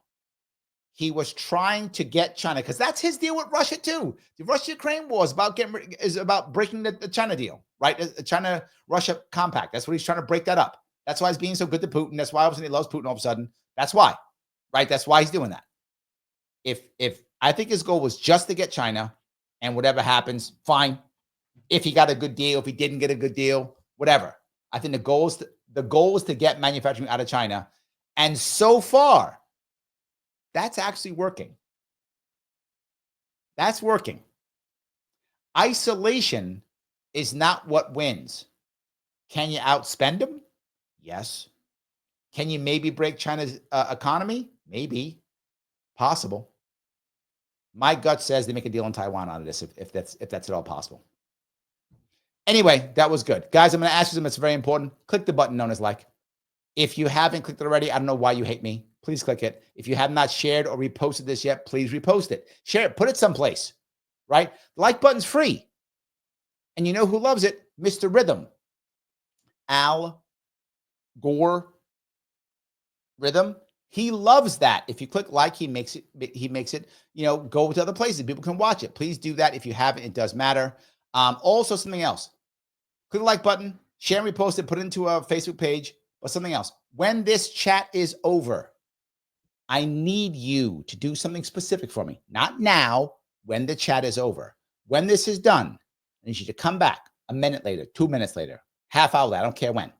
he was trying to get China, because that's his deal with Russia too. The Russia-Ukraine war is about breaking the China deal, right? The China-Russia compact. That's what he's trying to break that up. That's why he's being so good to Putin. That's why obviously he loves Putin all of a sudden. That's why, right? That's why he's doing that. If I think his goal was just to get China, and whatever happens, fine. If he got a good deal, if he didn't get a good deal, whatever. I think the goal is to get manufacturing out of China. And so far, that's actually working. That's working. Isolation is not what wins. Can you outspend them? Yes. Can you maybe break China's economy? Maybe. Possible. My gut says they make a deal in Taiwan out of this, if that's at all possible. Anyway, that was good. Guys, I'm going to ask you something that's very important. Click the button known as like. If you haven't clicked it already, I don't know why you hate me. Please click it. If you have not shared or reposted this yet, please repost it. Share it. Put it someplace, right? The like button's free. And you know who loves it? Mr. Rhythm. Al Gore Rhythm. He loves that. If you click like, he makes it, go to other places. People can watch it. Please do that. If you haven't, it does matter. Also, something else. Click the like button, share and repost it, put it into a Facebook page, or something else. When this chat is over, I need you to do something specific for me. Not now, when the chat is over. When this is done, I need you to come back a minute later, 2 minutes later, half hour later, I don't care when.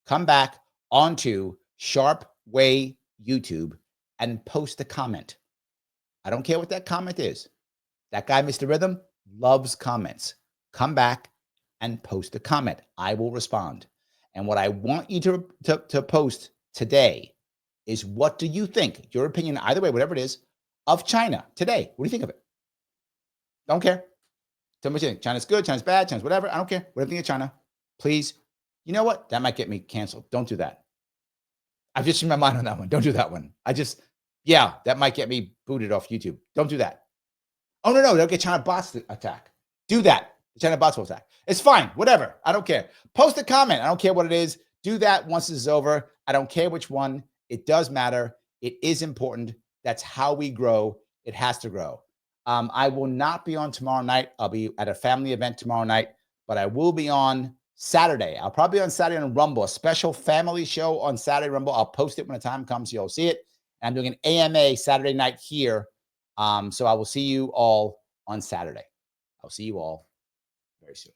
Come back onto Sharpe Way YouTube and post a comment. I don't care what that comment is. That guy, Mr. Rhythm, loves comments. Come back and post a comment. I will respond. And what I want you to post today is, what do you think, your opinion, either way, whatever it is, of China today? What do you think of it? Don't care. Tell me what you think. China's good, China's bad, China's whatever. I don't care. Whatever you think of China, please. You know what? That might get me canceled. Don't do that. I've just changed my mind on that one. Don't do that one. That might get me booted off YouTube. Don't do that. Oh, no, they'll get China bots to attack. Do that. The China bots will attack. It's fine. Whatever. I don't care. Post a comment. I don't care what it is. Do that once this is over. I don't care which one. It does matter. It is important. That's how we grow. It has to grow. I will not be on tomorrow night. I'll be at a family event tomorrow night, but I will be on Saturday. I'll probably be on Saturday on Rumble, a special family show on Saturday Rumble. I'll post it when the time comes. You'll see it. And I'm doing an AMA Saturday night here. So I will see you all on Saturday. I'll see you all very soon.